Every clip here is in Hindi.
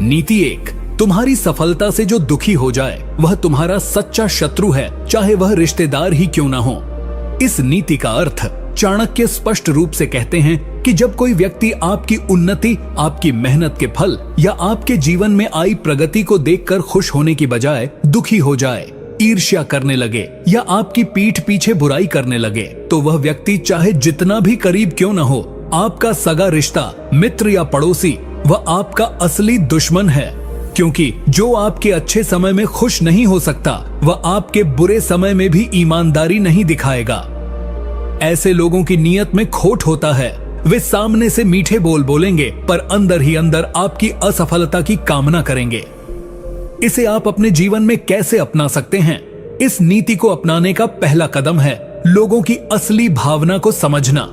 नीति 1, तुम्हारी सफलता से जो दुखी हो जाए वह तुम्हारा सच्चा शत्रु है, चाहे वह रिश्तेदार ही क्यों ना हो। इस नीति का अर्थ चाणक्य स्पष्ट रूप से कहते हैं कि जब कोई व्यक्ति आपकी उन्नति, आपकी मेहनत के फल या आपके जीवन में आई प्रगति को देखकर खुश होने की बजाय दुखी हो जाए, ईर्ष्या करने लगे या आपकी पीठ पीछे बुराई करने लगे, तो वह व्यक्ति चाहे जितना भी करीब क्यों न हो, आपका सगा रिश्ता, मित्र या पड़ोसी, वह आपका असली दुश्मन है। क्योंकि जो आपके अच्छे समय में खुश नहीं हो सकता, वह आपके बुरे समय में भी ईमानदारी नहीं दिखाएगा। ऐसे लोगों की नीयत में खोट होता है। वे सामने से मीठे बोल बोलेंगे पर अंदर ही अंदर आपकी असफलता की कामना करेंगे। इसे आप अपने जीवन में कैसे अपना सकते हैं? इस नीति को अपनाने का पहला कदम है लोगों की असली भावना को समझना।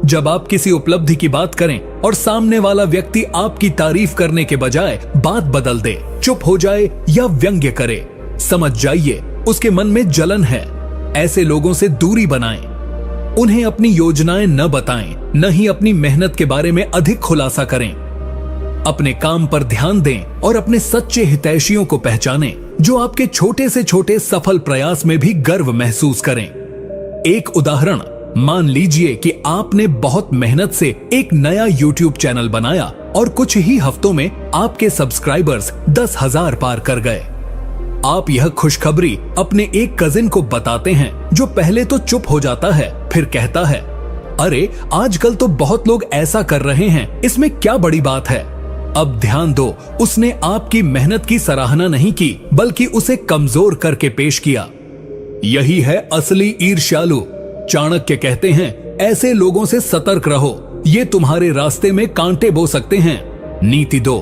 जब आप किसी उपलब्धि की बात करें और सामने वाला व्यक्ति आपकी तारीफ करने के बजाय बात बदल दे, चुप हो जाए या व्यंग्य करे, समझ जाइए उसके मन में जलन है। ऐसे लोगों से दूरी बनाएं। उन्हें अपनी योजनाएं न बताएं, न ही अपनी मेहनत के बारे में अधिक खुलासा करें। अपने काम पर ध्यान दें और अपने सच्चे हितैषियों को पहचानें, जो आपके छोटे से छोटे सफल प्रयास में भी गर्व महसूस करें। एक उदाहरण, मान लीजिए कि आपने बहुत मेहनत से एक नया YouTube चैनल बनाया और कुछ ही हफ्तों में आपके सब्सक्राइबर्स 10,000 पार कर गए। आप यह खुशखबरी अपने एक कजिन को बताते हैं, जो पहले तो चुप हो जाता है, फिर कहता है, अरे आजकल तो बहुत लोग ऐसा कर रहे हैं, इसमें क्या बड़ी बात है। अब ध्यान दो, उसने आपकी मेहनत की सराहना नहीं की, बल्कि उसे कमजोर करके पेश किया। यही है असली ईर्ष्यालु। चाणक्य कहते हैं, ऐसे लोगों से सतर्क रहो, ये तुम्हारे रास्ते में कांटे बो सकते हैं। नीति 2,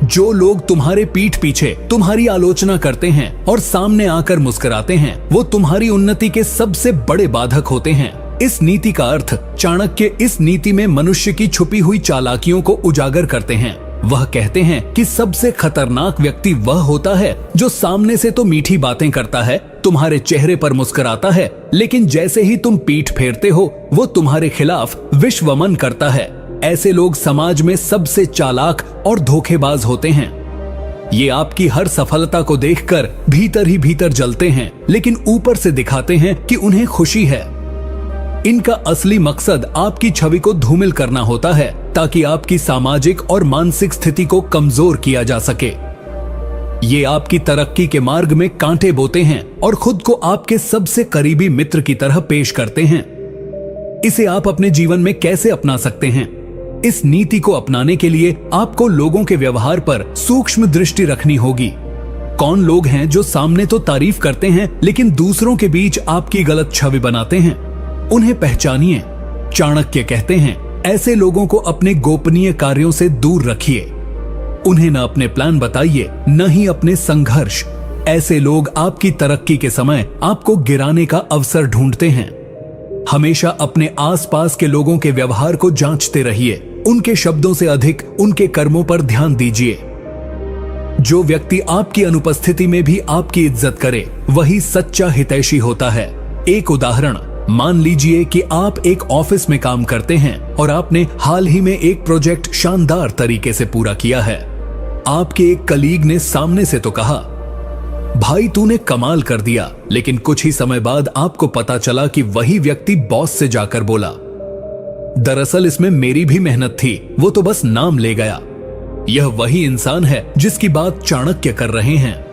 जो लोग तुम्हारे पीठ पीछे तुम्हारी आलोचना करते हैं और सामने आकर मुस्कुराते हैं, वो तुम्हारी उन्नति के सबसे बड़े बाधक होते हैं। इस नीति का अर्थ चाणक्य इस नीति में मनुष्य की छुपी हुई चालाकियों को उजागर करते हैं। वह कहते हैं कि सबसे खतरनाक व्यक्ति वह होता है जो सामने से तो मीठी बातें करता है, तुम्हारे चेहरे पर मुस्कुराता है, लेकिन जैसे ही तुम पीठ फेरते हो वो तुम्हारे खिलाफ विश्वमन करता है। ऐसे लोग समाज में सबसे चालाक और धोखेबाज होते हैं। ये आपकी हर सफलता को देखकर भीतर ही भीतर जलते हैं, लेकिन ऊपर से दिखाते हैं कि उन्हें खुशी है। इनका असली मकसद आपकी छवि को धूमिल करना होता है, ताकि आपकी सामाजिक और मानसिक स्थिति को कमजोर किया जा सके। ये आपकी तरक्की के मार्ग में कांटे बोते हैं और खुद को आपके सबसे करीबी मित्र की तरह पेश करते हैं। इसे आप अपने जीवन में कैसे अपना सकते हैं? इस नीति को अपनाने के लिए आपको लोगों के व्यवहार पर सूक्ष्म दृष्टि रखनी होगी। कौन लोग हैं जो सामने तो तारीफ करते हैं, लेकिन दूसरों के बीच आपकी गलत छवि बनाते हैं? उन्हें पहचानिए। चाणक्य कहते हैं, ऐसे लोगों को अपने गोपनीय कार्यों से दूर रखिए। उन्हें न अपने प्लान बताइए, न ही अपने संघर्ष। ऐसे लोग आपकी तरक्की के समय आपको गिराने का अवसर ढूंढते हैं। हमेशा अपने आसपास के लोगों के व्यवहार को जांचते रहिए। उनके शब्दों से अधिक उनके कर्मों पर ध्यान दीजिए। जो व्यक्ति आपकी अनुपस्थिति में भी आपकी इज्जत करे, वही सच्चा हितैषी होता है। एक उदाहरण, मान लीजिए कि आप एक ऑफिस में काम करते हैं और आपने हाल ही में एक प्रोजेक्ट शानदार तरीके से पूरा किया है। आपके एक कलीग ने सामने से तो कहा, भाई तूने कमाल कर दिया, लेकिन कुछ ही समय बाद आपको पता चला कि वही व्यक्ति बॉस से जाकर बोला, दरअसल इसमें मेरी भी मेहनत थी, वो तो बस नाम ले गया। यह वही इंसान है जिसकी बात चाणक्य कर रहे हैं।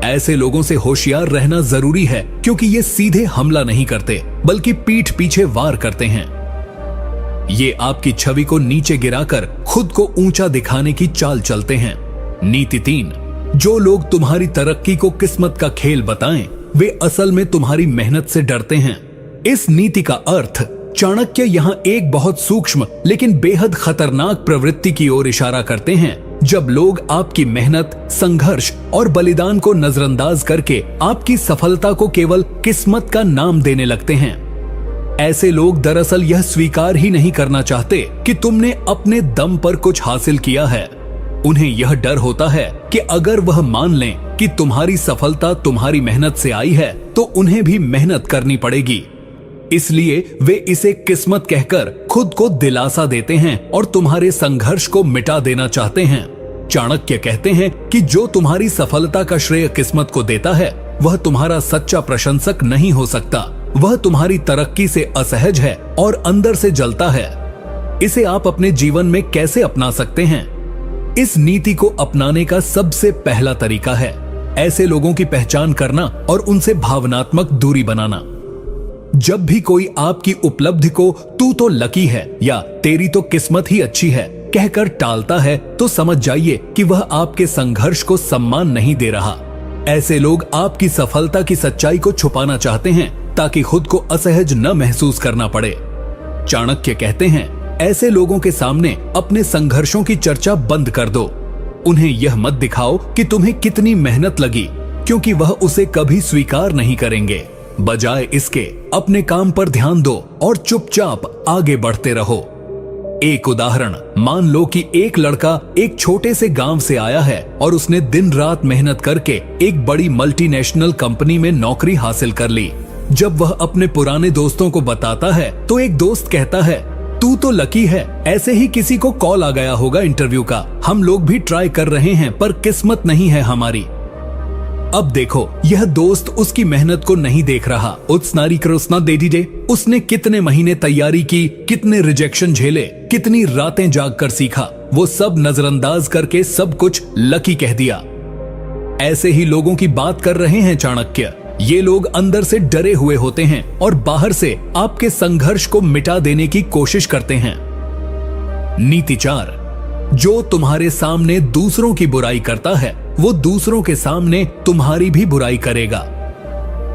ऐसे लोगों से होशियार रहना जरूरी है, क्योंकि ये सीधे हमला नहीं करते, बल्कि पीठ पीछे वार करते हैं। ये आपकी छवि को नीचे गिराकर खुद को ऊंचा दिखाने की चाल चलते हैं। नीति 3, जो लोग तुम्हारी तरक्की को किस्मत का खेल बताएं, वे असल में तुम्हारी मेहनत से डरते हैं। इस नीति का अर्थ चाणक्य यहाँ एक बहुत सूक्ष्म लेकिन बेहद खतरनाक प्रवृत्ति की ओर इशारा करते हैं, जब लोग आपकी मेहनत, संघर्ष और बलिदान को नजरअंदाज करके आपकी सफलता को केवल किस्मत का नाम देने लगते हैं। ऐसे लोग दरअसल यह स्वीकार ही नहीं करना चाहते कि तुमने अपने दम पर कुछ हासिल किया है। उन्हें यह डर होता है कि अगर वह मान लें कि तुम्हारी सफलता तुम्हारी मेहनत से आई है, तो उन्हें भी मेहनत करनी पड़ेगी। इसलिए वे इसे किस्मत कहकर खुद को दिलासा देते हैं और तुम्हारे संघर्ष को मिटा देना चाहते हैं। चाणक्य कहते हैं कि जो तुम्हारी सफलता का श्रेय किस्मत को देता है वह तुम्हारा सच्चा प्रशंसक नहीं हो सकता। वह तुम्हारी तरक्की से असहज है और अंदर से जलता है। इसे आप अपने जीवन में कैसे अपना सकते हैं? इस नीति को अपनाने का सबसे पहला तरीका है ऐसे लोगों की पहचान करना और उनसे भावनात्मक दूरी बनाना। जब भी कोई आपकी उपलब्धि को तू तो लकी है या तेरी तो किस्मत ही अच्छी है कहकर टालता है तो समझ जाइए कि वह आपके संघर्ष को सम्मान नहीं दे रहा। ऐसे लोग आपकी सफलता की सच्चाई को छुपाना चाहते हैं ताकि खुद को असहज न महसूस करना पड़े। चाणक्य कहते हैं ऐसे लोगों के सामने अपने संघर्षों की चर्चा बंद कर दो। उन्हें यह मत दिखाओ कि तुम्हें कितनी मेहनत लगी, क्योंकि वह उसे कभी स्वीकार नहीं करेंगे। बजाय इसके अपने काम पर ध्यान दो और चुपचाप आगे बढ़ते रहो। एक उदाहरण, मान लो कि एक लड़का एक छोटे से गांव से आया है और उसने दिन रात मेहनत करके एक बड़ी मल्टीनेशनल कंपनी में नौकरी हासिल कर ली। जब वह अपने पुराने दोस्तों को बताता है तो एक दोस्त कहता है, तू तो लकी है, ऐसे ही किसी को कॉल आ गया होगा इंटरव्यू का। हम लोग भी ट्राई कर रहे हैं पर किस्मत नहीं है हमारी। अब देखो, यह दोस्त उसकी मेहनत को नहीं देख रहा। उत्सनारी कृष्णा दे दीजिए। उसने कितने महीने तैयारी की, कितने रिजेक्शन झेले, कितनी रातें जाग कर सीखा, वो सब नजरअंदाज करके सब कुछ लकी कह दिया। ऐसे ही लोगों की बात कर रहे हैं चाणक्य। ये लोग अंदर से डरे हुए होते हैं और बाहर से आपके संघर्ष को मिटा देने की कोशिश करते हैं। नीति 4, जो तुम्हारे सामने दूसरों की बुराई करता है वो दूसरों के सामने तुम्हारी भी बुराई करेगा।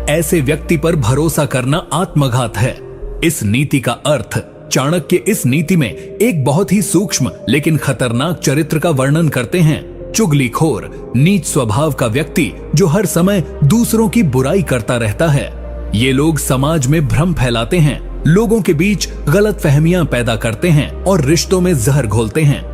ऐसे व्यक्ति पर भरोसा करना आत्मघात है। इस नीति का अर्थ, चाणक्य इस नीति में एक बहुत ही सूक्ष्म लेकिन खतरनाक चरित्र का वर्णन करते हैं। चुगलीखोर, नीच स्वभाव का व्यक्ति जो हर समय दूसरों की बुराई करता रहता है। ये लोग समाज में भ्रम फैलाते हैं, लोगों के बीच गलतफहमियां पैदा करते हैं और रिश्तों में जहर घोलते हैं।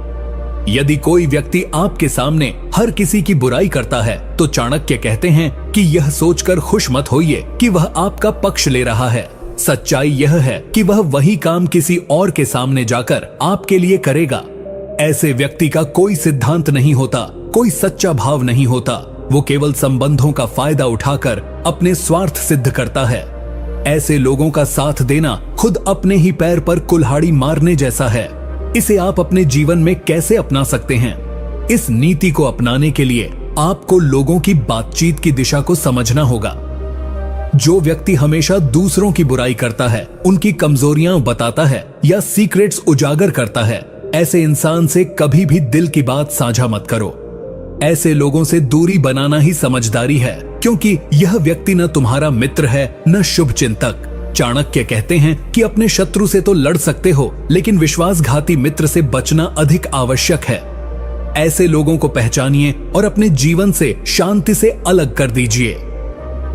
यदि कोई व्यक्ति आपके सामने हर किसी की बुराई करता है तो चाणक्य कहते हैं कि यह सोचकर खुश मत होइए कि वह आपका पक्ष ले रहा है। सच्चाई यह है कि वह वही काम किसी और के सामने जाकर आपके लिए करेगा। ऐसे व्यक्ति का कोई सिद्धांत नहीं होता, कोई सच्चा भाव नहीं होता। वो केवल संबंधों का फायदा उठाकर अपने स्वार्थ सिद्ध करता है। ऐसे लोगों का साथ देना खुद अपने ही पैर पर कुल्हाड़ी मारने जैसा है। इसे आप अपने जीवन में कैसे अपना सकते हैं? इस नीति को अपनाने के लिए आपको लोगों की बातचीत की दिशा को समझना होगा। जो व्यक्ति हमेशा दूसरों की बुराई करता है, उनकी कमजोरियां बताता है या सीक्रेट्स उजागर करता है, ऐसे इंसान से कभी भी दिल की बात साझा मत करो। ऐसे लोगों से दूरी बनाना ही समझदारी है, क्योंकि यह व्यक्ति न तुम्हारा मित्र है न शुभ चिंतक। चाणक्य कहते हैं कि अपने शत्रु से तो लड़ सकते हो, लेकिन विश्वासघाती मित्र से बचना अधिक आवश्यक है। ऐसे लोगों को पहचानिए और अपने जीवन से शांति से अलग कर दीजिए।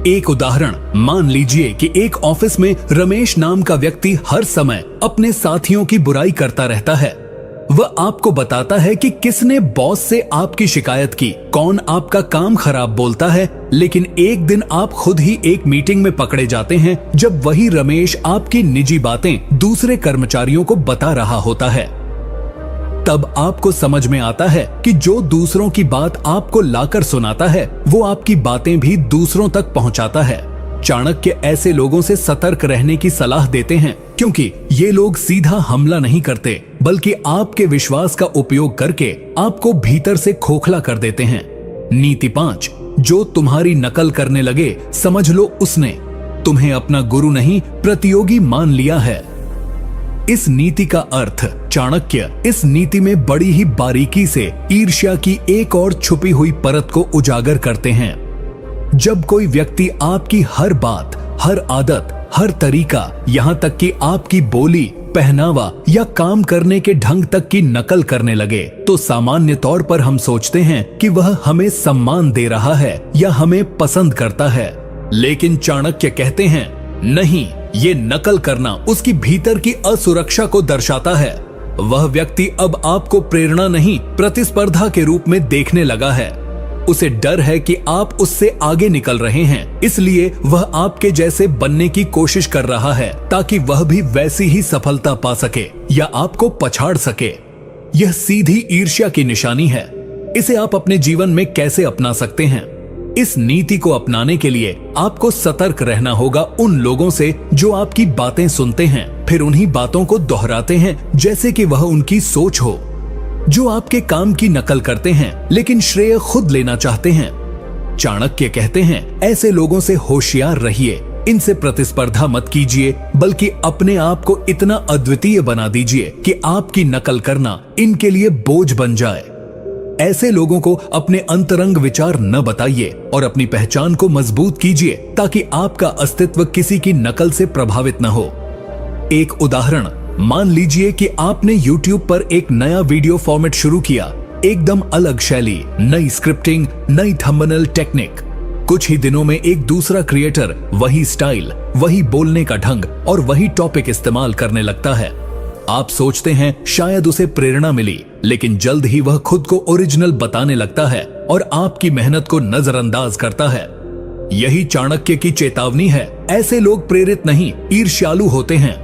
एक उदाहरण, मान लीजिए कि एक ऑफिस में रमेश नाम का व्यक्ति हर समय अपने साथियों की बुराई करता रहता है। वह आपको बताता है कि किसने बॉस से आपकी शिकायत की, कौन आपका काम खराब बोलता है, लेकिन एक दिन आप खुद ही एक मीटिंग में पकड़े जाते हैं जब वही रमेश आपकी निजी बातें दूसरे कर्मचारियों को बता रहा होता है। तब आपको समझ में आता है कि जो दूसरों की बात आपको लाकर सुनाता है वो आपकी बातें भी दूसरों तक पहुंचाता है। चाणक्य ऐसे लोगों से सतर्क रहने की सलाह देते हैं, क्योंकि ये लोग सीधा हमला नहीं करते बल्कि आपके विश्वास का उपयोग करके आपको भीतर से खोखला कर देते हैं। नीति 5, जो तुम्हारी नकल करने लगे समझ लो उसने तुम्हें अपना गुरु नहीं प्रतियोगी मान लिया है। इस नीति का अर्थ, चाणक्य इस नीति में बड़ी ही बारीकी से ईर्ष्या की एक और छुपी हुई परत को उजागर करते हैं। जब कोई व्यक्ति आपकी हर बात, हर आदत, हर तरीका, यहाँ तक कि आपकी बोली, पहनावा या काम करने के ढंग तक की नकल करने लगे तो सामान्य तौर पर हम सोचते हैं कि वह हमें सम्मान दे रहा है या हमें पसंद करता है। लेकिन चाणक्य कहते हैं नहीं, ये नकल करना उसकी भीतर की असुरक्षा को दर्शाता है। वह व्यक्ति अब आपको प्रेरणा नहीं प्रतिस्पर्धा के रूप में देखने लगा है। उसे डर है कि आप उससे आगे निकल रहे हैं, इसलिए वह आपके जैसे बनने की कोशिश कर रहा है ताकि वह भी वैसी ही सफलता पा सके या आपको पछाड़ सके। यह सीधी ईर्ष्या की निशानी है। इसे आप अपने जीवन में कैसे अपना सकते हैं। इस नीति को अपनाने के लिए आपको सतर्क रहना होगा उन लोगों से जो आपकी बातें सुनते हैं, फिर उन्हीं बातों को दोहराते हैं जैसे कि वह उनकी सोच हो, जो आपके काम की नकल करते हैं लेकिन श्रेय खुद लेना चाहते हैं। चाणक्य कहते हैं, ऐसे लोगों से होशियार रहिए, इनसे प्रतिस्पर्धा मत कीजिए, बल्कि अपने आप को इतना अद्वितीय बना दीजिए कि आपकी नकल करना इनके लिए बोझ बन जाए। ऐसे लोगों को अपने अंतरंग विचार न बताइए और अपनी पहचान को मजबूत कीजिए ताकि आपका अस्तित्व किसी की नकल से प्रभावित न हो। एक उदाहरण, मान लीजिए कि आपने YouTube पर एक नया वीडियो फॉर्मेट शुरू किया, एकदम अलग शैली, नई स्क्रिप्टिंग, नई थंबनेल टेक्निक। कुछ ही दिनों में एक दूसरा क्रिएटर वही स्टाइल, वही बोलने का ढंग और वही टॉपिक इस्तेमाल करने लगता है। आप सोचते हैं शायद उसे प्रेरणा मिली, लेकिन जल्द ही वह खुद को ओरिजिनल बताने लगता है और आपकी मेहनत को नजरअंदाज करता है। यही चाणक्य की चेतावनी है। ऐसे लोग प्रेरित नहीं, ईर्ष्यालु होते हैं।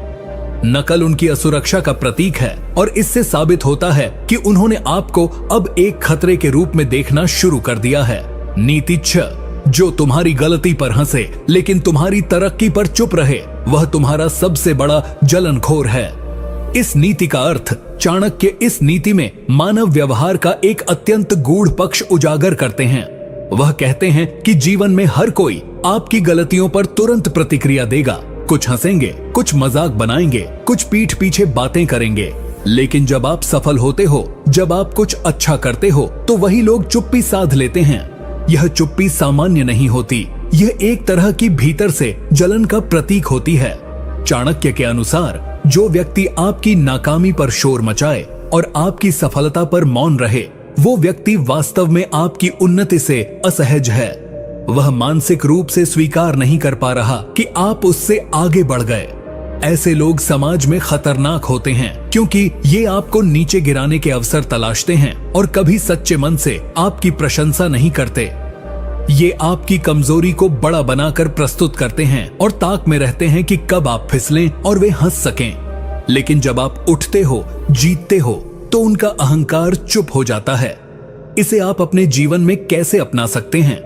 नकल उनकी असुरक्षा का प्रतीक है और इससे साबित होता है कि उन्होंने आपको अब एक खतरे के रूप में देखना शुरू कर दिया है। नीति 6, जो तुम्हारी गलती पर हंसे लेकिन तुम्हारी तरक्की पर चुप रहे, वह तुम्हारा सबसे बड़ा जलनखोर है। इस नीति का अर्थ, चाणक्य इस नीति में मानव व्यवहार का एक अत्यंत गूढ़ पक्ष उजागर करते हैं। वह कहते हैं कि जीवन में हर कोई आपकी गलतियों पर तुरंत प्रतिक्रिया देगा। कुछ हंसेंगे, कुछ मजाक बनाएंगे, कुछ पीठ पीछे बातें करेंगे, लेकिन जब आप सफल होते हो, जब आप कुछ अच्छा करते हो, तो वही लोग चुप्पी साध लेते हैं। यह चुप्पी सामान्य नहीं होती, यह एक तरह की भीतर से जलन का प्रतीक होती है। चाणक्य के अनुसार जो व्यक्ति आपकी नाकामी पर शोर मचाए और आपकी सफलता पर मौन रहे, वो व्यक्ति वास्तव में आपकी उन्नति से असहज है। वह मानसिक रूप से स्वीकार नहीं कर पा रहा कि आप उससे आगे बढ़ गए। ऐसे लोग समाज में खतरनाक होते हैं क्योंकि ये आपको नीचे गिराने के अवसर तलाशते हैं और कभी सच्चे मन से आपकी प्रशंसा नहीं करते। ये आपकी कमजोरी को बड़ा बनाकर प्रस्तुत करते हैं और ताक में रहते हैं कि कब आप फिसलें और वे हंस सकें। लेकिन जब आप उठते हो, जीतते हो, तो उनका अहंकार चुप हो जाता है। इसे आप अपने जीवन में कैसे अपना सकते हैं?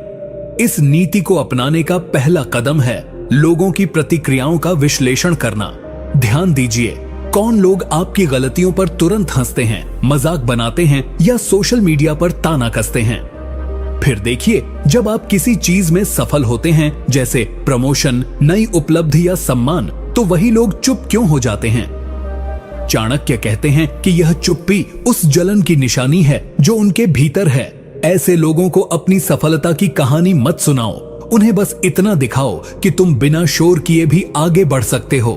इस नीति को अपनाने का पहला कदम है लोगों की प्रतिक्रियाओं का विश्लेषण करना। ध्यान दीजिए, कौन लोग आपकी गलतियों पर तुरंत हंसते हैं, मजाक बनाते हैं या सोशल मीडिया पर ताना कसते हैं। फिर देखिए, जब आप किसी चीज में सफल होते हैं, जैसे प्रमोशन, नई उपलब्धि या सम्मान, तो वही लोग चुप क्यों हो जाते हैं? चाणक्य कहते हैं कि यह चुप्पी उस जलन की निशानी है जो उनके भीतर है। ऐसे लोगों को अपनी सफलता की कहानी मत सुनाओ, उन्हें बस इतना दिखाओ कि तुम बिना शोर किए भी आगे बढ़ सकते हो।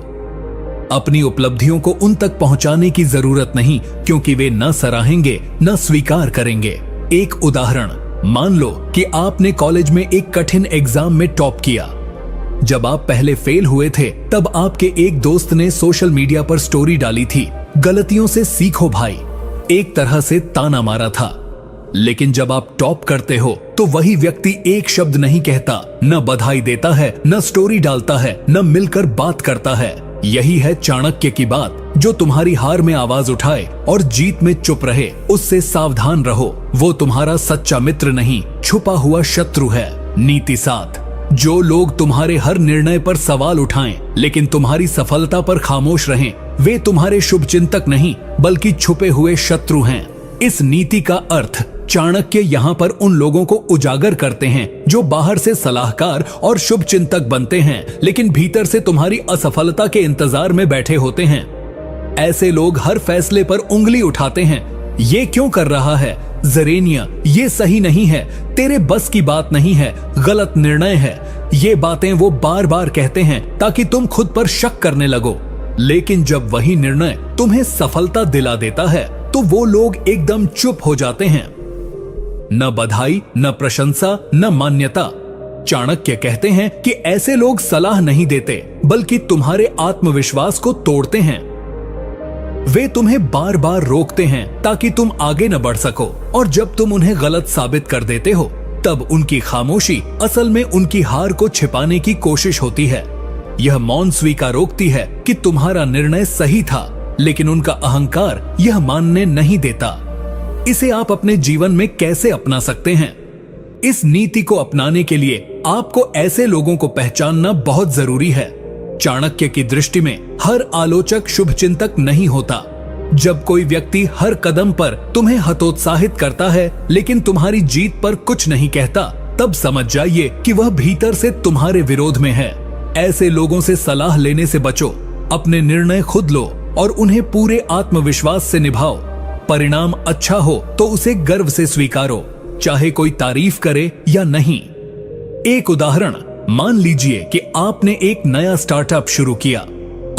अपनी उपलब्धियों को उन तक पहुंचाने की जरूरत नहीं, क्योंकि वे न सराहेंगे न स्वीकार करेंगे। एक उदाहरण, मान लो कि आपने कॉलेज में एक कठिन एग्जाम में टॉप किया। जब आप पहले फेल हुए थे, तब आपके एक दोस्त ने सोशल मीडिया पर स्टोरी डाली थी, गलतियों से सीखो भाई, एक तरह से ताना मारा था। लेकिन जब आप टॉप करते हो, तो वही व्यक्ति एक शब्द नहीं कहता, न बधाई देता है, न स्टोरी डालता है, न मिलकर बात करता है। यही है चाणक्य की बात। जो तुम्हारी हार में आवाज उठाए और जीत में चुप रहे, उससे सावधान रहो। वो तुम्हारा सच्चा मित्र नहीं, छुपा हुआ शत्रु है। नीति 7, जो लोग तुम्हारे हर निर्णय पर सवाल उठाएं लेकिन तुम्हारी सफलता पर खामोश रहें, वे तुम्हारे शुभचिंतक नहीं बल्कि छुपे हुए शत्रु हैं। इस नीति का अर्थ चाणक्य यहाँ पर उन लोगों को उजागर करते हैं जो बाहर से सलाहकार और शुभचिंतक बनते हैं, लेकिन भीतर से तुम्हारी असफलता के इंतजार में बैठे होते हैं। ऐसे लोग हर फैसले पर उंगली उठाते हैं, ये क्यों कर रहा है, जरेनिया ये सही नहीं है, तेरे बस की बात नहीं है, गलत निर्णय है। ये बातें वो बार बार कहते हैं ताकि तुम खुद पर शक करने लगो। लेकिन जब वही निर्णय तुम्हें सफलता दिला देता है, तो वो लोग एकदम चुप हो जाते हैं। न बधाई, न प्रशंसा, न मान्यता। चाणक्य कहते हैं कि ऐसे लोग सलाह नहीं देते, बल्कि तुम्हारे आत्मविश्वास को तोड़ते हैं। वे तुम्हें बार बार रोकते हैं ताकि तुम आगे न बढ़ सको, और जब तुम उन्हें गलत साबित कर देते हो, तब उनकी खामोशी असल में उनकी हार को छिपाने की कोशिश होती है। यह मौन स्वीकार रोकती है कि तुम्हारा निर्णय सही था, लेकिन उनका अहंकार यह मानने नहीं देता। इसे आप अपने जीवन में कैसे अपना सकते हैं? इस नीति को अपनाने के लिए आपको ऐसे लोगों को पहचानना बहुत जरूरी है। चाणक्य की दृष्टि में हर आलोचक शुभचिंतक नहीं होता। जब कोई व्यक्ति हर कदम पर तुम्हें हतोत्साहित करता है लेकिन तुम्हारी जीत पर कुछ नहीं कहता, तब समझ जाइए कि वह भीतर से तुम्हारे विरोध में है। ऐसे लोगों से सलाह लेने से बचो। अपने निर्णय खुद लो और उन्हें पूरे आत्मविश्वास से निभाओ। परिणाम अच्छा हो तो उसे गर्व से स्वीकारो, चाहे कोई तारीफ करे या नहीं। एक उदाहरण, मान लीजिए कि आपने एक नया स्टार्टअप शुरू किया।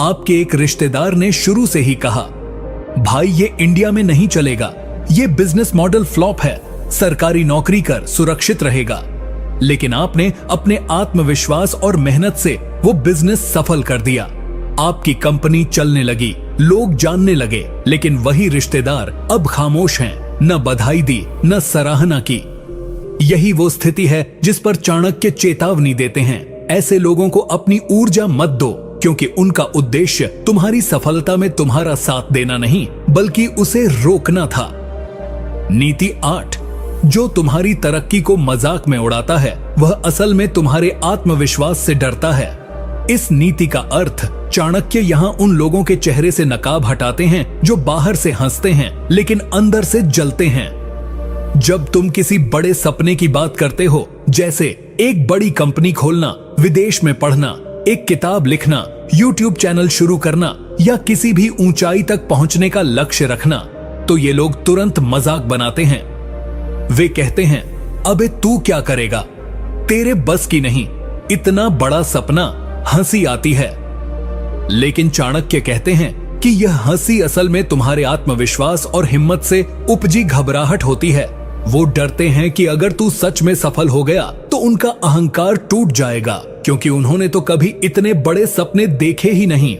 आपके एक रिश्तेदार ने शुरू से ही कहा, भाई ये इंडिया में नहीं चलेगा, ये बिजनेस मॉडल फ्लॉप है, सरकारी नौकरी कर सुरक्षित रहेगा। लेकिन आपने अपने आत्मविश्वास और मेहनत से वो बिजनेस सफल कर दिया। आपकी कंपनी चलने लगी, लोग जानने लगे, लेकिन वही रिश्तेदार अब खामोश हैं, न बधाई दी न सराहना की। यही वो स्थिति है जिस पर चाणक्य चेतावनी देते हैं। ऐसे लोगों को अपनी ऊर्जा मत दो, क्योंकि उनका उद्देश्य तुम्हारी सफलता में तुम्हारा साथ देना नहीं बल्कि उसे रोकना था। नीति 8, जो तुम्हारी तरक्की को मजाक में उड़ाता है वह असल में तुम्हारे आत्मविश्वास से डरता है। इस नीति का अर्थ चाणक्य यहाँ उन लोगों के चेहरे से नकाब हटाते हैं जो बाहर से हंसते हैं लेकिन अंदर से जलते हैं। जब तुम किसी बड़े सपने की बात करते हो, जैसे एक बड़ी कंपनी खोलना, विदेश में पढ़ना, एक किताब लिखना, YouTube चैनल शुरू करना या किसी भी ऊंचाई तक पहुंचने का लक्ष्य रखना, तो ये लोग तुरंत मजाक बनाते हैं। वे कहते हैं, अबे तू क्या करेगा, तेरे बस की नहीं, इतना बड़ा सपना, हंसी आती है। लेकिन चाणक्य कहते हैं कि यह हंसी असल में तुम्हारे आत्मविश्वास और हिम्मत से उपजी घबराहट होती है। वो डरते हैं कि अगर तू सच में सफल हो गया तो उनका अहंकार टूट जाएगा, क्योंकि उन्होंने तो कभी इतने बड़े सपने देखे ही नहीं।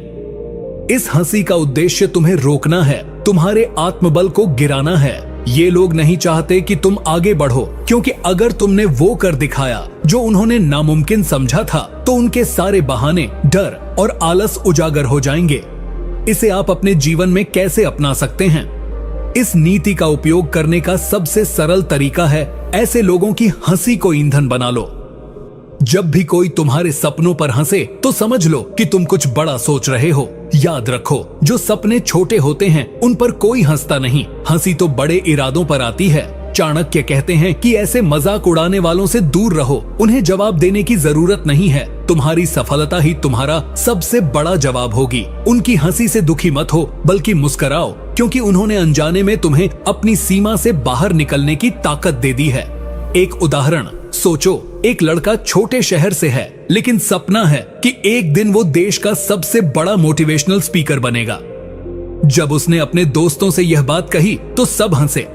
इस हंसी का उद्देश्य तुम्हें रोकना है, तुम्हारे आत्मबल को गिराना है। ये लोग नहीं चाहते कि तुम आगे बढ़ो, क्योंकि अगर तुमने वो कर दिखाया जो उन्होंने नामुमकिन समझा था तो उनके सारे बहाने, डर और आलस उजागर हो जाएंगे। इसे आप अपने जीवन में कैसे अपना सकते हैं? इस नीति का उपयोग करने का सबसे सरल तरीका है ऐसे लोगों की हंसी को ईंधन बना लो। जब भी कोई तुम्हारे सपनों पर हंसे तो समझ लो कि तुम कुछ बड़ा सोच रहे हो। याद रखो, जो सपने छोटे होते हैं उन पर कोई हंसता नहीं, हंसी तो बड़े इरादों पर आती है। चाणक्य कहते हैं कि ऐसे मजाक उड़ाने वालों से दूर रहो, उन्हें जवाब देने की जरूरत नहीं है। तुम्हारी सफलता ही तुम्हारा सबसे बड़ा जवाब होगी। उनकी हंसी से दुखी मत हो, बल्कि मुस्कुराओ, क्योंकि उन्होंने अनजाने में तुम्हें अपनी सीमा से बाहर निकलने की ताकत दे दी है। एक उदाहरण सोचो, एक लड़का छोटे शहर से है, लेकिन सपना है कि एक दिन वो देश का सबसे बड़ा मोटिवेशनल स्पीकर बनेगा। जब उसने अपने दोस्तों से यह बात कही तो सब हंसे।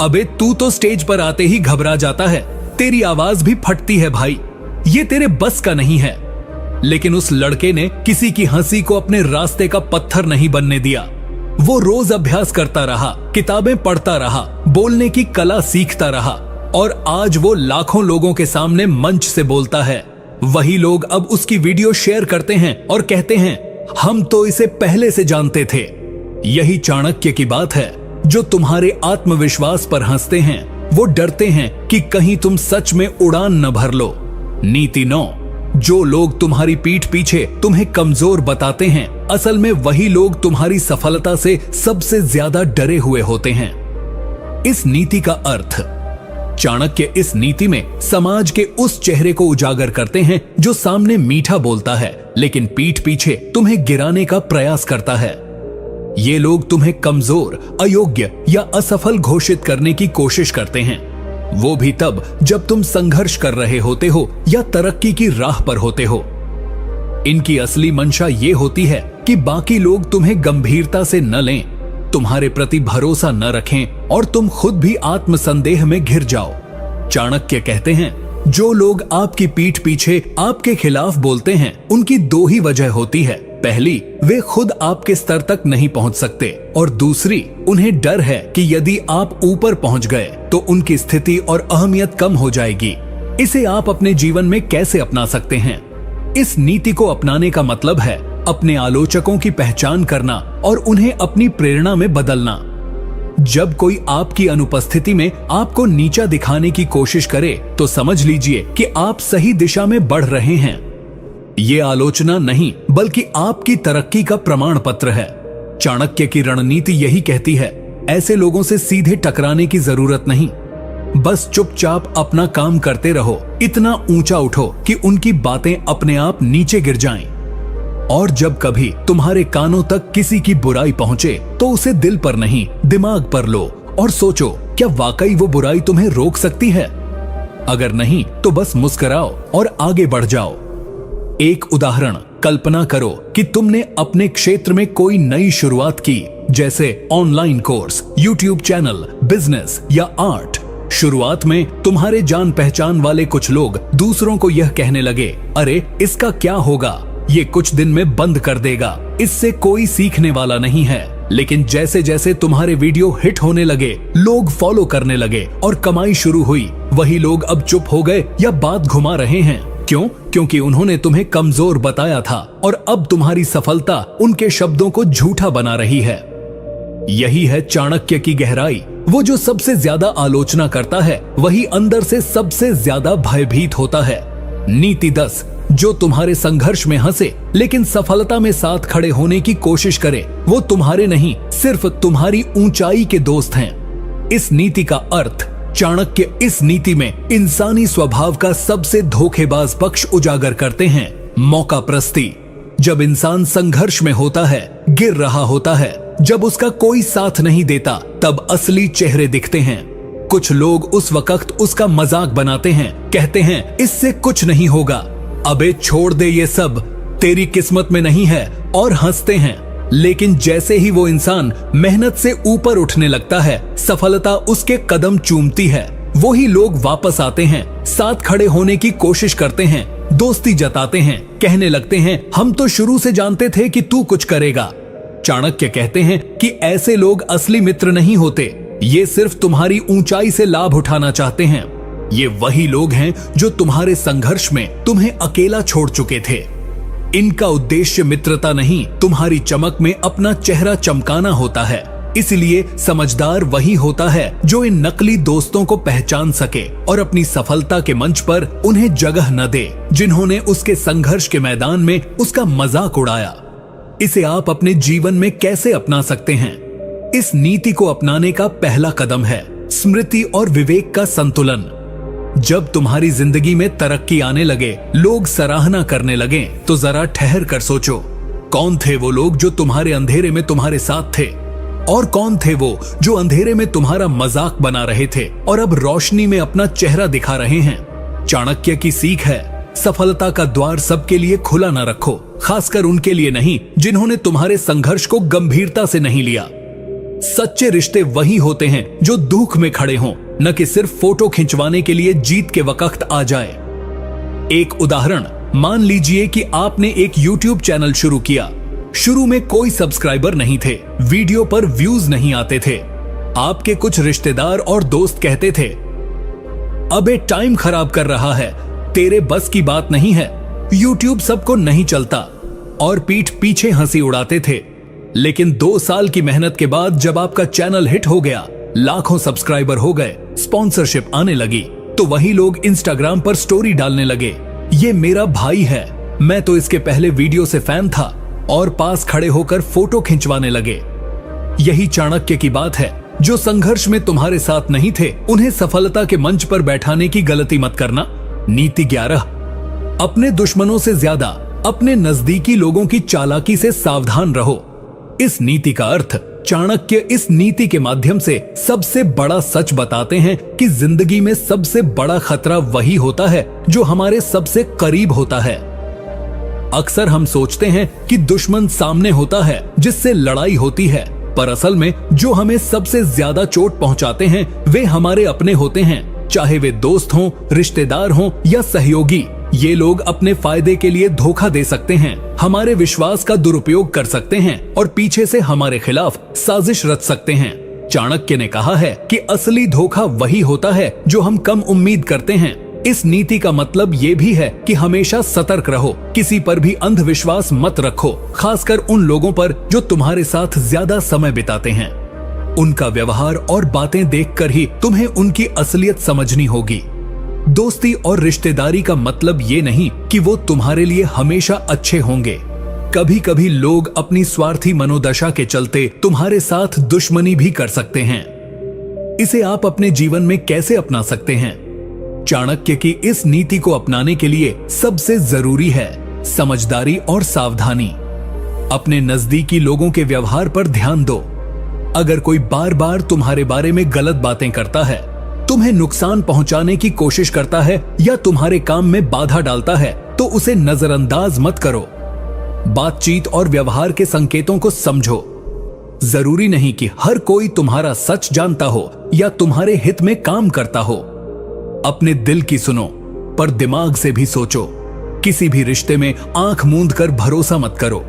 अबे तू तो स्टेज पर आते ही घबरा जाता है, तेरी आवाज भी फटती है भाई, ये तेरे बस का नहीं है। लेकिन उस लड़के ने किसी की हंसी को अपने रास्ते का पत्थर नहीं बनने दिया। वो रोज अभ्यास करता रहा, किताबें पढ़ता रहा, बोलने की कला सीखता रहा और आज वो लाखों लोगों के सामने मंच से बोलता है। वही लोग अब उसकी वीडियो शेयर करते हैं और कहते हैं, हम तो इसे पहले से जानते थे। यही चाणक्य की बात है। जो तुम्हारे आत्मविश्वास पर हंसते हैं वो डरते हैं कि कहीं तुम सच में उड़ान न भर लो। नीति 9, जो लोग तुम्हारी पीठ पीछे तुम्हें कमजोर बताते हैं, असल में वही लोग तुम्हारी सफलता से सबसे ज्यादा डरे हुए होते हैं। इस नीति का अर्थ, चाणक्य इस नीति में समाज के उस चेहरे को उजागर करते हैं जो सामने मीठा बोलता है लेकिन पीठ पीछे तुम्हें गिराने का प्रयास करता है। ये लोग तुम्हें कमजोर, अयोग्य या असफल घोषित करने की कोशिश करते हैं, वो भी तब जब तुम संघर्ष कर रहे होते हो या तरक्की की राह पर होते हो। इनकी असली मंशा ये होती है कि बाकी लोग तुम्हें गंभीरता से न लें, तुम्हारे प्रति भरोसा न रखें और तुम खुद भी आत्मसंदेह में घिर जाओ। चाणक्य कहते हैं, जो लोग आपकी पीठ पीछे आपके खिलाफ बोलते हैं उनकी दो ही वजह होती है। पहली, वे खुद आपके स्तर तक नहीं पहुंच सकते और दूसरी, उन्हें डर है कि यदि आप ऊपर पहुंच गए तो उनकी स्थिति और अहमियत कम हो जाएगी। इसे आप अपने जीवन में कैसे अपना सकते हैं? इस नीति को अपनाने का मतलब है अपने आलोचकों की पहचान करना और उन्हें अपनी प्रेरणा में बदलना। जब कोई आपकी अनुपस्थिति में आपको नीचा दिखाने की कोशिश करे तो समझ लीजिए कि आप सही दिशा में बढ़ रहे हैं। ये आलोचना नहीं बल्कि आपकी तरक्की का प्रमाण पत्र है। चाणक्य की रणनीति यही कहती है, ऐसे लोगों से सीधे टकराने की जरूरत नहीं, बस चुपचाप अपना काम करते रहो, इतना ऊंचा उठो कि उनकी बातें अपने आप नीचे गिर जाएं। और जब कभी तुम्हारे कानों तक किसी की बुराई पहुंचे तो उसे दिल पर नहीं दिमाग पर लो और सोचो, क्या वाकई वो बुराई तुम्हें रोक सकती है? अगर नहीं तो बस मुस्कुराओ और आगे बढ़ जाओ। एक उदाहरण कल्पना करो कि तुमने अपने क्षेत्र में कोई नई शुरुआत की, जैसे online course, YouTube channel, business या आर्ट। शुरुआत में तुम्हारे जान पहचान वाले कुछ लोग दूसरों को यह कहने लगे, अरे इसका क्या होगा, ये कुछ दिन में बंद कर देगा, इससे कोई सीखने वाला नहीं है। लेकिन जैसे जैसे तुम्हारे वीडियो हिट होने लगे, लोग फॉलो करने लगे और कमाई शुरू हुई, वही लोग अब चुप हो गए या बात घुमा रहे हैं। क्यों? क्योंकि उन्होंने तुम्हें कमजोर बताया था और अब तुम्हारी सफलता उनके शब्दों को झूठा बना रही है। यही है चाणक्य की गहराई। वो जो सबसे ज्यादा आलोचना करता है वही अंदर से सबसे ज्यादा भयभीत होता है। नीति 10, जो तुम्हारे संघर्ष में हंसे लेकिन सफलता में साथ खड़े होने की कोशिश करे, वो तुम्हारे नहीं सिर्फ तुम्हारी ऊंचाई के दोस्त हैं। इस नीति का अर्थ, चाणक्य इस नीति में इंसानी स्वभाव का सबसे धोखेबाज पक्ष उजागर करते हैं, मौका प्रस्ती। जब इंसान संघर्ष में होता है, गिर रहा होता है, जब उसका कोई साथ नहीं देता, तब असली चेहरे दिखते हैं। कुछ लोग उस वक्त उसका मजाक बनाते हैं, कहते हैं इससे कुछ नहीं होगा, अबे छोड़ दे ये सब, तेरी किस्मत में नहीं है, और हंसते हैं। लेकिन जैसे ही वो इंसान मेहनत से ऊपर उठने लगता है, सफलता उसके कदम चूमती है, वही लोग वापस आते हैं, साथ खड़े होने की कोशिश करते हैं, दोस्ती जताते हैं, कहने लगते हैं हम तो शुरू से जानते थे कि तू कुछ करेगा। चाणक्य कहते हैं कि ऐसे लोग असली मित्र नहीं होते, ये सिर्फ तुम्हारी ऊंचाई से लाभ उठाना चाहते हैं। ये वही लोग हैं जो तुम्हारे संघर्ष में तुम्हें अकेला छोड़ चुके थे। इनका उद्देश्य मित्रता नहीं, तुम्हारी चमक में अपना चेहरा चमकाना होता है। इसलिए समझदार वही होता है जो इन नकली दोस्तों को पहचान सके और अपनी सफलता के मंच पर उन्हें जगह न दे, जिन्होंने उसके संघर्ष के मैदान में उसका मजाक उड़ाया। इसे आप अपने जीवन में कैसे अपना सकते हैं? इस नीति को अपनाने का पहला कदम है स्मृति और विवेक का संतुलन। जब तुम्हारी जिंदगी में तरक्की आने लगे, लोग सराहना करने लगे, तो जरा ठहर कर सोचो, कौन थे वो लोग जो तुम्हारे अंधेरे में तुम्हारे साथ थे, और कौन थे वो जो अंधेरे में तुम्हारा मजाक बना रहे थे और अब रोशनी में अपना चेहरा दिखा रहे हैं। चाणक्य की सीख है, सफलता का द्वार सबके लिए खुला न रखो, खासकर उनके लिए नहीं जिन्होंने तुम्हारे संघर्ष को गंभीरता से नहीं लिया। सच्चे रिश्ते वही होते हैं जो दुख में खड़े हों, न कि सिर्फ फोटो खिंचवाने के लिए जीत के वक्त आ जाए। एक उदाहरण, मान लीजिए कि आपने एक YouTube चैनल शुरू किया। शुरू में कोई सब्सक्राइबर नहीं थे, वीडियो पर व्यूज नहीं आते थे। आपके कुछ रिश्तेदार और दोस्त कहते थे, अबे टाइम खराब कर रहा है, तेरे बस की बात नहीं है, YouTube सबको नहीं चलता, और पीठ पीछे हंसी उड़ाते थे। लेकिन 2 साल की मेहनत के बाद जब आपका चैनल हिट हो गया, लाखों सब्सक्राइबर हो गए, स्पॉन्सरशिप आने लगी, तो वही लोग इंस्टाग्राम पर स्टोरी डालने लगे, ये मेरा भाई है, मैं तो इसके पहले वीडियो से फैन था, और पास खड़े होकर फोटो खिंचवाने लगे। यही चाणक्य की बात है, जो संघर्ष में तुम्हारे साथ नहीं थे, उन्हें सफलता के मंच पर बैठाने की गलती मत करना। नीति 11, अपने दुश्मनों से ज्यादा अपने नजदीकी लोगों की चालाकी से सावधान रहो। इस नीति का अर्थ, चाणक्य इस नीति के माध्यम से सबसे बड़ा सच बताते हैं कि जिंदगी में सबसे बड़ा खतरा वही होता है जो हमारे सबसे करीब होता है। अक्सर हम सोचते हैं कि दुश्मन सामने होता है जिससे लड़ाई होती है, पर असल में जो हमें सबसे ज्यादा चोट पहुंचाते हैं वे हमारे अपने होते हैं, चाहे वे दोस्त हों, रिश्तेदार हों या सहयोगी। ये लोग अपने फायदे के लिए धोखा दे सकते हैं, हमारे विश्वास का दुरुपयोग कर सकते हैं और पीछे से हमारे खिलाफ साजिश रच सकते हैं। चाणक्य ने कहा है कि असली धोखा वही होता है जो हम कम उम्मीद करते हैं। इस नीति का मतलब ये भी है कि हमेशा सतर्क रहो, किसी पर भी अंधविश्वास मत रखो, खासकर उन लोगों पर जो तुम्हारे साथ ज्यादा समय बिताते हैं। उनका व्यवहार और बातें देखकर ही तुम्हें उनकी असलियत समझनी होगी। दोस्ती और रिश्तेदारी का मतलब ये नहीं कि वो तुम्हारे लिए हमेशा अच्छे होंगे। कभी कभी लोग अपनी स्वार्थी मनोदशा के चलते तुम्हारे साथ दुश्मनी भी कर सकते हैं। इसे आप अपने जीवन में कैसे अपना सकते हैं? चाणक्य की इस नीति को अपनाने के लिए सबसे जरूरी है समझदारी और सावधानी। अपने नजदीकी लोगों के व्यवहार पर ध्यान दो। अगर कोई बार बार तुम्हारे बारे में गलत बातें करता है, तुम्हें नुकसान पहुंचाने की कोशिश करता है या तुम्हारे काम में बाधा डालता है, तो उसे नजरअंदाज मत करो। बातचीत और व्यवहार के संकेतों को समझो। जरूरी नहीं कि हर कोई तुम्हारा सच जानता हो या तुम्हारे हित में काम करता हो। अपने दिल की सुनो, पर दिमाग से भी सोचो। किसी भी रिश्ते में आंख मूंद कर भरोसा मत करो।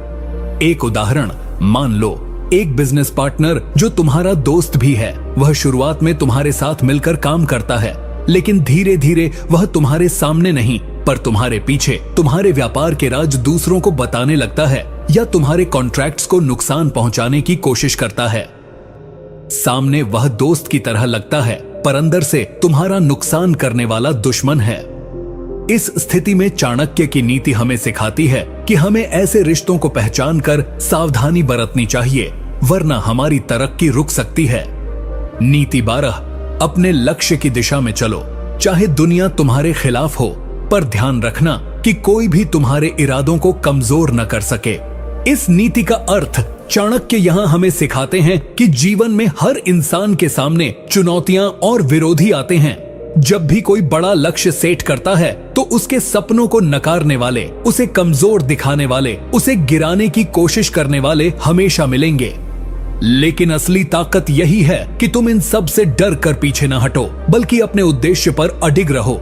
एक उदाहरण, मान लो एक बिजनेस पार्टनर जो तुम्हारा दोस्त भी है, वह शुरुआत में तुम्हारे साथ मिलकर काम करता है, लेकिन धीरे धीरे वह तुम्हारे सामने नहीं पर तुम्हारे पीछे तुम्हारे व्यापार के राज दूसरों को बताने लगता है या तुम्हारे कॉन्ट्रैक्ट्स को नुकसान पहुंचाने की कोशिश करता है। सामने वह दोस्त की तरह लगता है, पर अंदर से तुम्हारा नुकसान करने वाला दुश्मन है। इस स्थिति में चाणक्य की नीति हमें सिखाती है कि हमें ऐसे रिश्तों को पहचान कर सावधानी बरतनी चाहिए, वरना हमारी तरक्की रुक सकती है। नीति 12, अपने लक्ष्य की दिशा में चलो, चाहे दुनिया तुम्हारे खिलाफ हो, पर ध्यान रखना कि कोई भी तुम्हारे इरादों को कमजोर न कर सके। इस नीति का अर्थ चाणक्य यहाँ हमें सिखाते हैं कि जीवन में हर इंसान के सामने चुनौतियां और विरोधी आते हैं। जब भी कोई बड़ा लक्ष्य सेट करता है तो उसके सपनों को नकारने वाले, उसे कमजोर दिखाने वाले, उसे गिराने की कोशिश करने वाले हमेशा मिलेंगे। लेकिन असली ताकत यही है कि तुम इन सब से डर कर पीछे न हटो, बल्कि अपने उद्देश्य पर अडिग रहो।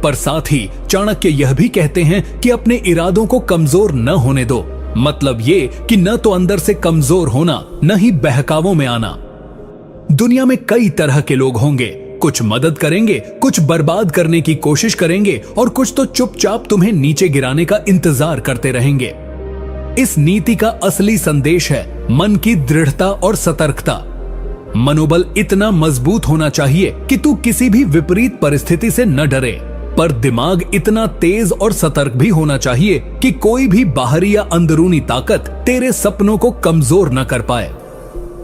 पर साथ ही चाणक्य यह भी कहते हैं कि अपने इरादों को कमजोर न होने दो। मतलब ये कि न तो अंदर से कमजोर होना, न ही बहकावों में आना। दुनिया में कई तरह के लोग होंगे, कुछ मदद करेंगे, कुछ बर्बाद करने की कोशिश करेंगे और कुछ तो चुपचाप तुम्हें नीचे गिराने का इंतजार करते रहेंगे। इस नीति का असली संदेश है मन की दृढ़ता और सतर्कता। मनोबल इतना मजबूत होना चाहिए कि तू किसी भी विपरीत परिस्थिति से न डरे, पर दिमाग इतना तेज और सतर्क भी होना चाहिए कि कोई भी बाहरी या अंदरूनी ताकत तेरे सपनों को कमजोर न कर पाए।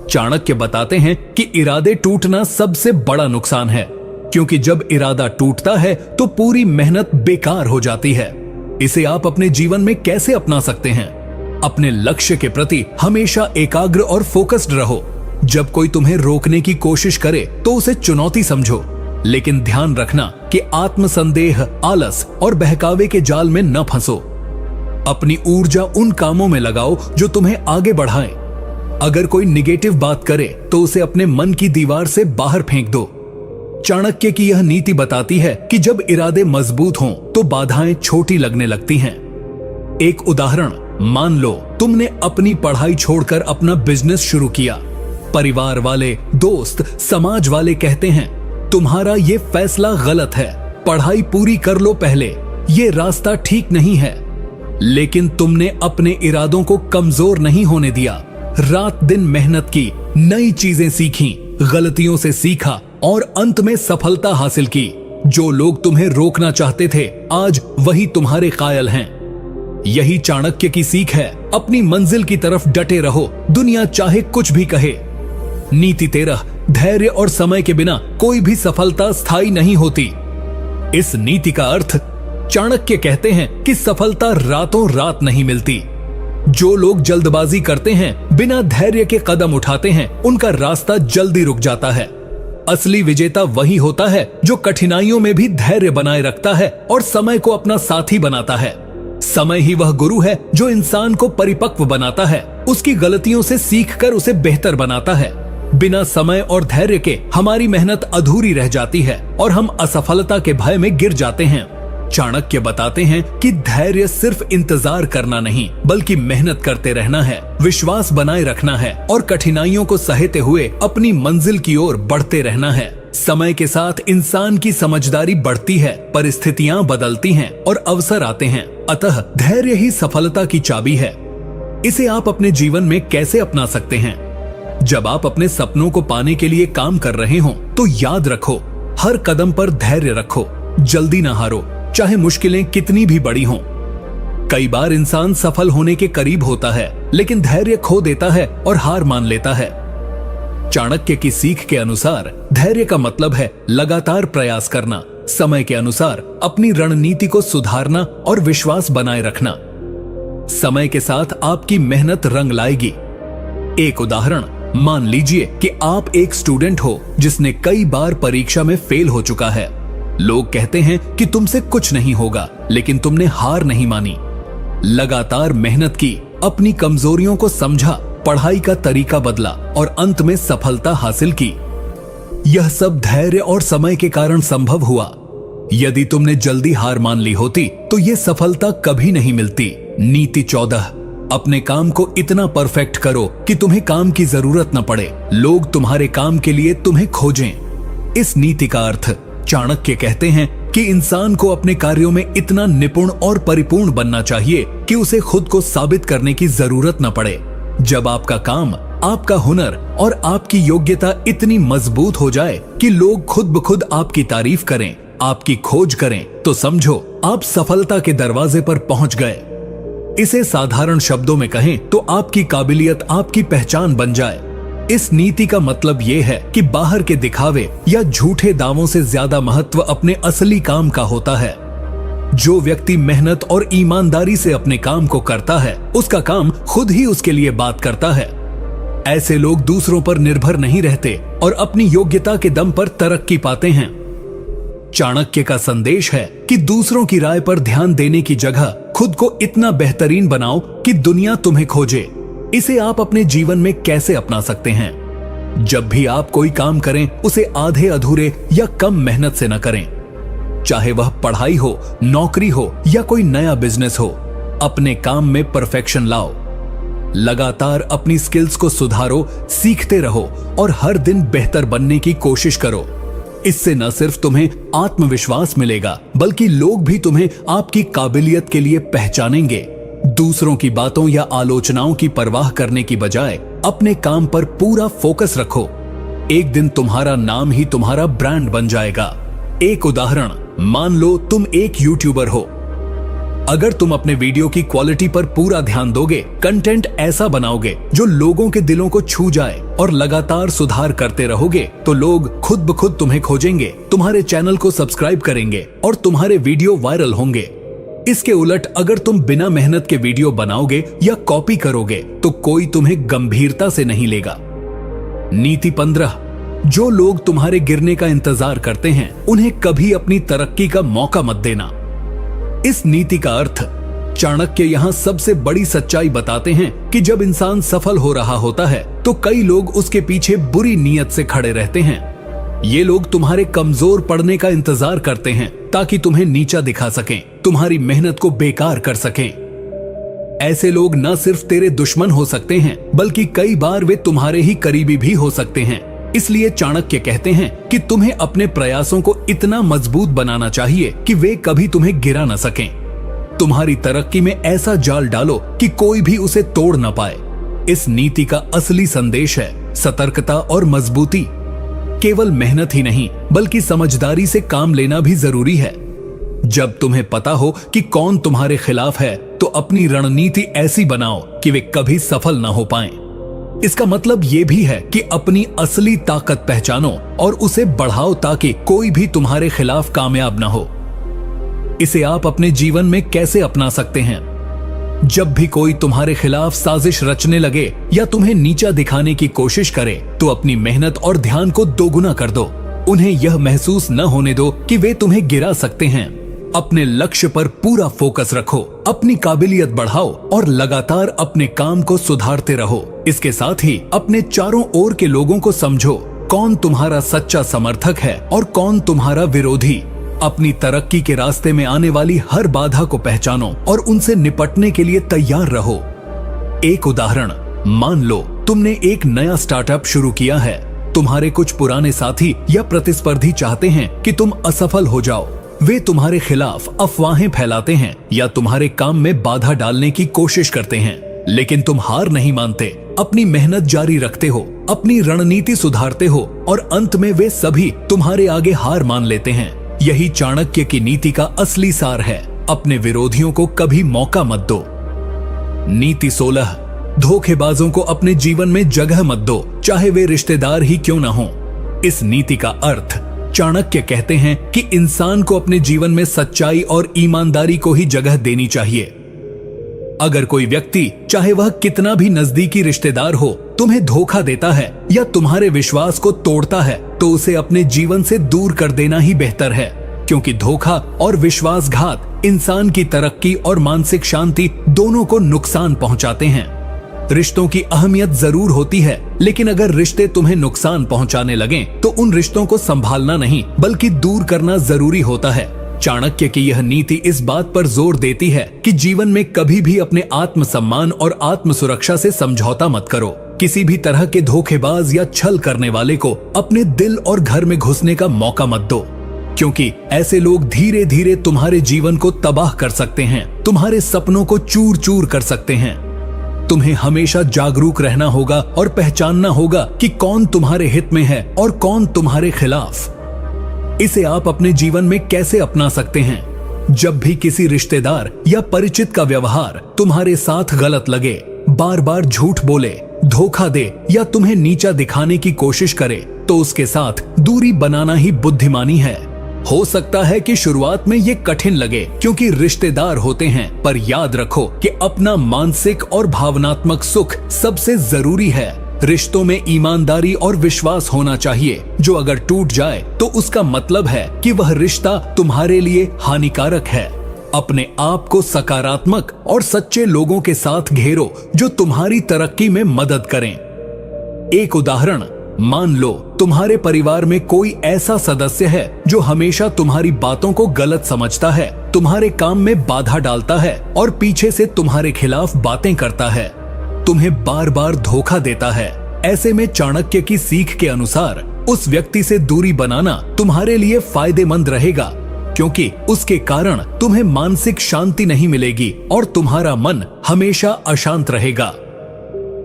चाणक्य बताते हैं कि इरादे टूटना सबसे बड़ा नुकसान है, क्योंकि जब इरादा टूटता है तो पूरी मेहनत बेकार हो जाती है। इसे आप अपने जीवन में कैसे अपना सकते हैं? अपने लक्ष्य के प्रति हमेशा एकाग्र और फोकस्ड रहो। जब कोई तुम्हें रोकने की कोशिश करे तो उसे चुनौती समझो, लेकिन ध्यान रखना कि आत्मसंदेह, आलस और बहकावे के जाल में न फंसो। अपनी ऊर्जा उन कामों में लगाओ जो तुम्हें आगे बढ़ाएं। अगर कोई निगेटिव बात करे तो उसे अपने मन की दीवार से बाहर फेंक दो। चाणक्य की यह नीति बताती है कि जब इरादे मजबूत हों तो बाधाएं छोटी लगने लगती हैं। एक उदाहरण, मान लो तुमने अपनी पढ़ाई छोड़कर अपना बिजनेस शुरू किया। परिवार वाले, दोस्त, समाज वाले कहते हैं तुम्हारा ये फैसला गलत है, पढ़ाई पूरी कर लो पहले, ये रास्ता ठीक नहीं है। लेकिन तुमने अपने इरादों को कमजोर नहीं होने दिया। रात दिन मेहनत की, नई चीजें सीखी, गलतियों से सीखा और अंत में सफलता हासिल की। जो लोग तुम्हें रोकना चाहते थे, आज वही तुम्हारे कायल हैं। यही चाणक्य की सीख है। अपनी मंजिल की तरफ डटे रहो, दुनिया चाहे कुछ भी कहे। नीति 13, धैर्य और समय के बिना कोई भी सफलता स्थायी नहीं होती। इस नीति का अर्थ, चाणक्य कहते हैं कि सफलता रातों रात नहीं मिलती। जो लोग जल्दबाजी करते हैं, बिना धैर्य के कदम उठाते हैं, उनका रास्ता जल्दी रुक जाता है। असली विजेता वही होता है जो कठिनाइयों में भी धैर्य बनाए रखता है और समय को अपना साथी बनाता है। समय ही वह गुरु है जो इंसान को परिपक्व बनाता है, उसकी गलतियों से सीखकर उसे बेहतर बनाता है। बिना समय और धैर्य के हमारी मेहनत अधूरी रह जाती है और हम असफलता के भय में गिर जाते हैं। चाणक्य बताते हैं कि धैर्य सिर्फ इंतजार करना नहीं, बल्कि मेहनत करते रहना है, विश्वास बनाए रखना है और कठिनाइयों को सहते हुए अपनी मंजिल की ओर बढ़ते रहना है। समय के साथ इंसान की समझदारी बढ़ती है, परिस्थितियां बदलती हैं और अवसर आते हैं। अतः धैर्य ही सफलता की चाबी है। इसे आप अपने जीवन में कैसे अपना सकते हैं? जब आप अपने सपनों को पाने के लिए काम कर रहे हो तो याद रखो, हर कदम पर धैर्य रखो, जल्दी ना हारो, चाहे मुश्किलें कितनी भी बड़ी हों। कई बार इंसान सफल होने के करीब होता है लेकिन धैर्य खो देता है और हार मान लेता है। चाणक्य की सीख के अनुसार धैर्य का मतलब है लगातार प्रयास करना, समय के अनुसार अपनी रणनीति को सुधारना और विश्वास बनाए रखना। समय के साथ आपकी मेहनत रंग लाएगी। एक उदाहरण, मान लीजिए कि आप एक स्टूडेंट हो जिसने कई बार परीक्षा में फेल हो चुका है। लोग कहते हैं कि तुमसे कुछ नहीं होगा, लेकिन तुमने हार नहीं मानी। लगातार मेहनत की, अपनी कमजोरियों को समझा, पढ़ाई का तरीका बदला और अंत में सफलता हासिल की। यह सब धैर्य और समय के कारण संभव हुआ। यदि तुमने जल्दी हार मान ली होती तो यह सफलता कभी नहीं मिलती। नीति 14, अपने काम को इतना परफेक्ट करो कि तुम्हें काम की जरूरत न पड़े, लोग तुम्हारे काम के लिए तुम्हें खोजें। इस नीति का अर्थ चाणक्य कहते हैं कि इंसान को अपने कार्यों में इतना निपुण और परिपूर्ण बनना चाहिए कि उसे खुद को साबित करने की जरूरत न पड़े। जब आपका काम, आपका हुनर और आपकी योग्यता इतनी मजबूत हो जाए कि लोग खुद ब खुद आपकी तारीफ करें, आपकी खोज करें, तो समझो आप सफलता के दरवाजे पर पहुंच गए। इसे साधारण शब्दों में कहें तो आपकी काबिलियत आपकी पहचान बन जाए। इस नीति का मतलब यह है कि बाहर के दिखावे या झूठे दावों से ज्यादा महत्व अपने असली काम का होता है। जो व्यक्ति मेहनत और ईमानदारी से अपने काम को करता है, उसका काम खुद ही उसके लिए बात करता है। ऐसे लोग दूसरों पर निर्भर नहीं रहते और अपनी योग्यता के दम पर तरक्की पाते हैं। चाणक्य का संदेश है कि दूसरों की राय पर ध्यान देने की जगह खुद को इतना बेहतरीन बनाओ कि दुनिया तुम्हें खोजे। इसे आप अपने जीवन में कैसे अपना सकते हैं? जब भी आप कोई काम करें, उसे आधे अधूरे या कम मेहनत से न करें। चाहे वह पढ़ाई हो, नौकरी हो या कोई नया बिजनेस हो, अपने काम में परफेक्शन लाओ। लगातार अपनी स्किल्स को सुधारो, सीखते रहो और हर दिन बेहतर बनने की कोशिश करो। इससे न सिर्फ तुम्हें आत्मविश्वास मिलेगा, बल्कि लोग भी तुम्हें आपकी काबिलियत के लिए पहचानेंगे। दूसरों की बातों या आलोचनाओं की परवाह करने की बजाय अपने काम पर पूरा फोकस रखो। एक दिन तुम्हारा नाम ही तुम्हारा ब्रांड बन जाएगा। एक उदाहरण, मान लो तुम एक यूट्यूबर हो। अगर तुम अपने वीडियो की क्वालिटी पर पूरा ध्यान दोगे, कंटेंट ऐसा बनाओगे जो लोगों के दिलों को छू जाए और लगातार सुधार करते रहोगे, तो लोग खुद ब खुद तुम्हें खोजेंगे, तुम्हारे चैनल को सब्सक्राइब करेंगे और तुम्हारे वीडियो वायरल होंगे। इसके उलट अगर तुम बिना मेहनत के वीडियो बनाओगे या कॉपी करोगे तो कोई तुम्हें गंभीरता से नहीं लेगा। नीति 15, जो लोग तुम्हारे गिरने का इंतजार करते हैं, उन्हें कभी अपनी तरक्की का मौका मत देना। इस नीति का अर्थ चाणक्य यहाँ सबसे बड़ी सच्चाई बताते हैं कि जब इंसान सफल हो रहा होता है तो कई लोग उसके पीछे बुरी नीयत से खड़े रहते हैं। ये लोग तुम्हारे कमजोर पड़ने का इंतजार करते हैं ताकि तुम्हें नीचा दिखा सकें, तुम्हारी मेहनत को बेकार कर सकें। ऐसे लोग न सिर्फ तेरे दुश्मन हो सकते हैं, बल्कि कई बार वे तुम्हारे ही करीबी भी हो सकते हैं। इसलिए चाणक्य कहते हैं कि तुम्हें अपने प्रयासों को इतना मजबूत बनाना चाहिए कि वे कभी तुम्हें गिरा न सकें। तुम्हारी तरक्की में ऐसा जाल डालो कि कोई भी उसे तोड़ न पाए। इस नीति का असली संदेश है सतर्कता और मजबूती। केवल मेहनत ही नहीं, बल्कि समझदारी से काम लेना भी जरूरी है। जब तुम्हें पता हो कि कौन तुम्हारे खिलाफ है, तो अपनी रणनीति ऐसी बनाओ कि वे कभी सफल न हो पाएं। इसका मतलब ये भी है कि अपनी असली ताकत पहचानो और उसे बढ़ाओ ताकि कोई भी तुम्हारे खिलाफ कामयाब ना हो। इसे आप अपने जीवन में कैसे अपना सकते हैं? जब भी कोई तुम्हारे खिलाफ साजिश रचने लगे या तुम्हें नीचा दिखाने की कोशिश करे, तो अपनी मेहनत और ध्यान को दोगुना कर दो। उन्हें यह महसूस न होने दो कि वे तुम्हें गिरा सकते हैं। अपने लक्ष्य पर पूरा फोकस रखो, अपनी काबिलियत बढ़ाओ और लगातार अपने काम को सुधारते रहो। इसके साथ ही अपने चारों ओर के लोगों को समझो, कौन तुम्हारा सच्चा समर्थक है और कौन तुम्हारा विरोधी। अपनी तरक्की के रास्ते में आने वाली हर बाधा को पहचानो और उनसे निपटने के लिए तैयार रहो। एक उदाहरण, मान लो तुमने एक नया स्टार्टअप शुरू किया है। तुम्हारे कुछ पुराने साथी या प्रतिस्पर्धी चाहते हैं कि तुम असफल हो जाओ। वे तुम्हारे खिलाफ अफवाहें फैलाते हैं या तुम्हारे काम में बाधा डालने की कोशिश करते हैं, लेकिन तुम हार नहीं मानते अपनी मेहनत जारी रखते हो, अपनी रणनीति सुधारते हो और अंत में वे सभी तुम्हारे आगे हार मान लेते हैं। यही चाणक्य की नीति का असली सार है। अपने विरोधियों को कभी मौका मत दो। नीति 16, धोखेबाजों को अपने जीवन में जगह मत दो, चाहे वे रिश्तेदार ही क्यों न हो। इस नीति का अर्थ चाणक्य कहते हैं कि इंसान को अपने जीवन में सच्चाई और ईमानदारी को ही जगह देनी चाहिए। अगर कोई व्यक्ति, चाहे वह कितना भी नजदीकी रिश्तेदार हो, तुम्हें धोखा देता है या तुम्हारे विश्वास को तोड़ता है, तो उसे अपने जीवन से दूर कर देना ही बेहतर है, क्योंकि धोखा और विश्वासघात इंसान की तरक्की और मानसिक शांति दोनों को नुकसान पहुंचाते हैं। रिश्तों की अहमियत जरूर होती है, लेकिन अगर रिश्ते तुम्हें नुकसान पहुंचाने लगें, तो उन रिश्तों को संभालना नहीं बल्कि दूर करना जरूरी होता है। चाणक्य की यह नीति इस बात पर जोर देती है कि जीवन में कभी भी अपने आत्मसम्मान और आत्म सुरक्षा से समझौता मत करो। किसी भी तरह के धोखेबाज या छल करने वाले को अपने दिल और घर में घुसने का मौका मत दो, क्योंकि ऐसे लोग धीरे धीरे तुम्हारे जीवन को तबाह कर सकते हैं, तुम्हारे सपनों को चूर चूर कर सकते हैं। तुम्हें हमेशा जागरूक रहना होगा और पहचानना होगा कि कौन तुम्हारे हित में है और कौन तुम्हारे खिलाफ। इसे आप अपने जीवन में कैसे अपना सकते हैं? जब भी किसी रिश्तेदार या परिचित का व्यवहार तुम्हारे साथ गलत लगे, बार बार झूठ बोले, धोखा दे या तुम्हें नीचा दिखाने की कोशिश करे, तो उसके साथ दूरी बनाना ही बुद्धिमानी है। हो सकता है कि शुरुआत में ये कठिन लगे, क्योंकि रिश्तेदार होते हैं, पर याद रखो कि अपना मानसिक और भावनात्मक सुख सबसे जरूरी है। रिश्तों में ईमानदारी और विश्वास होना चाहिए, जो अगर टूट जाए तो उसका मतलब है कि वह रिश्ता तुम्हारे लिए हानिकारक है। अपने आप को सकारात्मक और सच्चे लोगों के साथ घेरो, जो तुम्हारी तरक्की में मदद करें। एक उदाहरण, मान लो तुम्हारे परिवार में कोई ऐसा सदस्य है जो हमेशा तुम्हारी बातों को गलत समझता है, तुम्हारे काम में बाधा डालता है और पीछे से तुम्हारे खिलाफ बातें करता है, तुम्हें बार बार धोखा देता है। ऐसे में चाणक्य की सीख के अनुसार उस व्यक्ति से दूरी बनाना तुम्हारे लिए फायदेमंद रहेगा, क्योंकि उसके कारण तुम्हें मानसिक शांति नहीं मिलेगी और तुम्हारा मन हमेशा अशांत रहेगा।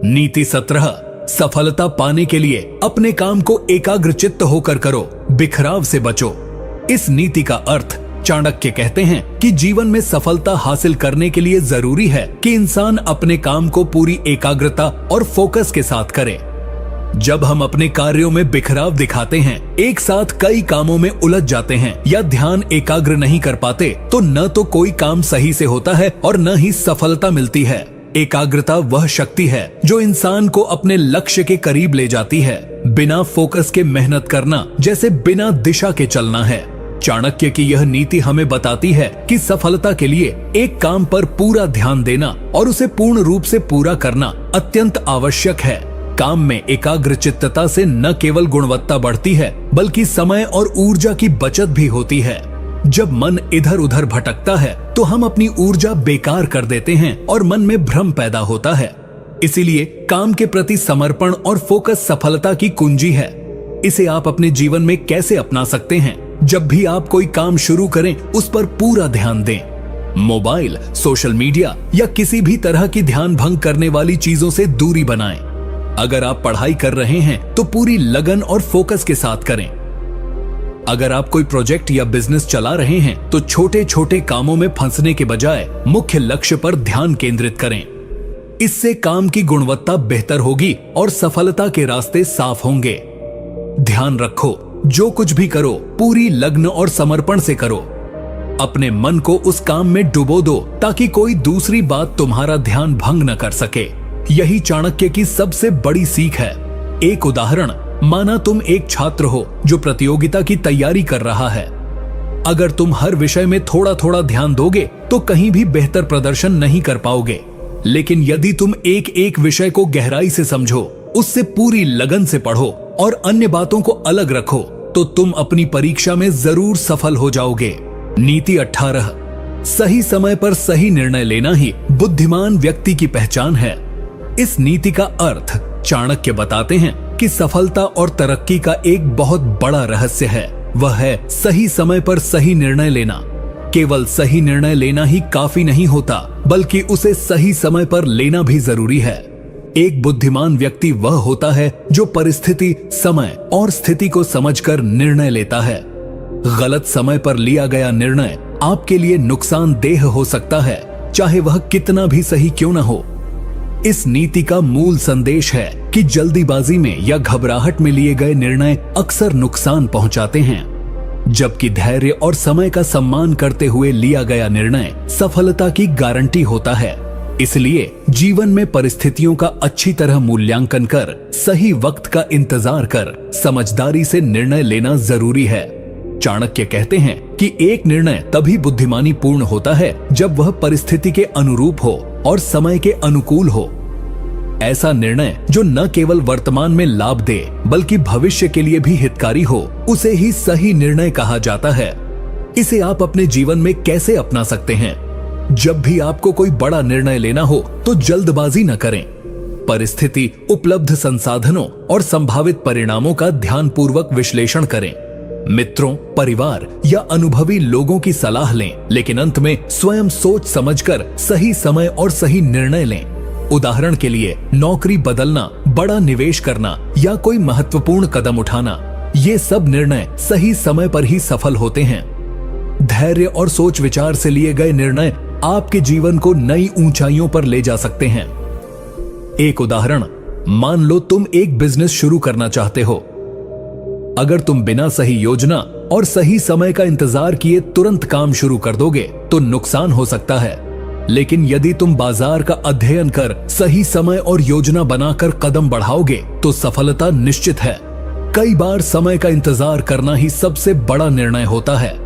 नीति 17, सफलता पाने के लिए अपने काम को एकाग्रचित्त होकर करो, बिखराव से बचो। इस नीति का अर्थ चाणक्य कहते हैं कि जीवन में सफलता हासिल करने के लिए जरूरी है कि इंसान अपने काम को पूरी एकाग्रता और फोकस के साथ करे। जब हम अपने कार्यों में बिखराव दिखाते हैं, एक साथ कई कामों में उलझ जाते हैं या ध्यान एकाग्र नहीं कर पाते, तो न तो कोई काम सही से होता है और न ही सफलता मिलती है। एकाग्रता वह शक्ति है जो इंसान को अपने लक्ष्य के करीब ले जाती है। बिना फोकस के मेहनत करना जैसे बिना दिशा के चलना है। चाणक्य की यह नीति हमें बताती है कि सफलता के लिए एक काम पर पूरा ध्यान देना और उसे पूर्ण रूप से पूरा करना अत्यंत आवश्यक है। काम में एकाग्रचित्तता से न केवल गुणवत्ता बढ़ती है, बल्कि समय और ऊर्जा की बचत भी होती है। जब मन इधर उधर भटकता है, तो हम अपनी ऊर्जा बेकार कर देते हैं और मन में भ्रम पैदा होता है। इसीलिए काम के प्रति समर्पण और फोकस सफलता की कुंजी है। इसे आप अपने जीवन में कैसे अपना सकते हैं? जब भी आप कोई काम शुरू करें, उस पर पूरा ध्यान दें। मोबाइल, सोशल मीडिया या किसी भी तरह की ध्यान भंग करने वाली चीजों से दूरी बनाएं। अगर आप पढ़ाई कर रहे हैं, तो पूरी लगन और फोकस के साथ करें। अगर आप कोई प्रोजेक्ट या बिजनेस चला रहे हैं, तो छोटे छोटे कामों में फंसने के बजाय मुख्य लक्ष्य पर ध्यान केंद्रित करें। इससे काम की गुणवत्ता बेहतर होगी और सफलता के रास्ते साफ होंगे। ध्यान रखो, जो कुछ भी करो पूरी लगन और समर्पण से करो। अपने मन को उस काम में डुबो दो, ताकि कोई दूसरी बात तुम्हारा ध्यान भंग न कर सके। यही चाणक्य की सबसे बड़ी सीख है। एक उदाहरण, माना तुम एक छात्र हो जो प्रतियोगिता की तैयारी कर रहा है। अगर तुम हर विषय में थोड़ा थोड़ा ध्यान दोगे, तो कहीं भी बेहतर प्रदर्शन नहीं कर पाओगे। लेकिन यदि तुम एक एक विषय को गहराई से समझो, उससे पूरी लगन से पढ़ो और अन्य बातों को अलग रखो, तो तुम अपनी परीक्षा में जरूर सफल हो जाओगे। नीति 18, सही समय पर सही निर्णय लेना ही बुद्धिमान व्यक्ति की पहचान है। इस नीति का अर्थ चाणक्य बताते हैं कि सफलता और तरक्की का एक बहुत बड़ा रहस्य है, वह है सही समय पर सही निर्णय लेना। केवल सही निर्णय लेना ही काफी नहीं होता, बल्कि उसे सही समय पर लेना भी जरूरी है। एक बुद्धिमान व्यक्ति वह होता है जो परिस्थिति, समय और स्थिति को समझकर निर्णय लेता है। गलत समय पर लिया गया निर्णय आपके लिए नुकसानदेह हो सकता है, चाहे वह कितना भी सही क्यों न हो। इस नीति का मूल संदेश है कि जल्दीबाजी में या घबराहट में लिए गए निर्णय अक्सर नुकसान पहुंचाते हैं, जबकि धैर्य और समय का सम्मान करते हुए लिया गया निर्णय सफलता की गारंटी होता है। इसलिए जीवन में परिस्थितियों का अच्छी तरह मूल्यांकन कर, सही वक्त का इंतजार कर, समझदारी से निर्णय लेना जरूरी है। चाणक्य कहते हैं कि एक निर्णय तभी बुद्धिमानी पूर्ण होता है जब वह परिस्थिति के अनुरूप हो और समय के अनुकूल हो। ऐसा निर्णय जो न केवल वर्तमान में लाभ दे बल्कि भविष्य के लिए भी हितकारी हो, उसे ही सही निर्णय कहा जाता है। इसे आप अपने जीवन में कैसे अपना सकते हैं? जब भी आपको कोई बड़ा निर्णय लेना हो तो जल्दबाजी न करें। परिस्थिति, उपलब्ध संसाधनों और संभावित परिणामों का ध्यानपूर्वक विश्लेषण करें। मित्रों, परिवार या अनुभवी लोगों की सलाह लें, लेकिन अंत में स्वयं सोच समझकर सही समय और सही निर्णय लें। उदाहरण के लिए, नौकरी बदलना, बड़ा निवेश करना या कोई महत्वपूर्ण कदम उठाना, ये सब निर्णय सही समय पर ही सफल होते हैं। धैर्य और सोच विचार से लिए गए निर्णय आपके जीवन को नई ऊंचाइयों पर ले जा सकते हैं। एक उदाहरण, मान लो तुम एक बिजनेस शुरू करना चाहते हो। अगर तुम बिना सही योजना और सही समय का इंतजार किए तुरंत काम शुरू कर दोगे तो नुकसान हो सकता है, लेकिन यदि तुम बाजार का अध्ययन कर सही समय और योजना बनाकर कदम बढ़ाओगे तो सफलता निश्चित है। कई बार समय का इंतजार करना ही सबसे बड़ा निर्णय होता है।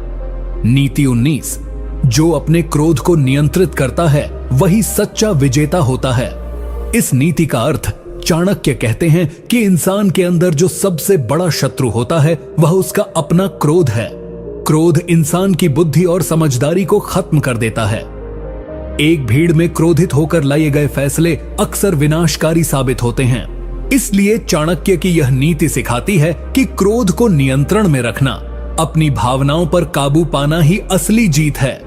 नीति 19, जो अपने क्रोध को नियंत्रित करता है वही सच्चा विजेता होता है। इस नीति का अर्थ, चाणक्य कहते हैं कि इंसान के अंदर जो सबसे बड़ा शत्रु होता है वह उसका अपना क्रोध है। क्रोध इंसान की बुद्धि और समझदारी को खत्म कर देता है। एक भीड़ में क्रोधित होकर लाए गए फैसले अक्सर विनाशकारी साबित होते हैं। इसलिए चाणक्य की यह नीति सिखाती है कि क्रोध को नियंत्रण में रखना, अपनी भावनाओं पर काबू पाना ही असली जीत है।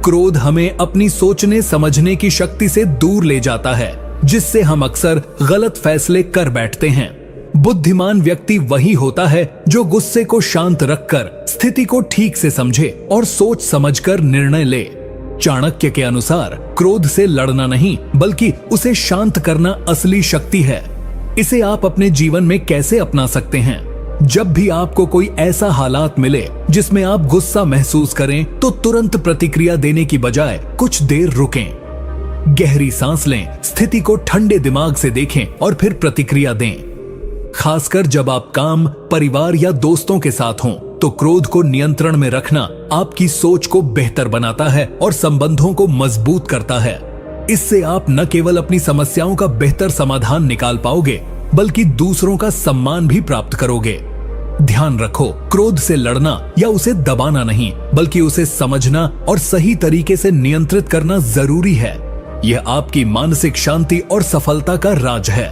क्रोध हमें अपनी सोचने समझने की शक्ति से दूर ले जाता है, जिससे हम अक्सर गलत फैसले कर बैठते हैं। बुद्धिमान व्यक्ति वही होता है जो गुस्से को शांत रखकर स्थिति को ठीक से समझे और सोच समझकर निर्णय ले। चाणक्य के अनुसार क्रोध से लड़ना नहीं बल्कि उसे शांत करना असली शक्ति है। इसे आप अपने जीवन में कैसे अपना सकते हैं? जब भी आपको कोई ऐसा हालात मिले जिसमें आप गुस्सा महसूस करें तो तुरंत प्रतिक्रिया देने की बजाय कुछ देर रुकें। गहरी सांस लें, स्थिति को ठंडे दिमाग से देखें और फिर प्रतिक्रिया दें। खासकर जब आप काम, परिवार या दोस्तों के साथ हों तो क्रोध को नियंत्रण में रखना आपकी सोच को बेहतर बनाता है और संबंधों को मजबूत करता है। इससे आप न केवल अपनी समस्याओं का बेहतर समाधान निकाल पाओगे बल्कि दूसरों का सम्मान भी प्राप्त करोगे। ध्यान रखो, क्रोध से लड़ना या उसे दबाना नहीं बल्कि उसे समझना और सही तरीके से नियंत्रित करना जरूरी है। यह आपकी मानसिक शांति और सफलता का राज है।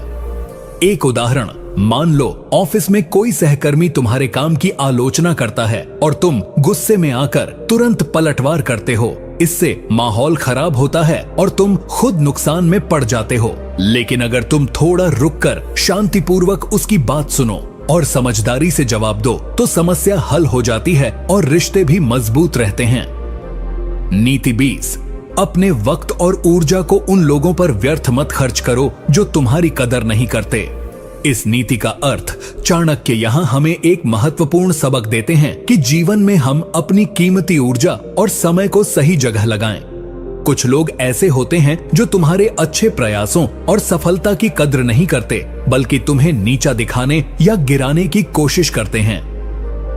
एक उदाहरण, मान लो ऑफिस में कोई सहकर्मी तुम्हारे काम की आलोचना करता है और तुम गुस्से में आकर तुरंत पलटवार करते हो। इससे माहौल खराब होता है और तुम खुद नुकसान में पड़ जाते हो। लेकिन अगर तुम थोड़ा रुककर शांतिपूर्वक उसकी बात सुनो और समझदारी से जवाब दो तो समस्या हल हो जाती है और रिश्ते भी मजबूत रहते हैं। नीति 20, अपने वक्त और ऊर्जा को उन लोगों पर व्यर्थ मत खर्च करो जो तुम्हारी कदर नहीं करते। इस नीति का अर्थ, चाणक्य यहाँ हमें एक महत्वपूर्ण सबक देते हैं कि जीवन में हम अपनी कीमती ऊर्जा और समय को सही जगह लगाएं। कुछ लोग ऐसे होते हैं जो तुम्हारे अच्छे प्रयासों और सफलता की कद्र नहीं करते बल्कि तुम्हें नीचा दिखाने या गिराने की कोशिश करते हैं।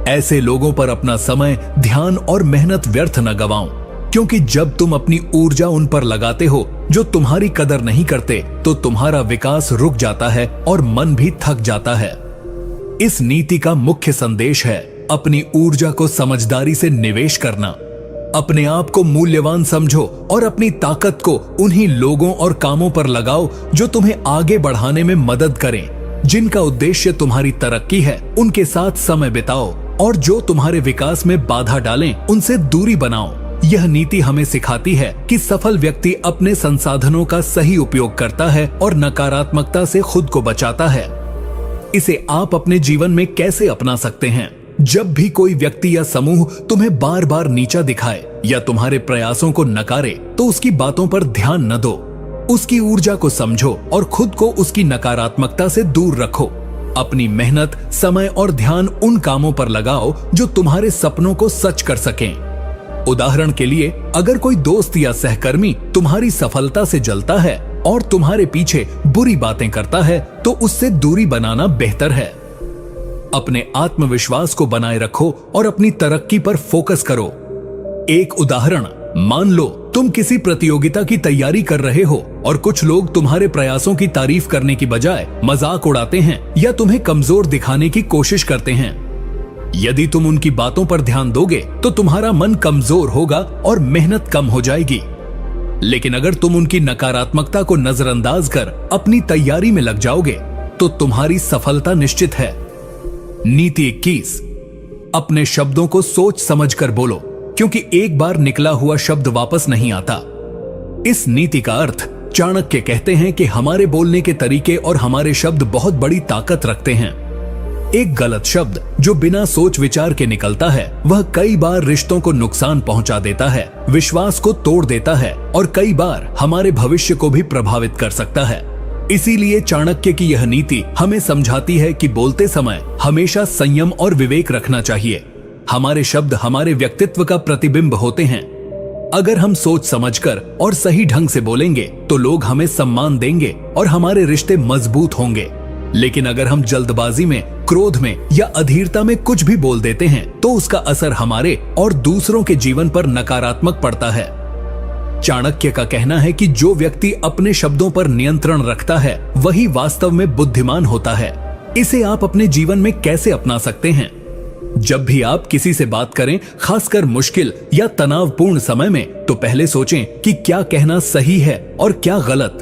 ऐसे लोगों पर अपना समय, ध्यान और मेहनत व्यर्थ न गवाओ, क्योंकि जब तुम अपनी ऊर्जा उन पर लगाते हो जो तुम्हारी कदर नहीं करते तो तुम्हारा विकास रुक जाता है और मन भी थक जाता है। इस नीति का मुख्य संदेश है अपनी ऊर्जा को समझदारी से निवेश करना। अपने आप को मूल्यवान समझो और अपनी ताकत को उन्हीं लोगों और कामों पर लगाओ जो तुम्हें आगे बढ़ाने में मदद करें। जिनका उद्देश्य तुम्हारी तरक्की है उनके साथ समय बिताओ और जो तुम्हारे विकास में बाधा डालें उनसे दूरी बनाओ। यह नीति हमें सिखाती है कि सफल व्यक्ति अपने संसाधनों का सही उपयोग करता है और नकारात्मकता से खुद को बचाता है। इसे आप अपने जीवन में कैसे अपना सकते हैं? जब भी कोई व्यक्ति या समूह तुम्हें बार बार नीचा दिखाए या तुम्हारे प्रयासों को नकारे, तो उसकी बातों पर ध्यान न दो। उसकी ऊर्जा को समझो और खुद को उसकी नकारात्मकता से दूर रखो। अपनी मेहनत, समय और ध्यान उन कामों पर लगाओ जो तुम्हारे सपनों को सच कर सकें। उदाहरण के लिए, अगर कोई दोस्त या सहकर्मी तुम्हारी सफलता से जलता है और तुम्हारे पीछे बुरी बातें करता है, तो उससे दूरी बनाना बेहतर है। अपने आत्मविश्वास को बनाए रखो और अपनी तरक्की पर फोकस करो। एक उदाहरण, मान लो तुम किसी प्रतियोगिता की तैयारी कर रहे हो और कुछ लोग तुम्हारे प्रयासों की तारीफ करने की बजाय मजाक उड़ाते हैं या तुम्हें कमजोर दिखाने की कोशिश करते हैं। यदि तुम उनकी बातों पर ध्यान दोगे तो तुम्हारा मन कमजोर होगा और मेहनत कम हो जाएगी। लेकिन अगर तुम उनकी नकारात्मकता को नजरअंदाज कर अपनी तैयारी में लग जाओगे तो तुम्हारी सफलता निश्चित है। नीति 21, अपने शब्दों को सोच समझकर बोलो, क्योंकि एक बार निकला हुआ शब्द वापस नहीं आता। इस नीति का अर्थ, चाणक्य कहते हैं कि हमारे बोलने के तरीके और हमारे शब्द बहुत बड़ी ताकत रखते हैं। एक गलत शब्द जो बिना सोच विचार के निकलता है, वह कई बार रिश्तों को नुकसान पहुंचा देता है, विश्वास को तोड़ देता है और कई बार हमारे भविष्य को भी प्रभावित कर सकता है। इसीलिए चाणक्य की यह नीति हमें समझाती है कि बोलते समय हमेशा संयम और विवेक रखना चाहिए। हमारे शब्द हमारे व्यक्तित्व का प्रतिबिंब होते हैं। अगर हम सोच समझकर और सही ढंग से बोलेंगे तो लोग हमें सम्मान देंगे और हमारे रिश्ते मजबूत होंगे। लेकिन अगर हम जल्दबाजी में, क्रोध में या अधीरता में कुछ भी बोल देते हैं तो उसका असर हमारे और दूसरों के जीवन पर नकारात्मक पड़ता है। चाणक्य का कहना है कि जो व्यक्ति अपने शब्दों पर नियंत्रण रखता है वही वास्तव में बुद्धिमान होता है। इसे आप अपने जीवन में कैसे अपना सकते हैं? जब भी आप किसी से बात करें, खासकर मुश्किल या तनावपूर्ण समय में, तो पहले सोचें कि क्या कहना सही है और क्या गलत।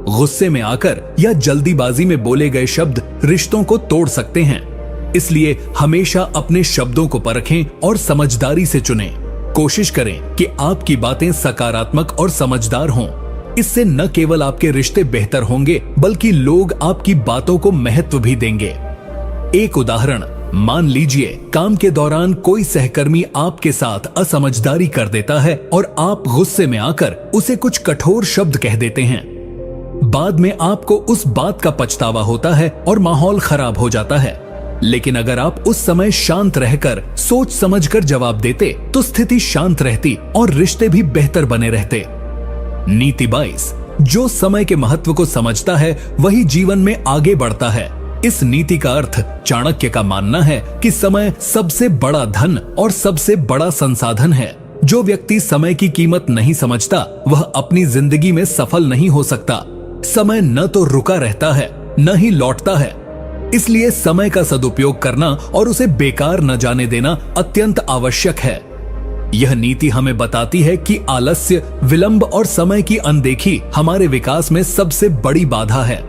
गुस्से में आकर या जल्दीबाजी में बोले गए शब्द रिश्तों को तोड़ सकते हैं। इसलिए हमेशा अपने शब्दों को परखें और समझदारी से चुनें। कोशिश करें कि आपकी बातें सकारात्मक और समझदार हों। इससे न केवल आपके रिश्ते बेहतर होंगे, बल्कि लोग आपकी बातों को महत्व भी देंगे। एक उदाहरण, मान लीजिए काम के दौरान कोई सहकर्मी आपके साथ असमझदारी कर देता है और आप गुस्से में आकर उसे कुछ कठोर शब्द कह देते हैं। बाद में आपको उस बात का पछतावा होता है और माहौल खराब हो जाता है। लेकिन अगर आप उस समय शांत रहकर सोच समझकर जवाब देते तो स्थिति शांत रहती और रिश्ते भी बेहतर बने रहते। नीति 22, जो समय के महत्व को समझता है वही जीवन में आगे बढ़ता है। इस नीति का अर्थ, चाणक्य का मानना है कि समय सबसे बड़ा धन और सबसे बड़ा संसाधन है। जो व्यक्ति समय की कीमत नहीं समझता वह अपनी जिंदगी में सफल नहीं हो सकता। समय न तो रुका रहता है न ही लौटता है। इसलिए समय का सदुपयोग करना और उसे बेकार न जाने देना अत्यंत आवश्यक है। यह नीति हमें बताती है कि आलस्य, विलंब और समय की अनदेखी हमारे विकास में सबसे बड़ी बाधा है।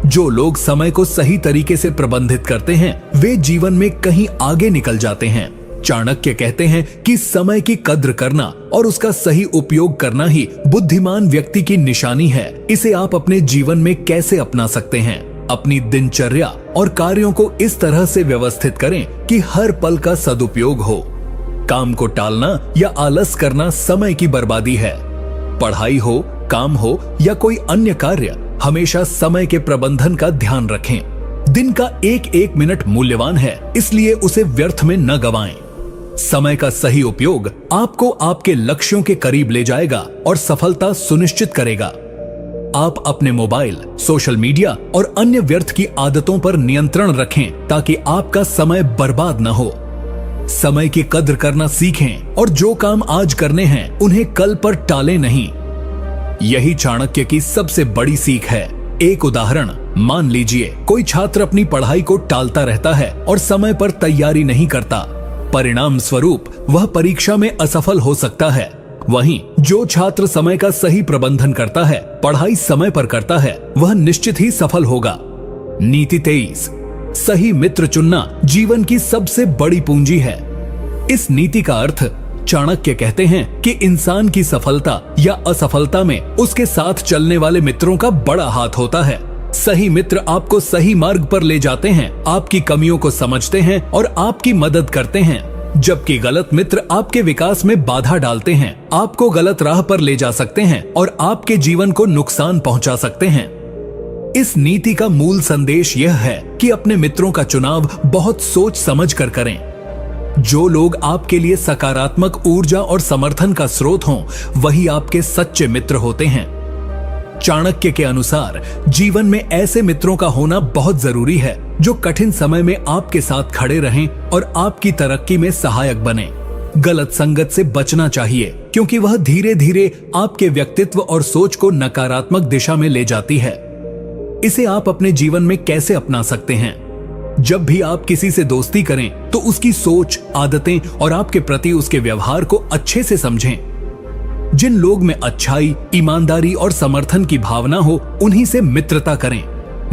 जो लोग समय को सही तरीके से प्रबंधित करते हैं वे जीवन में कहीं आगे निकल जाते हैं। चाणक्य कहते हैं कि समय की कद्र करना और उसका सही उपयोग करना ही बुद्धिमान व्यक्ति की निशानी है। इसे आप अपने जीवन में कैसे अपना सकते हैं? अपनी दिनचर्या और कार्यों को इस तरह से व्यवस्थित करें कि हर पल का सदुपयोग हो। काम को टालना या आलस करना समय की बर्बादी है। पढ़ाई हो, काम हो या कोई अन्य कार्य, हमेशा समय के प्रबंधन का ध्यान रखें। दिन का एक एक मिनट मूल्यवान है, इसलिए उसे व्यर्थ में न गवाएं। समय का सही उपयोग आपको आपके लक्ष्यों के करीब ले जाएगा और सफलता सुनिश्चित करेगा। आप अपने मोबाइल, सोशल मीडिया और अन्य व्यर्थ की आदतों पर नियंत्रण रखें ताकि आपका समय बर्बाद न हो। समय की कद्र करना सीखें और जो काम आज करने हैं उन्हें कल पर टालें नहीं। यही चाणक्य की सबसे बड़ी सीख है। एक उदाहरण, मान लीजिए कोई छात्र अपनी पढ़ाई को टालता रहता है और समय पर तैयारी नहीं करता। परिणाम स्वरूप वह परीक्षा में असफल हो सकता है। वहीं जो छात्र समय का सही प्रबंधन करता है, पढ़ाई समय पर करता है, वह निश्चित ही सफल होगा। नीति 23, सही मित्र चुनना जीवन की सबसे बड़ी पूंजी है। इस नीति का अर्थ, चाणक्य कहते हैं कि इंसान की सफलता या असफलता में उसके साथ चलने वाले मित्रों का बड़ा हाथ होता है। सही मित्र आपको सही मार्ग पर ले जाते हैं, आपकी कमियों को समझते हैं और आपकी मदद करते हैं, जबकि गलत मित्र आपके विकास में बाधा डालते हैं, आपको गलत राह पर ले जा सकते हैं और आपके जीवन को नुकसान पहुंचा सकते हैं। इस नीति का मूल संदेश यह है कि अपने मित्रों का चुनाव बहुत सोच समझ कर करें। जो लोग आपके लिए सकारात्मक ऊर्जा और समर्थन का स्रोत हों, वही आपके सच्चे मित्र होते हैं। चाणक्य के अनुसार जीवन में ऐसे मित्रों का होना बहुत जरूरी है जो कठिन समय में आपके साथ खड़े रहें और आपकी तरक्की में सहायक बने। गलत संगत से बचना चाहिए क्योंकि वह धीरे धीरे आपके व्यक्तित्व और सोच को नकारात्मक दिशा में ले जाती है। इसे आप अपने जीवन में कैसे अपना सकते हैं? जब भी आप किसी से दोस्ती करें तो उसकी सोच, आदतें और आपके प्रति उसके व्यवहार को अच्छे से समझें। जिन लोग में अच्छाई, ईमानदारी और समर्थन की भावना हो, उन्हीं से मित्रता करें।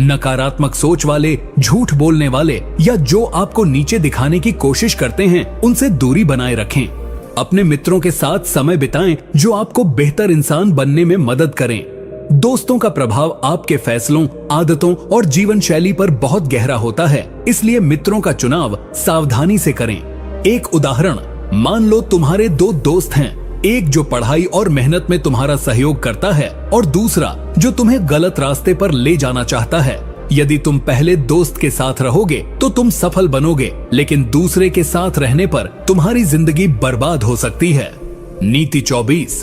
नकारात्मक सोच वाले, झूठ बोलने वाले या जो आपको नीचे दिखाने की कोशिश करते हैं, उनसे दूरी बनाए रखें। अपने मित्रों के साथ समय बिताएं जो आपको बेहतर इंसान बनने में मदद करें। दोस्तों का प्रभाव आपके फैसलों, आदतों और जीवन शैली पर बहुत गहरा होता है, इसलिए मित्रों का चुनाव सावधानी से करें। एक उदाहरण, मान लो तुम्हारे दो दोस्त हैं, एक जो पढ़ाई और मेहनत में तुम्हारा सहयोग करता है और दूसरा जो तुम्हें गलत रास्ते पर ले जाना चाहता है। यदि तुम पहले दोस्त के साथ रहोगे तो तुम सफल बनोगे, लेकिन दूसरे के साथ रहने पर तुम्हारी जिंदगी बर्बाद हो सकती है। नीति 24,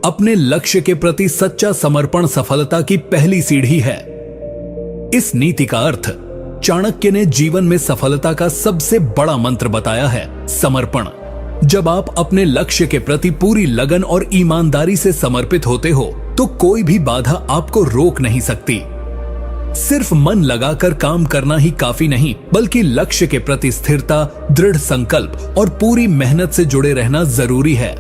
अपने लक्ष्य के प्रति सच्चा समर्पण सफलता की पहली सीढ़ी है। इस नीति का अर्थ चाणक्य ने जीवन में सफलता का सबसे बड़ा मंत्र बताया है, समर्पण। जब आप अपने लक्ष्य के प्रति पूरी लगन और ईमानदारी से समर्पित होते हो तो कोई भी बाधा आपको रोक नहीं सकती। सिर्फ मन लगाकर काम करना ही काफी नहीं, बल्कि लक्ष्य के प्रति स्थिरता, दृढ़ संकल्प और पूरी मेहनत से जुड़े रहना जरूरी है।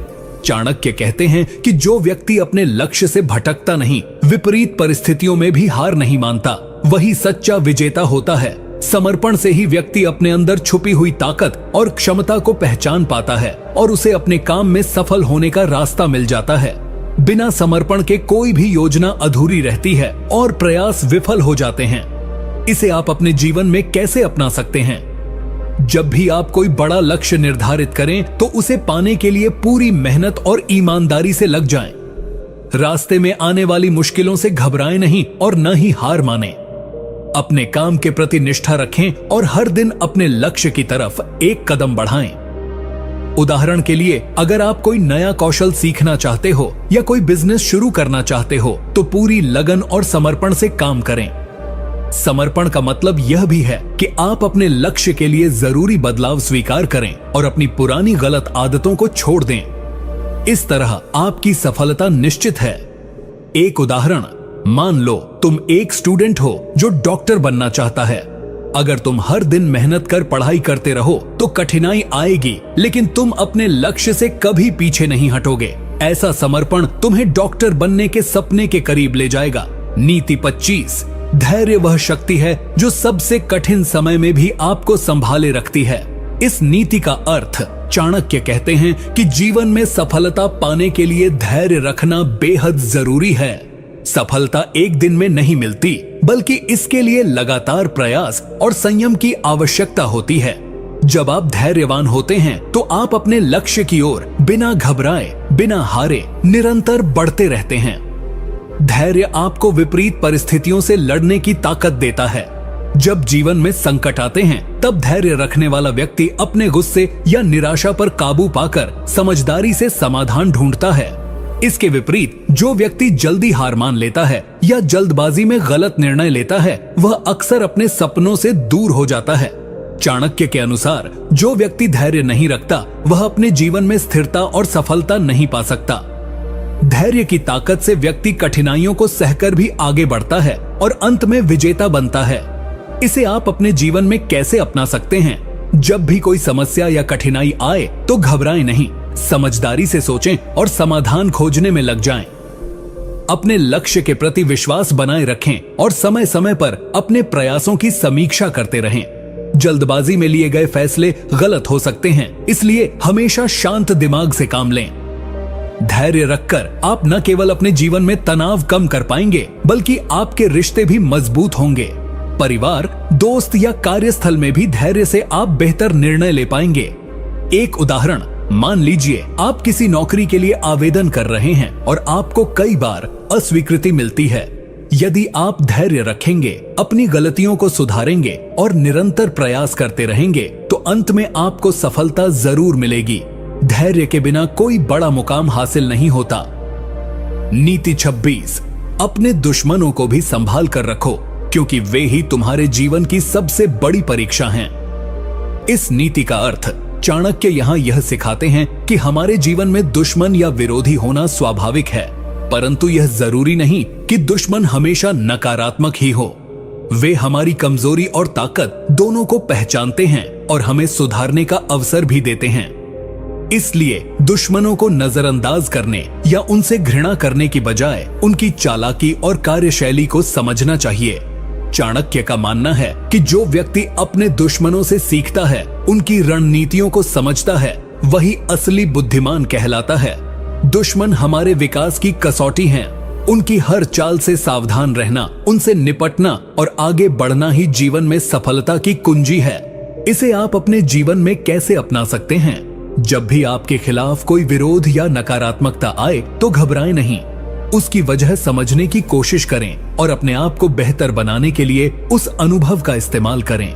चाणक्य कहते हैं कि जो व्यक्ति अपने लक्ष्य से भटकता नहीं, विपरीत परिस्थितियों में भी हार नहीं मानता, वही सच्चा विजेता होता है। समर्पण से ही व्यक्ति अपने अंदर छुपी हुई ताकत और क्षमता को पहचान पाता है और उसे अपने काम में सफल होने का रास्ता मिल जाता है। बिना समर्पण के कोई भी योजना अधूरी रहती है और प्रयास विफल हो जाते हैं। इसे आप अपने जीवन में कैसे अपना सकते हैं? जब भी आप कोई बड़ा लक्ष्य निर्धारित करें तो उसे पाने के लिए पूरी मेहनत और ईमानदारी से लग जाएं। रास्ते में आने वाली मुश्किलों से घबराएं नहीं और न ही हार मानें। अपने काम के प्रति निष्ठा रखें और हर दिन अपने लक्ष्य की तरफ एक कदम बढ़ाएं। उदाहरण के लिए, अगर आप कोई नया कौशल सीखना चाहते हो या कोई बिजनेस शुरू करना चाहते हो तो पूरी लगन और समर्पण से काम करें। समर्पण का मतलब यह भी है कि आप अपने लक्ष्य के लिए जरूरी बदलाव स्वीकार करें और अपनी पुरानी गलत आदतों को छोड़ दें। इस तरह आपकी सफलता निश्चित है। एक उदाहरण, मान लो तुम एक स्टूडेंट हो जो डॉक्टर बनना चाहता है। अगर तुम हर दिन मेहनत कर पढ़ाई करते रहो तो कठिनाई आएगी, लेकिन तुम अपने लक्ष्य से कभी पीछे नहीं हटोगे। ऐसा समर्पण तुम्हें डॉक्टर बनने के सपने के करीब ले जाएगा। नीति 25, धैर्य वह शक्ति है जो सबसे कठिन समय में भी आपको संभाले रखती है। इस नीति का अर्थ चाणक्य कहते हैं कि जीवन में सफलता पाने के लिए धैर्य रखना बेहद जरूरी है। सफलता एक दिन में नहीं मिलती, बल्कि इसके लिए लगातार प्रयास और संयम की आवश्यकता होती है। जब आप धैर्यवान होते हैं तो आप अपने लक्ष्य की ओर बिना घबराए, बिना हारे निरंतर बढ़ते रहते हैं। धैर्य आपको विपरीत परिस्थितियों से लड़ने की ताकत देता है। जब जीवन में संकट आते हैं तब धैर्य रखने वाला व्यक्ति अपने गुस्से या निराशा पर काबू पाकर समझदारी से समाधान ढूंढता है। इसके विपरीत जो व्यक्ति जल्दी हार मान लेता है या जल्दबाजी में गलत निर्णय लेता है, वह अक्सर अपने सपनों से दूर हो जाता है। चाणक्य के अनुसार जो व्यक्ति धैर्य नहीं रखता वह अपने जीवन में स्थिरता और सफलता नहीं पा सकता। धैर्य की ताकत से व्यक्ति कठिनाइयों को सहकर भी आगे बढ़ता है और अंत में विजेता बनता है। इसे आप अपने जीवन में कैसे अपना सकते हैं? जब भी कोई समस्या या कठिनाई आए तो घबराएं नहीं, समझदारी से सोचें और समाधान खोजने में लग जाएं। अपने लक्ष्य के प्रति विश्वास बनाए रखें और समय समय पर अपने प्रयासों की समीक्षा करते रहें। जल्दबाजी में लिए गए फैसले गलत हो सकते हैं, इसलिए हमेशा शांत दिमाग से काम लें। धैर्य रखकर आप न केवल अपने जीवन में तनाव कम कर पाएंगे, बल्कि आपके रिश्ते भी मजबूत होंगे। परिवार, दोस्त या कार्यस्थल में भी धैर्य से आप बेहतर निर्णय ले पाएंगे। एक उदाहरण, मान लीजिए आप किसी नौकरी के लिए आवेदन कर रहे हैं और आपको कई बार अस्वीकृति मिलती है। यदि आप धैर्य रखेंगे, अपनी गलतियों को सुधारेंगे और निरंतर प्रयास करते रहेंगे, तो अंत में आपको सफलता जरूर मिलेगी। धैर्य के बिना कोई बड़ा मुकाम हासिल नहीं होता। नीति 26, अपने दुश्मनों को भी संभाल कर रखो, क्योंकि वे ही तुम्हारे जीवन की सबसे बड़ी परीक्षा हैं। इस नीति का अर्थ चाणक्य यहाँ यह सिखाते हैं कि हमारे जीवन में दुश्मन या विरोधी होना स्वाभाविक है, परंतु यह जरूरी नहीं कि दुश्मन हमेशा नकारात्मक ही हो। वे हमारी कमजोरी और ताकत दोनों को पहचानते हैं और हमें सुधारने का अवसर भी देते हैं। इसलिए दुश्मनों को नजरअंदाज करने या उनसे घृणा करने की बजाय उनकी चालाकी और कार्यशैली को समझना चाहिए। चाणक्य का मानना है कि जो व्यक्ति अपने दुश्मनों से सीखता है, उनकी रणनीतियों को समझता है, वही असली बुद्धिमान कहलाता है। दुश्मन हमारे विकास की कसौटी हैं। उनकी हर चाल से सावधान रहना, उनसे निपटना और आगे बढ़ना ही जीवन में सफलता की कुंजी है। इसे आप अपने जीवन में कैसे अपना सकते हैं? जब भी आपके खिलाफ कोई विरोध या नकारात्मकता आए तो घबराएं नहीं, उसकी वजह समझने की कोशिश करें और अपने आप को बेहतर बनाने के लिए उस अनुभव का इस्तेमाल करें।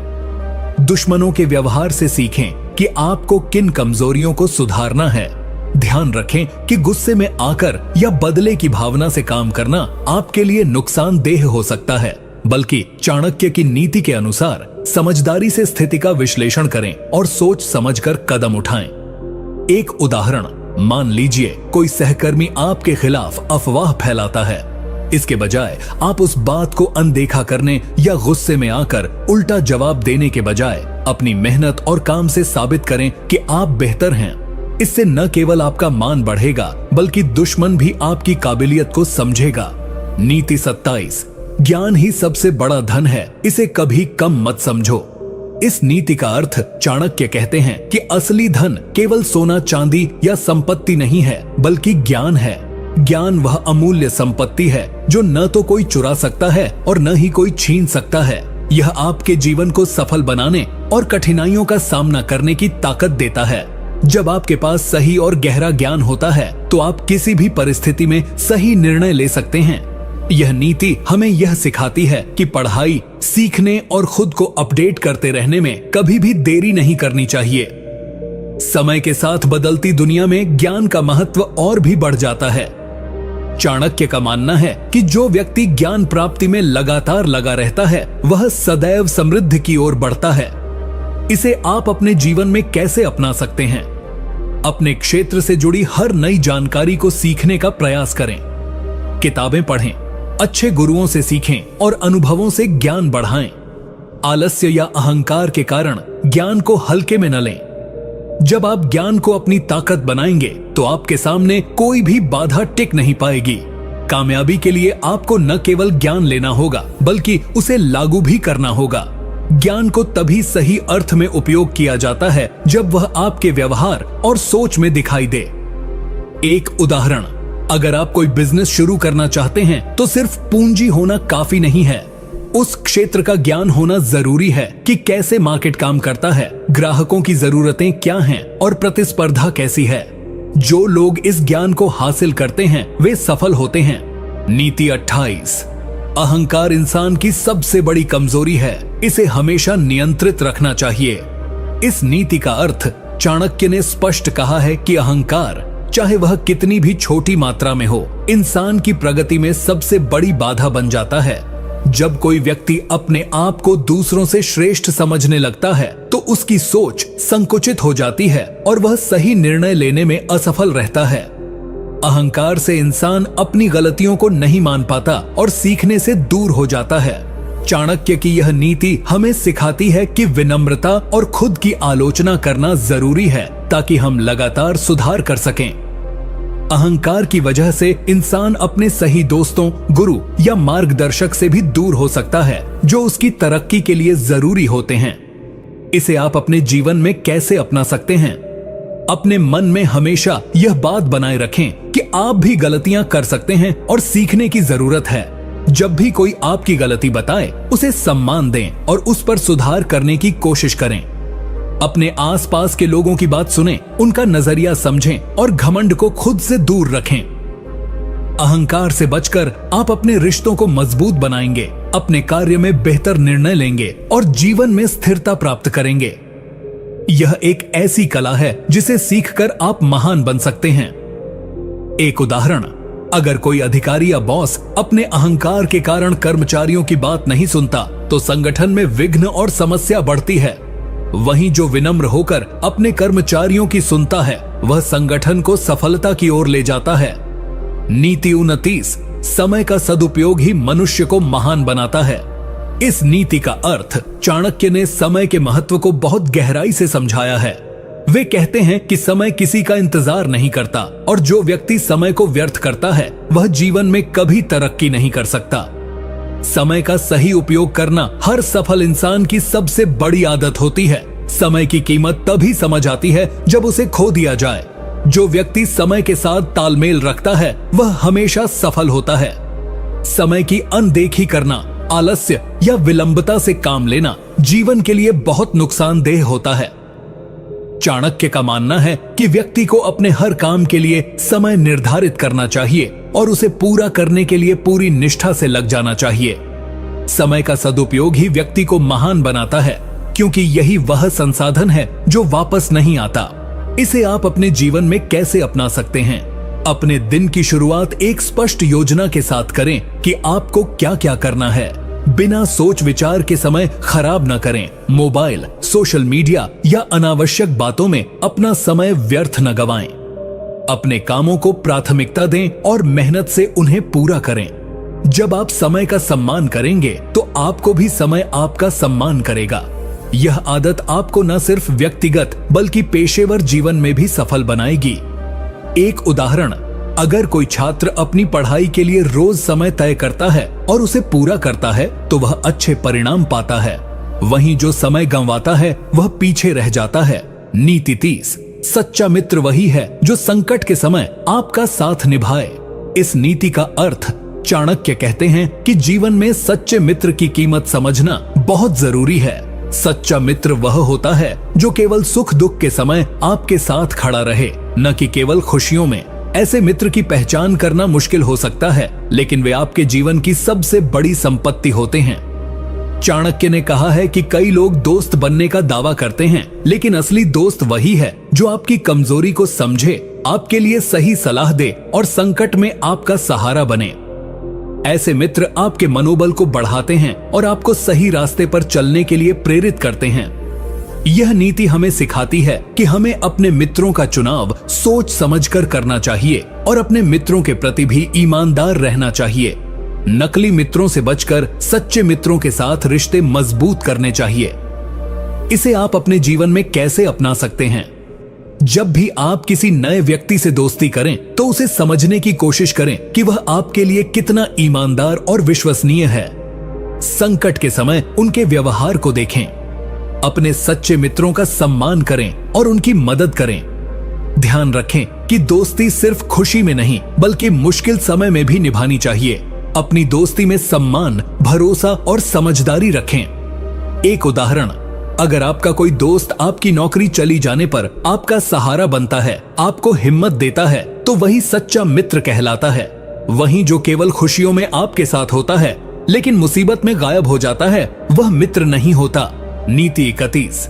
दुश्मनों के व्यवहार से सीखें कि आपको किन कमजोरियों को सुधारना है। ध्यान रखें कि गुस्से में आकर या बदले की भावना से काम करना आपके लिए नुकसानदेह हो सकता है, बल्कि चाणक्य की नीति के अनुसार समझदारी से स्थिति का विश्लेषण करें और सोच समझकर कदम उठाएं। एक उदाहरण, मान लीजिए कोई सहकर्मी आपके खिलाफ अफवाह फैलाता है। इसके बजाय आप उस बात को अनदेखा करने या गुस्से में आकर उल्टा जवाब देने के बजाय अपनी मेहनत और काम से साबित करें कि आप बेहतर हैं। इससे न केवल आपका मान बढ़ेगा, बल्कि दुश्मन भी आपकी काबिलियत को समझेगा। नीति 27, ज्ञान ही सबसे बड़ा धन है, इसे कभी कम मत समझो। इस नीति का अर्थ चाणक्य कहते हैं कि असली धन केवल सोना चांदी या संपत्ति नहीं है, बल्कि ज्ञान है। ज्ञान वह अमूल्य संपत्ति है जो न तो कोई चुरा सकता है और न ही कोई छीन सकता है। यह आपके जीवन को सफल बनाने और कठिनाइयों का सामना करने की ताकत देता है। जब आपके पास सही और गहरा ज्ञान होता है तो आप किसी भी परिस्थिति में सही निर्णय ले सकते हैं। यह नीति हमें यह सिखाती है कि पढ़ाई, सीखने और खुद को अपडेट करते रहने में कभी भी देरी नहीं करनी चाहिए। समय के साथ बदलती दुनिया में ज्ञान का महत्व और भी बढ़ जाता है। चाणक्य का मानना है कि जो व्यक्ति ज्ञान प्राप्ति में लगातार लगा रहता है, वह सदैव समृद्धि की ओर बढ़ता है। इसे आप अपने जीवन में कैसे अपना सकते हैं? अपने क्षेत्र से जुड़ी हर नई जानकारी को सीखने का प्रयास करें। किताबें पढ़ें, अच्छे गुरुओं से सीखें और अनुभवों से ज्ञान बढ़ाएं। आलस्य या अहंकार के कारण ज्ञान को हल्के में न लें। जब आप ज्ञान को अपनी ताकत बनाएंगे तो आपके सामने कोई भी बाधा टिक नहीं पाएगी। कामयाबी के लिए आपको न केवल ज्ञान लेना होगा, बल्कि उसे लागू भी करना होगा। ज्ञान को तभी सही अर्थ में उपयोग किया जाता है जब वह आपके व्यवहार और सोच में दिखाई दे। एक उदाहरण, अगर आप कोई बिजनेस शुरू करना चाहते हैं तो सिर्फ पूंजी होना काफी नहीं है। उस क्षेत्र का ज्ञान होना जरूरी है कि कैसे मार्केट काम करता है, ग्राहकों की जरूरतें क्या हैं और प्रतिस्पर्धा कैसी है। जो लोग इस ज्ञान को हासिल करते हैं वे सफल होते हैं। नीति 28, अहंकार इंसान की सबसे बड़ी कमजोरी है, इसे हमेशा नियंत्रित रखना चाहिए। इस नीति का अर्थ चाणक्य ने स्पष्ट कहा है कि अहंकार, चाहे वह कितनी भी छोटी मात्रा में हो, इंसान की प्रगति में सबसे बड़ी बाधा बन जाता है। जब कोई व्यक्ति अपने आप को दूसरों से श्रेष्ठ समझने लगता है तो उसकी सोच संकुचित हो जाती है और वह सही निर्णय लेने में असफल रहता है। अहंकार से इंसान अपनी गलतियों को नहीं मान पाता और सीखने से दूर हो जाता है। चाणक्य की यह नीति हमें सिखाती है कि विनम्रता और खुद की आलोचना करना जरूरी है ताकि हम लगातार सुधार कर सकें। अहंकार की वजह से इंसान अपने सही दोस्तों, गुरु या मार्गदर्शक से भी दूर हो सकता है जो उसकी तरक्की के लिए जरूरी होते हैं। इसे आप अपने जीवन में कैसे अपना सकते हैं? अपने मन में हमेशा यह बात बनाए रखें कि आप भी गलतियां कर सकते हैं और सीखने की जरूरत है। जब भी कोई आपकी गलती बताए, उसे सम्मान दें और उस पर सुधार करने की कोशिश करें। अपने आसपास के लोगों की बात सुनें, उनका नजरिया समझें और घमंड को खुद से दूर रखें। अहंकार से बचकर आप अपने रिश्तों को मजबूत बनाएंगे, अपने कार्य में बेहतर निर्णय लेंगे और जीवन में स्थिरता प्राप्त करेंगे। यह एक ऐसी कला है जिसे सीखकर आप महान बन सकते हैं। एक उदाहरण, अगर कोई अधिकारी या बॉस अपने अहंकार के कारण कर्मचारियों की बात नहीं सुनता, तो संगठन में विघ्न और समस्या बढ़ती है। वहीं जो विनम्र होकर अपने कर्मचारियों की सुनता है, वह संगठन को सफलता की ओर ले जाता है। नीति 29, समय का सदुपयोग ही मनुष्य को महान बनाता है। इस नीति का अर्थ चाणक्य ने समय के महत्व को बहुत गहराई से समझाया है। वे कहते हैं कि समय किसी का इंतजार नहीं करता और जो व्यक्ति समय को व्यर्थ करता है, वह जीवन में कभी तरक्की नहीं कर सकता। समय का सही उपयोग करना हर सफल इंसान की सबसे बड़ी आदत होती है। समय की कीमत तभी समझ आती है जब उसे खो दिया जाए। जो व्यक्ति समय के साथ तालमेल रखता है, वह हमेशा सफल होता है। समय की अनदेखी करना, आलस्य या विलंबता से काम लेना जीवन के लिए बहुत नुकसानदेह होता है। चाणक्य का मानना है कि व्यक्ति को अपने हर काम के लिए समय निर्धारित करना चाहिए और उसे पूरा करने के लिए पूरी निष्ठा से लग जाना चाहिए। समय का सदुपयोग ही व्यक्ति को महान बनाता है, क्योंकि यही वह संसाधन है जो वापस नहीं आता। इसे आप अपने जीवन में कैसे अपना सकते हैं? अपने दिन की शुरुआत एक स्पष्ट योजना के साथ करें कि आपको क्या क्या करना है। बिना सोच विचार के समय खराब न करें। मोबाइल, सोशल मीडिया या अनावश्यक बातों में अपना समय व्यर्थ न गवाएं। अपने कामों को प्राथमिकता दें और मेहनत से उन्हें पूरा करें। जब आप समय का सम्मान करेंगे, तो आपको भी समय आपका सम्मान करेगा। यह आदत आपको न सिर्फ व्यक्तिगत बल्कि पेशेवर जीवन में भी सफल बनाएगी। एक उदाहरण, अगर कोई छात्र अपनी पढ़ाई के लिए रोज समय तय करता है और उसे पूरा करता है, तो वह अच्छे परिणाम पाता है। वहीं जो समय गंवाता है, वह पीछे रह जाता है। नीति 30, सच्चा मित्र वही है जो संकट के समय आपका साथ निभाए। इस नीति का अर्थ चाणक्य कहते हैं कि जीवन में सच्चे मित्र की कीमत समझना बहुत जरूरी है। सच्चा मित्र वह होता है जो केवल सुख दुख के समय आपके साथ खड़ा रहे, न कि केवल खुशियों में। ऐसे मित्र की पहचान करना मुश्किल हो सकता है, लेकिन वे आपके जीवन की सबसे बड़ी संपत्ति होते हैं। चाणक्य ने कहा है कि कई लोग दोस्त बनने का दावा करते हैं, लेकिन असली दोस्त वही है जो आपकी कमजोरी को समझे, आपके लिए सही सलाह दे और संकट में आपका सहारा बने। ऐसे मित्र आपके मनोबल को बढ़ाते हैं और आपको सही रास्ते पर चलने के लिए प्रेरित करते हैं। यह नीति हमें सिखाती है कि हमें अपने मित्रों का चुनाव सोच समझकर करना चाहिए और अपने मित्रों के प्रति भी ईमानदार रहना चाहिए। नकली मित्रों से बचकर सच्चे मित्रों के साथ रिश्ते मजबूत करने चाहिए। इसे आप अपने जीवन में कैसे अपना सकते हैं? जब भी आप किसी नए व्यक्ति से दोस्ती करें, तो उसे समझने की कोशिश करें कि वह आपके लिए कितना ईमानदार और विश्वसनीय है। संकट के समय उनके व्यवहार को देखें। अपने सच्चे मित्रों का सम्मान करें और उनकी मदद करें। ध्यान रखें कि दोस्ती सिर्फ खुशी में नहीं, बल्कि मुश्किल समय में भी निभानी चाहिए। अपनी दोस्ती में सम्मान, भरोसा और समझदारी रखें। एक उदाहरण, अगर आपका कोई दोस्त आपकी नौकरी चली जाने पर आपका सहारा बनता है, आपको हिम्मत देता है, तो वही सच्चा मित्र कहलाता है। वहीं जो केवल खुशियों में आपके साथ होता है लेकिन मुसीबत में गायब हो जाता है, वह मित्र नहीं होता। नीति 31,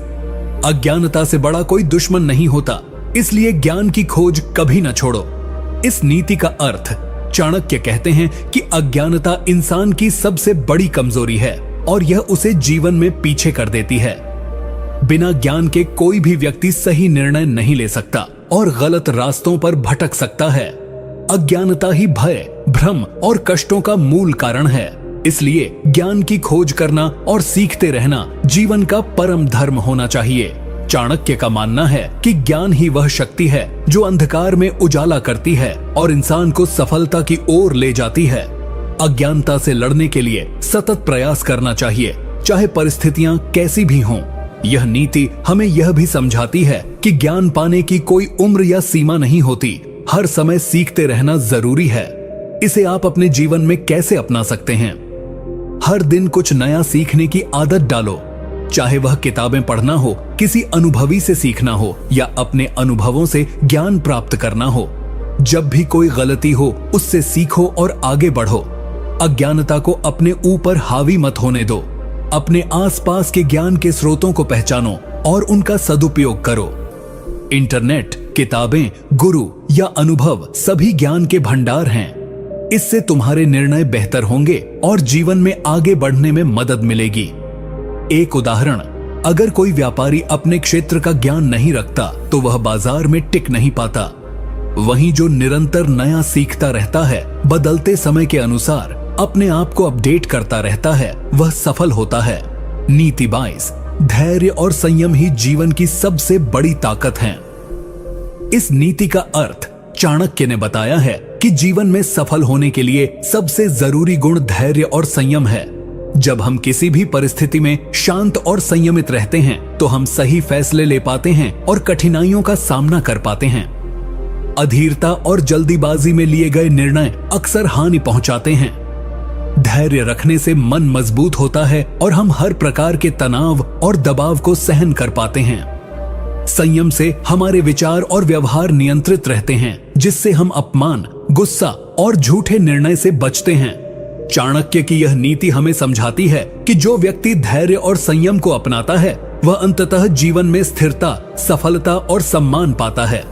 अज्ञानता से बड़ा कोई दुश्मन नहीं होता, इसलिए ज्ञान की खोज कभी न छोड़ो। इस नीति का अर्थ चाणक्य कहते हैं कि अज्ञानता इंसान की सबसे बड़ी कमजोरी है और यह उसे जीवन में पीछे कर देती है। बिना ज्ञान के कोई भी व्यक्ति सही निर्णय नहीं ले सकता और गलत रास्तों पर भटक सकता है। अज्ञानता ही भय, भ्रम और कष्टों का मूल कारण है। इसलिए ज्ञान की खोज करना और सीखते रहना जीवन का परम धर्म होना चाहिए। चाणक्य का मानना है कि ज्ञान ही वह शक्ति है जो अंधकार में उजाला करती है और इंसान को सफलता की ओर ले जाती है। अज्ञानता से लड़ने के लिए सतत प्रयास करना चाहिए, चाहे परिस्थितियां कैसी भी हों। यह नीति हमें यह भी समझाती है कि ज्ञान पाने की कोई उम्र या सीमा नहीं होती, हर समय सीखते रहना जरूरी है। इसे आप अपने जीवन में कैसे अपना सकते हैं? हर दिन कुछ नया सीखने की आदत डालो, चाहे वह किताबें पढ़ना हो, किसी अनुभवी से सीखना हो या अपने अनुभवों से ज्ञान प्राप्त करना हो। जब भी कोई गलती हो उससे सीखो और आगे बढ़ो। अज्ञानता को अपने ऊपर हावी मत होने दो। अपने आसपास के ज्ञान के स्रोतों को पहचानो और उनका सदुपयोग करो। इंटरनेट, किताबें, गुरु या अनुभव सभी ज्ञान के भंडार हैं। इससे तुम्हारे निर्णय बेहतर होंगे और जीवन में आगे बढ़ने में मदद मिलेगी। एक उदाहरण, अगर कोई व्यापारी अपने क्षेत्र का ज्ञान नहीं रखता तो वह बाजार में टिक नहीं पाता। वहीं जो निरंतर नया सीखता रहता है, बदलते समय के अनुसार अपने आप को अपडेट करता रहता है, वह सफल होता है। नीति 22, धैर्य और संयम ही जीवन की सबसे बड़ी ताकत है। इस नीति का अर्थ चाणक्य ने बताया है कि जीवन में सफल होने के लिए सबसे जरूरी गुण धैर्य और संयम है। जब हम किसी भी परिस्थिति में शांत और संयमित रहते हैं तो हम सही फैसले ले पाते हैं और कठिनाइयों का सामना कर पाते हैं। अधीरता और जल्दीबाजी में लिए गए निर्णय अक्सर हानि पहुंचाते हैं। धैर्य रखने से मन मजबूत होता है और हम हर प्रकार के तनाव और दबाव को सहन कर पाते हैं। संयम से हमारे विचार और व्यवहार नियंत्रित रहते हैं, जिससे हम अपमान, गुस्सा और झूठे निर्णय से बचते हैं। चाणक्य की यह नीति हमें समझाती है कि जो व्यक्ति धैर्य और संयम को अपनाता है वह अंततः जीवन में स्थिरता, सफलता और सम्मान पाता है।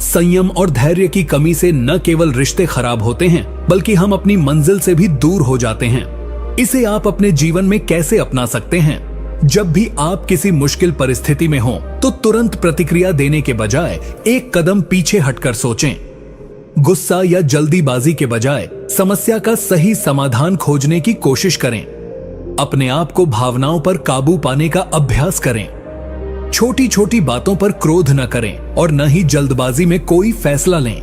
संयम और धैर्य की कमी से न केवल रिश्ते खराब होते हैं बल्कि हम अपनी मंजिल से भी दूर हो जाते हैं। इसे आप अपने जीवन में कैसे अपना सकते हैं? जब भी आप किसी मुश्किल परिस्थिति में हो तो तुरंत प्रतिक्रिया देने के बजाय एक कदम पीछे हटकर सोचें। गुस्सा या जल्दीबाजी के बजाय समस्या का सही समाधान खोजने की कोशिश करें। अपने आप को भावनाओं पर काबू पाने का अभ्यास करें। छोटी छोटी बातों पर क्रोध न करें और न ही जल्दबाजी में कोई फैसला लें।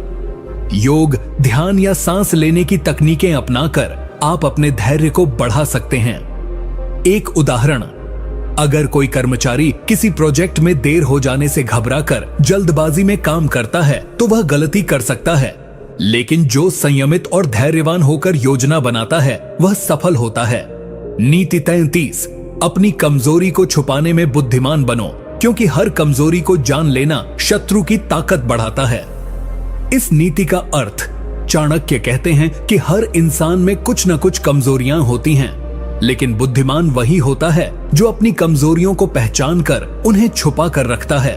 योग, ध्यान या सांस लेने की तकनीकें अपनाकर आप अपने धैर्य को बढ़ा सकते हैं। एक उदाहरण, अगर कोई कर्मचारी किसी प्रोजेक्ट में देर हो जाने से घबराकर जल्दबाजी में काम करता है तो वह गलती कर सकता है, लेकिन जो संयमित और धैर्यवान होकर योजना बनाता है वह सफल होता है। नीति 33, अपनी कमजोरी को छुपाने में बुद्धिमान बनो, क्योंकि हर कमजोरी को जान लेना शत्रु की ताकत बढ़ाता है। इस नीति का अर्थ, चाणक्य कहते हैं कि हर इंसान में कुछ न कुछ कमजोरियां होती हैं, लेकिन बुद्धिमान वही होता है जो अपनी कमजोरियों को पहचान कर उन्हें छुपा कर रखता है।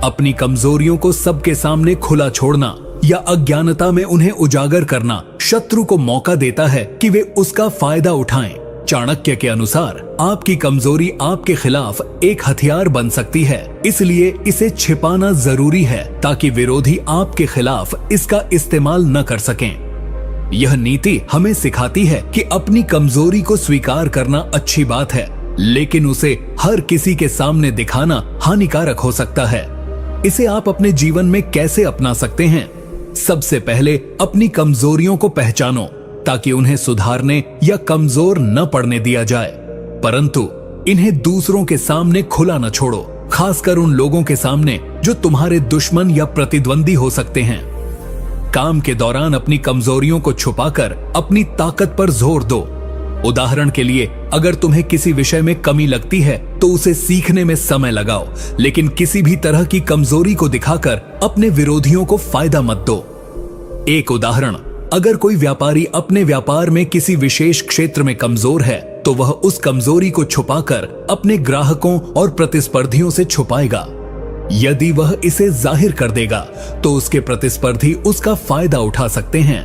अपनी कमजोरियों को सबके सामने खुला छोड़ना या अज्ञानता में उन्हें उजागर करना शत्रु को मौका देता है कि वे उसका फायदा उठाएं। चाणक्य के अनुसार आपकी कमजोरी आपके खिलाफ एक हथियार बन सकती है, इसलिए इसे छिपाना जरूरी है ताकि विरोधी आपके खिलाफ इसका इस्तेमाल न कर सकें। यह नीति हमें सिखाती है कि अपनी कमजोरी को स्वीकार करना अच्छी बात है, लेकिन उसे हर किसी के सामने दिखाना हानिकारक हो सकता है। इसे आप अपने जीवन में कैसे अपना सकते हैं? सबसे पहले अपनी कमजोरियों को पहचानो ताकि उन्हें सुधारने या कमजोर न पड़ने दिया जाए, परंतु इन्हें दूसरों के सामने खुला न छोड़ो, खासकर उन लोगों के सामने जो तुम्हारे दुश्मन या प्रतिद्वंदी हो सकते हैं। काम के दौरान अपनी कमजोरियों को छुपाकर अपनी ताकत पर जोर दो। उदाहरण के लिए, अगर तुम्हें किसी विषय में कमी लगती है तो उसे सीखने में समय लगाओ, लेकिन किसी भी तरह की कमजोरी को दिखाकर अपने विरोधियों को फायदा मत दो। एक उदाहरण, अगर कोई व्यापारी अपने व्यापार में किसी विशेष क्षेत्र में कमजोर है तो वह उस कमजोरी को छुपाकर अपने ग्राहकों और प्रतिस्पर्धियों से छुपाएगा। यदि वह इसे जाहिर कर देगा तो उसके प्रतिस्पर्धी उसका फायदा उठा सकते हैं।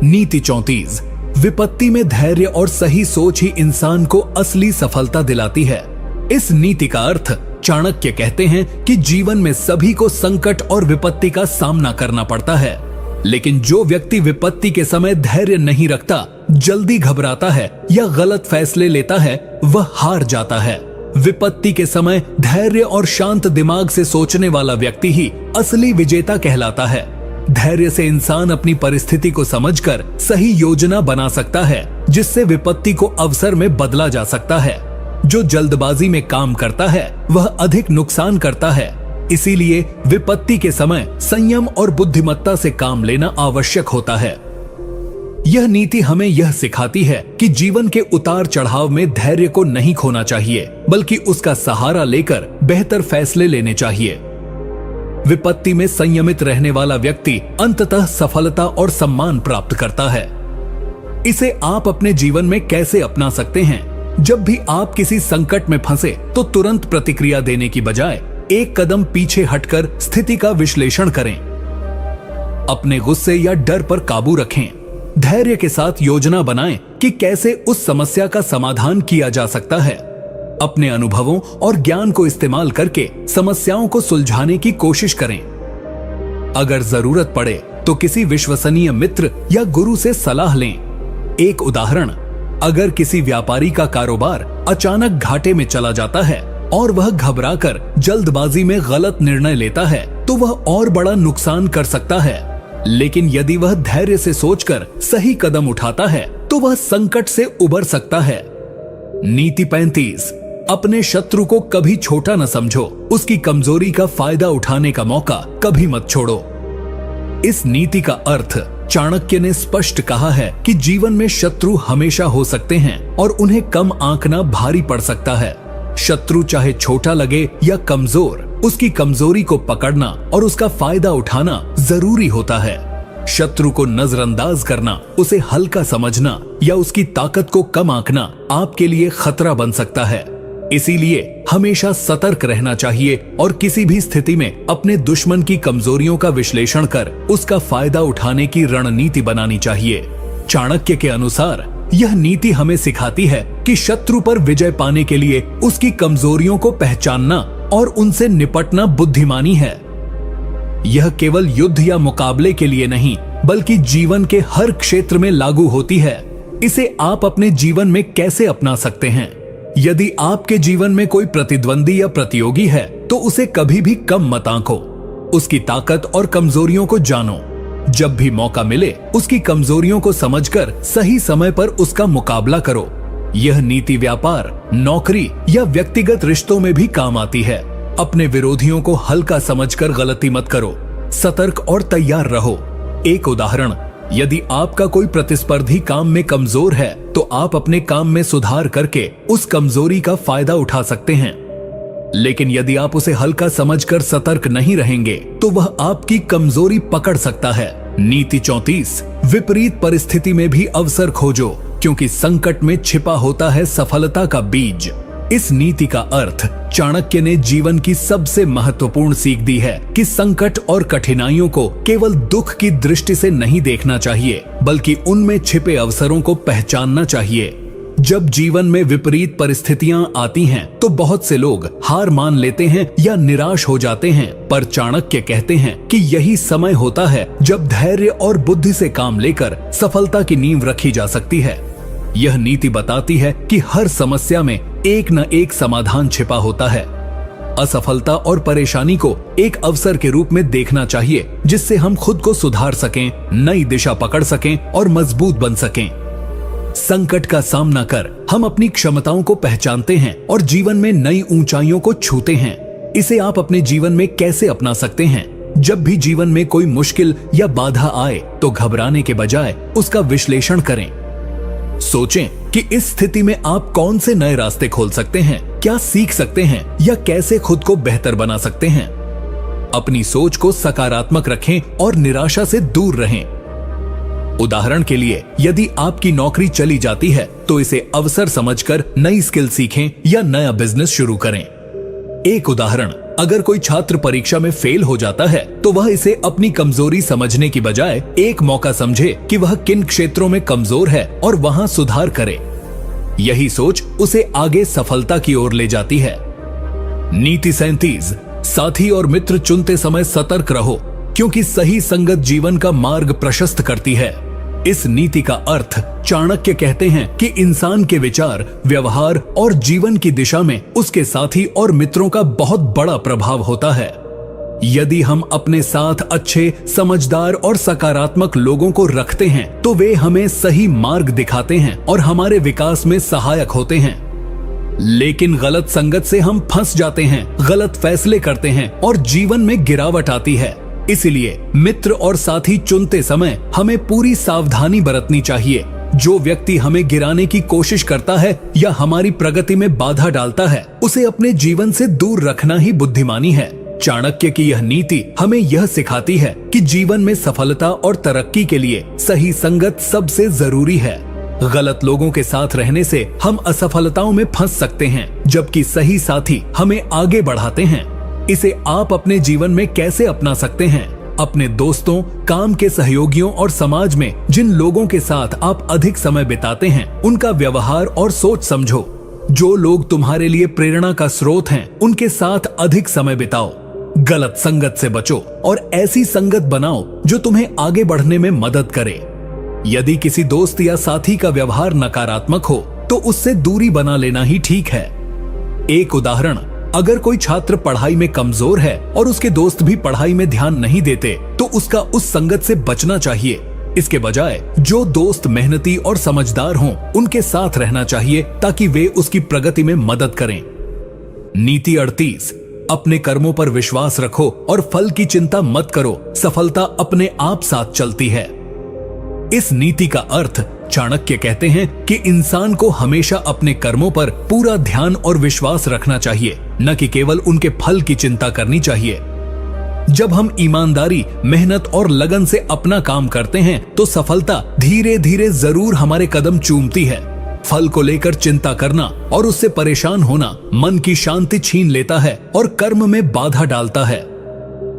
नीति 34, विपत्ति में धैर्य और सही सोच ही इंसान को असली सफलता दिलाती है। इस नीति का अर्थ, चाणक्य कहते हैं कि जीवन में सभी को संकट और विपत्ति का सामना करना पड़ता है, लेकिन जो व्यक्ति विपत्ति के समय धैर्य नहीं रखता, जल्दी घबराता है या गलत फैसले लेता है, वह हार जाता है। विपत्ति के समय धैर्य और शांत दिमाग से सोचने वाला व्यक्ति ही असली विजेता कहलाता है। धैर्य से इंसान अपनी परिस्थिति को समझकर सही योजना बना सकता है, जिससे विपत्ति को अवसर में बदला जा सकता है। जो जल्दबाजी में काम करता है वह अधिक नुकसान करता है। इसीलिए विपत्ति के समय संयम और बुद्धिमत्ता से काम लेना आवश्यक होता है। यह नीति हमें यह सिखाती है कि जीवन के उतार चढ़ाव में धैर्य को नहीं खोना चाहिए, बल्कि उसका सहारा लेकर बेहतर फैसले लेने चाहिए। विपत्ति में संयमित रहने वाला व्यक्ति अंततः सफलता और सम्मान प्राप्त करता है। इसे आप अपने जीवन में कैसे अपना सकते हैं? जब भी आप किसी संकट में फंसे तो तुरंत प्रतिक्रिया देने की बजाय एक कदम पीछे हटकर स्थिति का विश्लेषण करें। अपने गुस्से या डर पर काबू रखें। धैर्य के साथ योजना बनाएं कि कैसे उस समस्या का समाधान किया जा सकता है। अपने अनुभवों और ज्ञान को इस्तेमाल करके समस्याओं को सुलझाने की कोशिश करें। अगर जरूरत पड़े तो किसी विश्वसनीय मित्र या गुरु से सलाह लें। एक उदाहरण, अगर किसी व्यापारी का कारोबार अचानक घाटे में चला जाता है और वह घबराकर जल्दबाजी में गलत निर्णय लेता है तो वह और बड़ा नुकसान कर सकता है। लेकिन यदि वह धैर्य से सोचकर सही कदम उठाता है तो वह संकट से उबर सकता है। नीति 35, अपने शत्रु को कभी छोटा न समझो, उसकी कमजोरी का फायदा उठाने का मौका कभी मत छोड़ो। इस नीति का अर्थ चाणक्य ने स्पष्ट कहा है कि जीवन में शत्रु हमेशा हो सकते हैं और उन्हें कम आंकना भारी पड़ सकता है। शत्रु चाहे छोटा लगे या कमजोर, उसकी कमजोरी को पकड़ना और उसका फायदा उठाना जरूरी होता है। शत्रु को नजरअंदाज करना, उसे हल्का समझना या उसकी ताकत को कम आंकना आपके लिए खतरा बन सकता है। इसीलिए हमेशा सतर्क रहना चाहिए और किसी भी स्थिति में अपने दुश्मन की कमजोरियों का विश्लेषण कर उसका फायदा उठाने की रणनीति बनानी चाहिए। चाणक्य के अनुसार यह नीति हमें सिखाती है कि शत्रु पर विजय पाने के लिए उसकी कमजोरियों को पहचानना और उनसे निपटना बुद्धिमानी है। यह केवल युद्ध या मुकाबले के लिए नहीं, बल्कि जीवन के हर क्षेत्र में लागू होती है। इसे आप अपने जीवन में कैसे अपना सकते हैं? यदि आपके जीवन में कोई प्रतिद्वंदी या प्रतियोगी है तो उसे कभी भी कम मत आंको। उसकी ताकत और कमजोरियों को जानो। जब भी मौका मिले उसकी कमजोरियों को समझकर सही समय पर उसका मुकाबला करो। यह नीति व्यापार, नौकरी या व्यक्तिगत रिश्तों में भी काम आती है। अपने विरोधियों को हल्का समझकर गलती मत करो। सतर्क और तैयार रहो। एक उदाहरण, यदि आपका कोई प्रतिस्पर्धी काम में कमजोर है तो आप अपने काम में सुधार करके उस कमजोरी का फायदा उठा सकते हैं। लेकिन यदि आप उसे हल्का समझकर सतर्क नहीं रहेंगे तो वह आपकी कमजोरी पकड़ सकता है। नीति 34, विपरीत परिस्थिति में भी अवसर खोजो, क्योंकि संकट में छिपा होता है सफलता का बीज। इस नीति का अर्थ चाणक्य ने जीवन की सबसे महत्वपूर्ण सीख दी है कि संकट और कठिनाइयों को केवल दुख की दृष्टि से नहीं देखना चाहिए, बल्कि उनमें छिपे अवसरों को पहचानना चाहिए। जब जीवन में विपरीत परिस्थितियां आती हैं, तो बहुत से लोग हार मान लेते हैं या निराश हो जाते हैं, पर चाणक्य कहते हैं कि यही समय होता है जब धैर्य और बुद्धि से काम लेकर सफलता की नींव रखी जा सकती है। यह नीति बताती है कि हर समस्या में एक न एक समाधान छिपा होता है। असफलता और परेशानी को एक अवसर के रूप में देखना चाहिए, जिससे हम खुद को सुधार सकें, नई दिशा पकड़ सकें और मजबूत बन सकें। संकट का सामना कर हम अपनी क्षमताओं को पहचानते हैं और जीवन में नई ऊंचाइयों को छूते हैं। इसे आप अपने जीवन में कैसे अपना सकते हैं? जब भी जीवन में कोई मुश्किल या बाधा आए तो घबराने के बजाय उसका विश्लेषण करें। सोचें कि इस स्थिति में आप कौन से नए रास्ते खोल सकते हैं, क्या सीख सकते हैं या कैसे खुद को बेहतर बना सकते हैं। अपनी सोच को सकारात्मक रखें और निराशा से दूर रहें। उदाहरण के लिए, यदि आपकी नौकरी चली जाती है तो इसे अवसर समझकर नई स्किल सीखें या नया बिजनेस शुरू करें। एक उदाहरण, अगर कोई छात्र परीक्षा में फेल हो जाता है तो वह इसे अपनी कमजोरी समझने की बजाय एक मौका समझे कि वह किन क्षेत्रों में कमजोर है और वहां सुधार करे। यही सोच उसे आगे सफलता की ओर ले जाती है। नीति 37, साथी और मित्र चुनते समय सतर्क रहो, क्योंकि सही संगत जीवन का मार्ग प्रशस्त करती है। इस नीति का अर्थ चाणक्य कहते हैं कि इंसान के विचार, व्यवहार और जीवन की दिशा में उसके साथी और मित्रों का बहुत बड़ा प्रभाव होता है। यदि हम अपने साथ अच्छे, समझदार और सकारात्मक लोगों को रखते हैं तो वे हमें सही मार्ग दिखाते हैं और हमारे विकास में सहायक होते हैं। लेकिन गलत संगत से हम फंस जाते हैं, गलत फैसले करते हैं और जीवन में गिरावट आती है। इसलिए मित्र और साथी चुनते समय हमें पूरी सावधानी बरतनी चाहिए। जो व्यक्ति हमें गिराने की कोशिश करता है या हमारी प्रगति में बाधा डालता है, उसे अपने जीवन से दूर रखना ही बुद्धिमानी है। चाणक्य की यह नीति हमें यह सिखाती है कि जीवन में सफलता और तरक्की के लिए सही संगत सबसे जरूरी है। गलत लोगों के साथ रहने से हम असफलताओं में फंस सकते हैं, जबकि सही साथी हमें आगे बढ़ाते हैं। इसे आप अपने जीवन में कैसे अपना सकते हैं? अपने दोस्तों, काम के सहयोगियों और समाज में जिन लोगों के साथ आप अधिक समय बिताते हैं, उनका व्यवहार और सोच समझो। जो लोग तुम्हारे लिए प्रेरणा का स्रोत हैं, उनके साथ अधिक समय बिताओ। गलत संगत से बचो और ऐसी संगत बनाओ जो तुम्हें आगे बढ़ने में मदद करे। यदि किसी दोस्त या साथी का व्यवहार नकारात्मक हो तो उससे दूरी बना लेना ही ठीक है। एक उदाहरण, अगर कोई छात्र पढ़ाई में कमजोर है और उसके दोस्त भी पढ़ाई में ध्यान नहीं देते तो उसका उस संगत से बचना चाहिए। इसके बजाय जो दोस्त मेहनती और समझदार हों, उनके साथ रहना चाहिए ताकि वे उसकी प्रगति में मदद करें। नीति 38, अपने कर्मों पर विश्वास रखो और फल की चिंता मत करो, सफलता अपने आप साथ चलती है। इस नीति का अर्थ चाणक्य कहते हैं कि इंसान को हमेशा अपने कर्मों पर पूरा ध्यान और विश्वास रखना चाहिए, न कि केवल उनके फल की चिंता करनी चाहिए। जब हम ईमानदारी, मेहनत और लगन से अपना काम करते हैं तो सफलता धीरे धीरे जरूर हमारे कदम चूमती है। फल को लेकर चिंता करना और उससे परेशान होना मन की शांति छीन लेता है और कर्म में बाधा डालता है।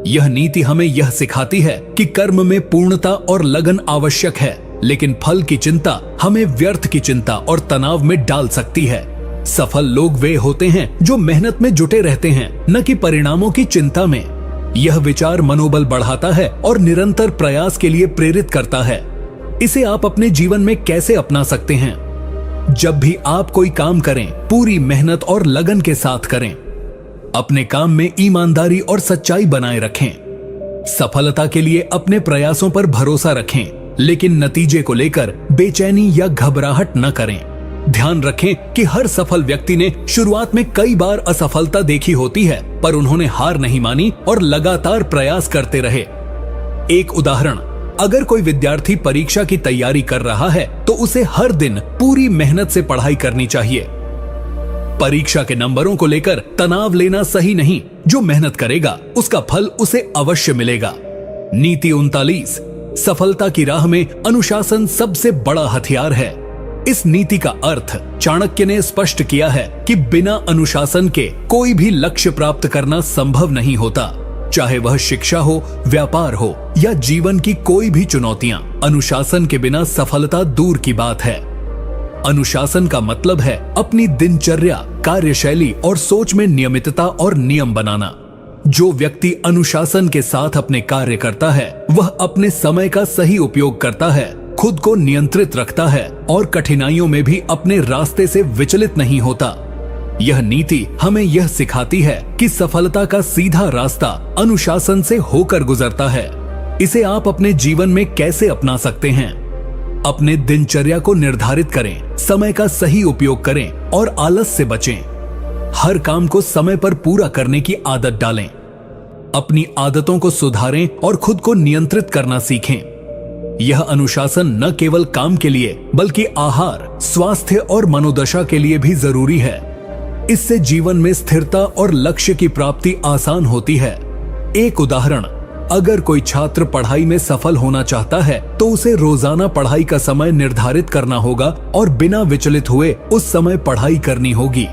यह नीति हमें यह सिखाती है कि कर्म में पूर्णता और लगन आवश्यक है, लेकिन फल की चिंता हमें व्यर्थ की चिंता और तनाव में डाल सकती है। सफल लोग वे होते हैं जो मेहनत में जुटे रहते हैं, न कि परिणामों की चिंता में। यह विचार मनोबल बढ़ाता है और निरंतर प्रयास के लिए प्रेरित करता है। इसे आप अपने जीवन में कैसे अपना सकते हैं? जब भी आप कोई काम करें, पूरी मेहनत और लगन के साथ करें। अपने काम में ईमानदारी और सच्चाई बनाए रखें। सफलता के लिए अपने प्रयासों पर भरोसा रखें, लेकिन नतीजे को लेकर बेचैनी या घबराहट न करें। ध्यान रखें कि हर सफल व्यक्ति ने शुरुआत में कई बार असफलता देखी होती है, पर उन्होंने हार नहीं मानी और लगातार प्रयास करते रहे। एक उदाहरण, अगर कोई विद्यार्थी परीक्षा की तैयारी कर रहा है तो उसे हर दिन पूरी मेहनत से पढ़ाई करनी चाहिए। परीक्षा के नंबरों को लेकर तनाव लेना सही नहीं। जो मेहनत करेगा उसका फल उसे अवश्य मिलेगा। नीति 39, सफलता की राह में अनुशासन सबसे बड़ा हथियार है। इस नीति का अर्थ चाणक्य ने स्पष्ट किया है कि बिना अनुशासन के कोई भी लक्ष्य प्राप्त करना संभव नहीं होता। चाहे वह शिक्षा हो, व्यापार हो या जीवन की कोई भी चुनौतियां, अनुशासन के बिना सफलता दूर की बात है। अनुशासन का मतलब है अपनी दिनचर्या, कार्यशैली और सोच में नियमितता और नियम बनाना। जो व्यक्ति अनुशासन के साथ अपने कार्य करता है, वह अपने समय का सही उपयोग करता है, खुद को नियंत्रित रखता है और कठिनाइयों में भी अपने रास्ते से विचलित नहीं होता। यह नीति हमें यह सिखाती है कि सफलता का सीधा रास्ता अनुशासन से होकर गुजरता है। इसे आप अपने जीवन में कैसे अपना सकते हैं? अपने दिनचर्या को निर्धारित करें, समय का सही उपयोग करें और आलस से बचें। हर काम को समय पर पूरा करने की आदत डालें। अपनी आदतों को सुधारें और खुद को नियंत्रित करना सीखें। यह अनुशासन न केवल काम के लिए बल्कि आहार, स्वास्थ्य और मनोदशा के लिए भी जरूरी है। इससे जीवन में स्थिरता और लक्ष्य की प्राप्ति आसान होती है। एक उदाहरण, अगर कोई छात्र पढ़ाई में सफल होना चाहता है तो उसे रोजाना पढ़ाई का समय निर्धारित करना होगा और बिना विचलित हुए उस समय पढ़ाई करनी होगी।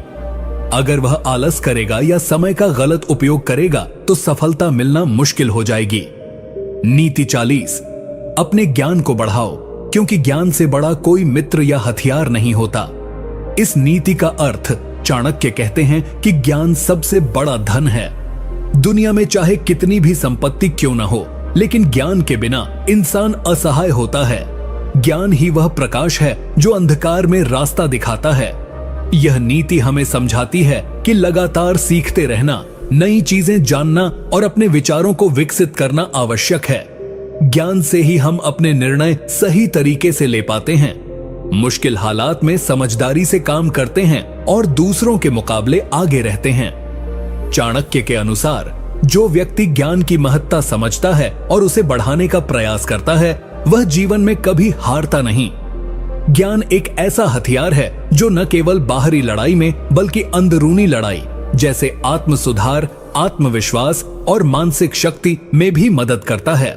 अगर वह आलस करेगा या समय का गलत उपयोग करेगा तो सफलता मिलना मुश्किल हो जाएगी। नीति 40, अपने ज्ञान को बढ़ाओ, क्योंकि ज्ञान से बड़ा कोई मित्र या हथियार नहीं होता। इस नीति का अर्थ चाणक्य कहते हैं कि ज्ञान सबसे बड़ा धन है। दुनिया में चाहे कितनी भी संपत्ति क्यों न हो, लेकिन ज्ञान के बिना इंसान असहाय होता है। ज्ञान ही वह प्रकाश है जो अंधकार में रास्ता दिखाता है। यह नीति हमें समझाती है कि लगातार सीखते रहना, नई चीजें जानना और अपने विचारों को विकसित करना आवश्यक है। ज्ञान से ही हम अपने निर्णय सही तरीके से ले पाते हैं। मुश्किल हालात में समझदारी से काम करते हैं और दूसरों के मुकाबले आगे रहते हैं। चाणक्य के अनुसार जो व्यक्ति ज्ञान की महत्ता समझता है और उसे बढ़ाने का प्रयास करता है, वह जीवन में कभी हारता नहीं। ज्ञान एक ऐसा हथियार है जो न केवल बाहरी लड़ाई में बल्कि अंदरूनी लड़ाई जैसे आत्म सुधार, आत्मविश्वास और मानसिक शक्ति में भी मदद करता है।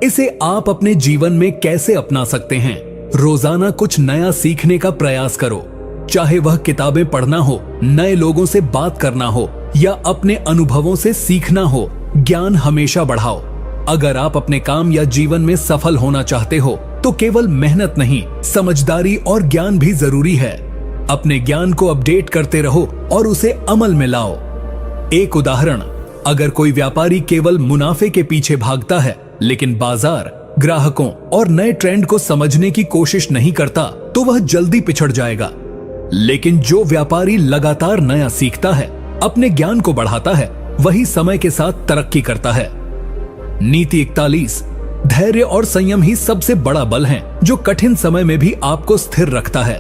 इसे आप अपने जीवन में कैसे अपना सकते हैं? रोजाना कुछ नया सीखने का प्रयास करो, चाहे वह किताबें पढ़ना हो, नए लोगों से बात करना हो या अपने अनुभवों से सीखना हो। ज्ञान हमेशा बढ़ाओ। अगर आप अपने काम या जीवन में सफल होना चाहते हो तो केवल मेहनत नहीं, समझदारी और ज्ञान भी जरूरी है। अपने ज्ञान को अपडेट करते रहो और उसे अमल में लाओ। एक उदाहरण, अगर कोई व्यापारी केवल मुनाफे के पीछे भागता है लेकिन बाजार, ग्राहकों और नए ट्रेंड को समझने की कोशिश नहीं करता तो वह जल्दी पिछड़ जाएगा। लेकिन जो व्यापारी लगातार नया सीखता है, अपने ज्ञान को बढ़ाता है, वही समय के साथ तरक्की करता है। नीति 41, धैर्य और संयम ही सबसे बड़ा बल है जो कठिन समय में भी आपको स्थिर रखता है।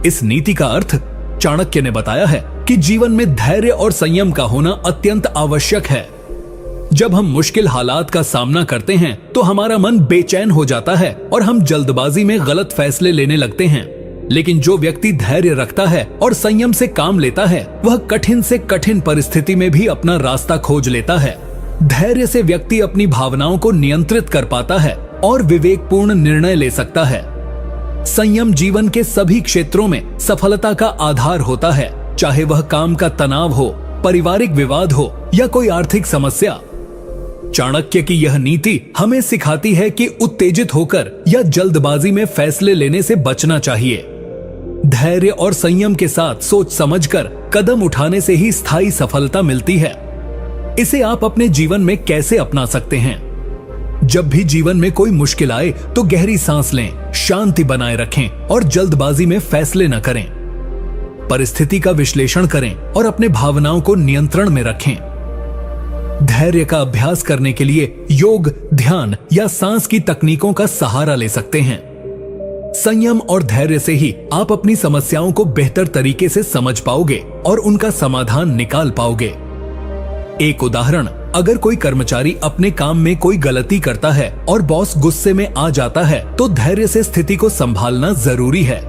इस नीति का अर्थ चाणक्य ने बताया है कि जीवन में धैर्य और संयम का होना अत्यंत आवश्यक है। जब हम मुश्किल हालात का सामना करते हैं तो हमारा मन बेचैन हो जाता है और हम जल्दबाजी में गलत फैसले लेने लगते हैं। लेकिन जो व्यक्ति धैर्य रखता है और संयम से काम लेता है, वह कठिन से कठिन परिस्थिति में भी अपना रास्ता खोज लेता है। धैर्य से व्यक्ति अपनी भावनाओं को नियंत्रित कर पाता है और विवेकपूर्ण निर्णय ले सकता है। संयम जीवन के सभी क्षेत्रों में सफलता का आधार होता है, चाहे वह काम का तनाव हो, पारिवारिक विवाद हो या कोई आर्थिक समस्या। चाणक्य की यह नीति हमें सिखाती है कि उत्तेजित होकर या जल्दबाजी में फैसले लेने से बचना चाहिए। धैर्य और संयम के साथ सोच समझकर कदम उठाने से ही स्थायी सफलता मिलती है। इसे आप अपने जीवन में कैसे अपना सकते हैं? जब भी जीवन में कोई मुश्किल आए तो गहरी सांस लें, शांति बनाए रखें और जल्दबाजी में फैसले न करें। परिस्थिति का विश्लेषण करें और अपने भावनाओं को नियंत्रण में रखें। धैर्य का अभ्यास करने के लिए योग, ध्यान या सांस की तकनीकों का सहारा ले सकते हैं। संयम और धैर्य से ही आप अपनी समस्याओं को बेहतर तरीके से समझ पाओगे और उनका समाधान निकाल पाओगे। एक उदाहरण, अगर कोई कर्मचारी अपने काम में कोई गलती करता है और बॉस गुस्से में आ जाता है तो धैर्य से स्थिति को संभालना जरूरी है।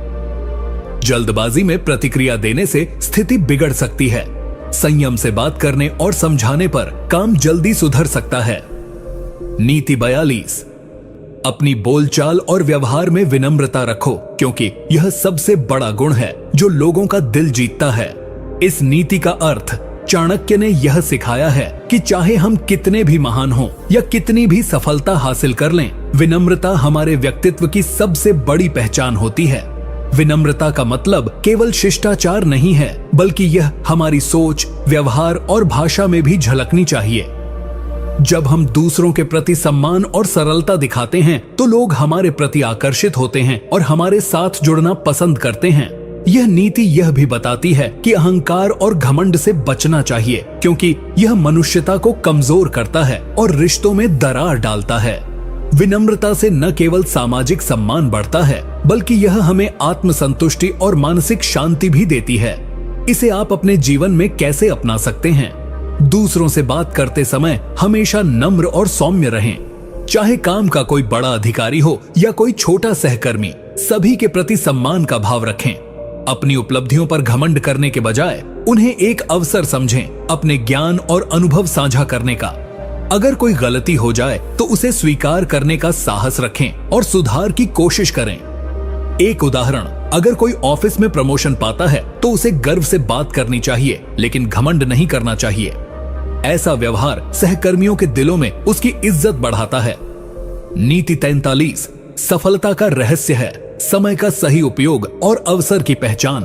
जल्दबाजी में प्रतिक्रिया देने से स्थिति बिगड़ सकती है। संयम से बात करने और समझाने पर काम जल्दी सुधर सकता है। नीति 42, अपनी बोलचाल और व्यवहार में विनम्रता रखो, क्योंकि यह सबसे बड़ा गुण है जो लोगों का दिल जीतता है। इस नीति का अर्थ चाणक्य ने यह सिखाया है कि चाहे हम कितने भी महान हों या कितनी भी सफलता हासिल कर लें, विनम्रता हमारे व्यक्तित्व की सबसे बड़ी पहचान होती है। विनम्रता का मतलब केवल शिष्टाचार नहीं है, बल्कि यह हमारी सोच, व्यवहार और भाषा में भी झलकनी चाहिए। जब हम दूसरों के प्रति सम्मान और सरलता दिखाते हैं तो लोग हमारे प्रति आकर्षित होते हैं और हमारे साथ जुड़ना पसंद करते हैं। यह नीति यह भी बताती है कि अहंकार और घमंड से बचना चाहिए, क्योंकि यह मनुष्यता को कमजोर करता है और रिश्तों में दरार डालता है। विनम्रता से न केवल सामाजिक सम्मान बढ़ता है, बल्कि यह हमें आत्मसंतुष्टि और मानसिक शांति भी देती है। इसे आप अपने जीवन में कैसे अपना सकते हैं? दूसरों से बात करते समय हमेशा नम्र और सौम्य रहें। चाहे काम का कोई बड़ा अधिकारी हो या कोई छोटा सहकर्मी, सभी के प्रति सम्मान का भाव रखें। अपनी उपलब्धियों पर घमंड करने के बजाय उन्हें एक अवसर समझें अपने ज्ञान और अनुभव साझा करने का। अगर कोई गलती हो जाए तो उसे स्वीकार करने का साहस रखें और सुधार की कोशिश करें। एक उदाहरण, अगर कोई ऑफिस में प्रमोशन पाता है तो उसे गर्व से बात करनी चाहिए, लेकिन घमंड नहीं करना चाहिए। ऐसा व्यवहार सहकर्मियों के दिलों में उसकी इज्जत बढ़ाता है। नीति 43, सफलता का रहस्य है समय का सही उपयोग और अवसर की पहचान।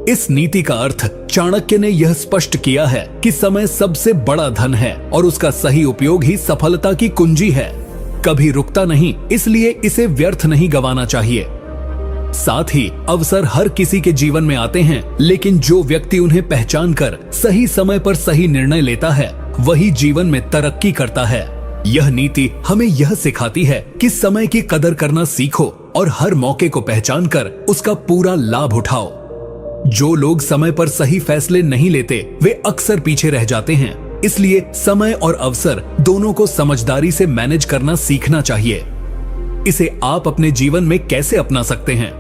इस नीति का अर्थ चाणक्य ने यह स्पष्ट किया है कि समय सबसे बड़ा धन है और उसका सही उपयोग ही सफलता की कुंजी है। कभी रुकता नहीं, इसलिए इसे व्यर्थ नहीं गंवाना चाहिए। साथ ही अवसर हर किसी के जीवन में आते हैं, लेकिन जो व्यक्ति उन्हें पहचान कर सही समय पर सही निर्णय लेता है, वही जीवन में तरक्की करता है। यह नीति हमें यह सिखाती है कि समय की कदर करना सीखो और हर मौके को पहचान कर उसका पूरा लाभ उठाओ। जो लोग समय पर सही फैसले नहीं लेते वे अक्सर पीछे रह जाते हैं। इसलिए समय और अवसर दोनों को समझदारी से मैनेज करना सीखना चाहिए। इसे आप अपने जीवन में कैसे अपना सकते हैं?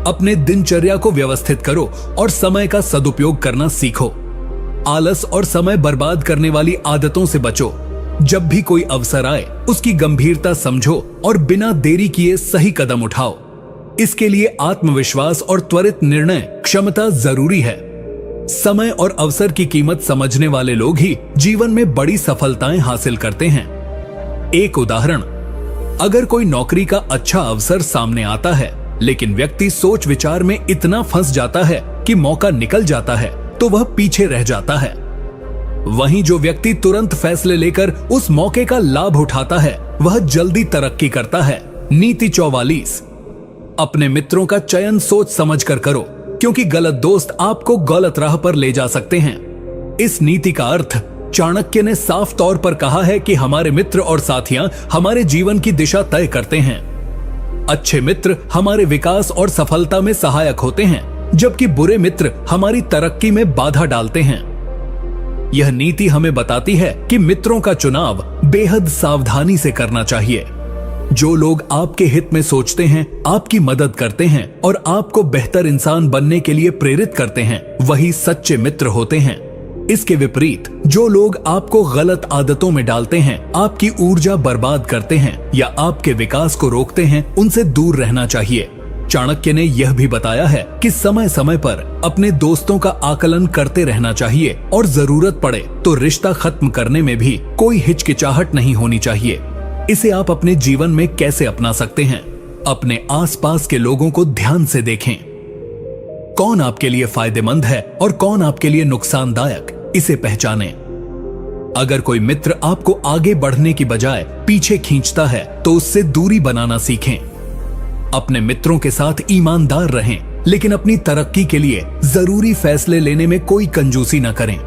अपने दिनचर्या को व्यवस्थित करो और समय का सदुपयोग करना सीखो। आलस और समय बर्बाद करने वाली आदतों से बचो। जब भी कोई अवसर आए उसकी गंभीरता समझो और बिना देरी किए सही कदम उठाओ। इसके लिए आत्मविश्वास और त्वरित निर्णय क्षमता जरूरी है। समय और अवसर की कीमत समझने वाले लोग ही जीवन में बड़ी सफलताएं हासिल करते हैं। एक उदाहरण, अगर कोई नौकरी का अच्छा अवसर सामने आता है लेकिन व्यक्ति सोच विचार में इतना फंस जाता है कि मौका निकल जाता है तो वह पीछे रह जाता है। वहीं जो व्यक्ति तुरंत फैसले लेकर उस मौके का लाभ उठाता है वह जल्दी तरक्की करता है। नीति 44, अपने मित्रों का चयन सोच समझकर करो, क्योंकि गलत दोस्त आपको गलत राह पर ले जा सकते हैं। इस नीति का अर्थ चाणक्य ने साफ तौर पर कहा है कि हमारे मित्र और साथियां हमारे जीवन की दिशा तय करते हैं। अच्छे मित्र हमारे विकास और सफलता में सहायक होते हैं, जबकि बुरे मित्र हमारी तरक्की में बाधा डालते हैं। यह नीति हमें बताती है कि मित्रों का चुनाव बेहद सावधानी से करना चाहिए। जो लोग आपके हित में सोचते हैं, आपकी मदद करते हैं और आपको बेहतर इंसान बनने के लिए प्रेरित करते हैं, वही सच्चे मित्र होते हैं। इसके विपरीत जो लोग आपको गलत आदतों में डालते हैं, आपकी ऊर्जा बर्बाद करते हैं या आपके विकास को रोकते हैं, उनसे दूर रहना चाहिए। चाणक्य ने यह भी बताया है कि समय समय पर अपने दोस्तों का आकलन करते रहना चाहिए और जरूरत पड़े तो रिश्ता खत्म करने में भी कोई हिचकिचाहट नहीं होनी चाहिए। इसे आप अपने जीवन में कैसे अपना सकते हैं? अपने आसपास के लोगों को ध्यान से देखें। कौन आपके लिए फायदेमंद है और कौन आपके लिए नुकसानदायक, इसे पहचानें। अगर कोई मित्र आपको आगे बढ़ने की बजाय पीछे खींचता है तो उससे दूरी बनाना सीखें। अपने मित्रों के साथ ईमानदार रहें, लेकिन अपनी तरक्की के लिए जरूरी फैसले लेने में कोई कंजूसी न करें।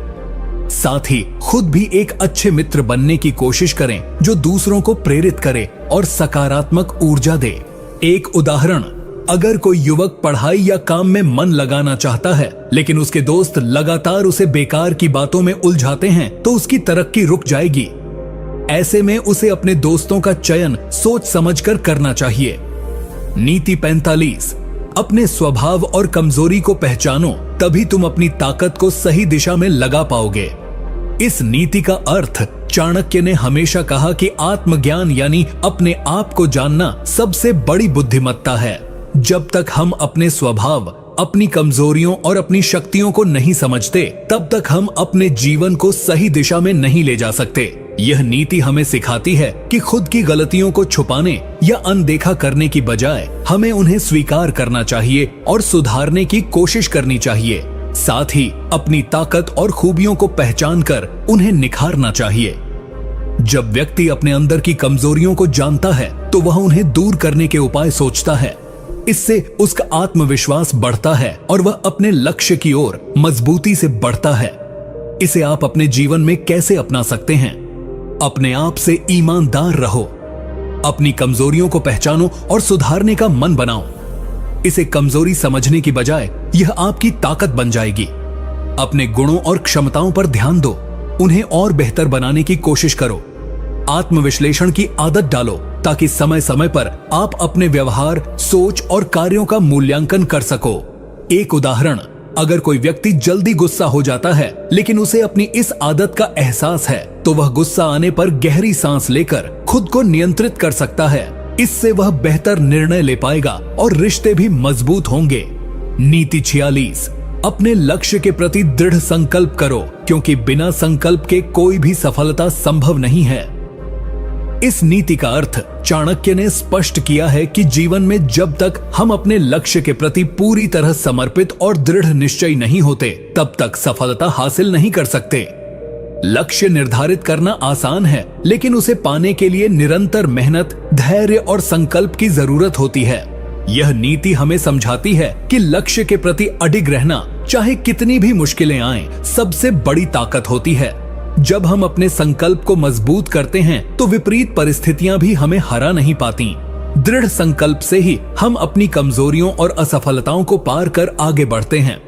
साथ ही खुद भी एक अच्छे मित्र बनने की कोशिश करें जो दूसरों को प्रेरित करे और सकारात्मक ऊर्जा दे। एक उदाहरण, अगर कोई युवक पढ़ाई या काम में मन लगाना चाहता है लेकिन उसके दोस्त लगातार उसे बेकार की बातों में उलझाते हैं तो उसकी तरक्की रुक जाएगी। ऐसे में उसे अपने दोस्तों का चयन सोच समझकर करना चाहिए। नीति 45, अपने स्वभाव और कमजोरी को पहचानो, तभी तुम अपनी ताकत को सही दिशा में लगा पाओगे। इस नीति का अर्थ चाणक्य ने हमेशा कहा कि आत्मज्ञान यानी अपने आप को जानना सबसे बड़ी बुद्धिमत्ता है। जब तक हम अपने स्वभाव, अपनी कमजोरियों और अपनी शक्तियों को नहीं समझते, तब तक हम अपने जीवन को सही दिशा में नहीं ले जा सकते। यह नीति हमें सिखाती है कि खुद की गलतियों को छुपाने या अनदेखा करने की बजाय हमें उन्हें स्वीकार करना चाहिए और सुधारने की कोशिश करनी चाहिए। साथ ही अपनी ताकत और खूबियों को पहचानकर उन्हें निखारना चाहिए। जब व्यक्ति अपने अंदर की कमजोरियों को जानता है तो वह उन्हें दूर करने के उपाय सोचता है। इससे उसका आत्मविश्वास बढ़ता है और वह अपने लक्ष्य की ओर मजबूती से बढ़ता है। इसे आप अपने जीवन में कैसे अपना सकते हैं? अपने आप से ईमानदार रहो, अपनी कमजोरियों को पहचानो और सुधारने का मन बनाओ। इसे कमजोरी समझने की बजाय यह आपकी ताकत बन जाएगी। अपने गुणों और क्षमताओं पर ध्यान दो, उन्हें और बेहतर बनाने की कोशिश करो। आत्मविश्लेषण की आदत डालो ताकि समय समय पर आप अपने व्यवहार, सोच और कार्यों का मूल्यांकन कर सको। एक उदाहरण, अगर कोई व्यक्ति जल्दी गुस्सा हो जाता है लेकिन उसे अपनी इस आदत का एहसास है तो वह गुस्सा आने पर गहरी सांस लेकर खुद को नियंत्रित कर सकता है। इससे वह बेहतर निर्णय ले पाएगा और रिश्ते भी मजबूत होंगे। नीति 46, अपने लक्ष्य के प्रति दृढ़ संकल्प करो, क्योंकि बिना संकल्प के कोई भी सफलता संभव नहीं है। इस नीति का अर्थ चाणक्य ने स्पष्ट किया है कि जीवन में जब तक हम अपने लक्ष्य के प्रति पूरी तरह समर्पित और दृढ़ निश्चयी नहीं होते, तब तक सफलता हासिल नहीं कर सकते। लक्ष्य निर्धारित करना आसान है, लेकिन उसे पाने के लिए निरंतर मेहनत, धैर्य और संकल्प की जरूरत होती है। यह नीति हमें समझाती है कि लक्ष्य के प्रति अडिग रहना, चाहे कितनी भी मुश्किलें आएं, सबसे बड़ी ताकत होती है। जब हम अपने संकल्प को मजबूत करते हैं तो विपरीत परिस्थितियां भी हमें हरा नहीं पाती। दृढ़ संकल्प से ही हम अपनी कमजोरियों और असफलताओं को पार कर आगे बढ़ते हैं।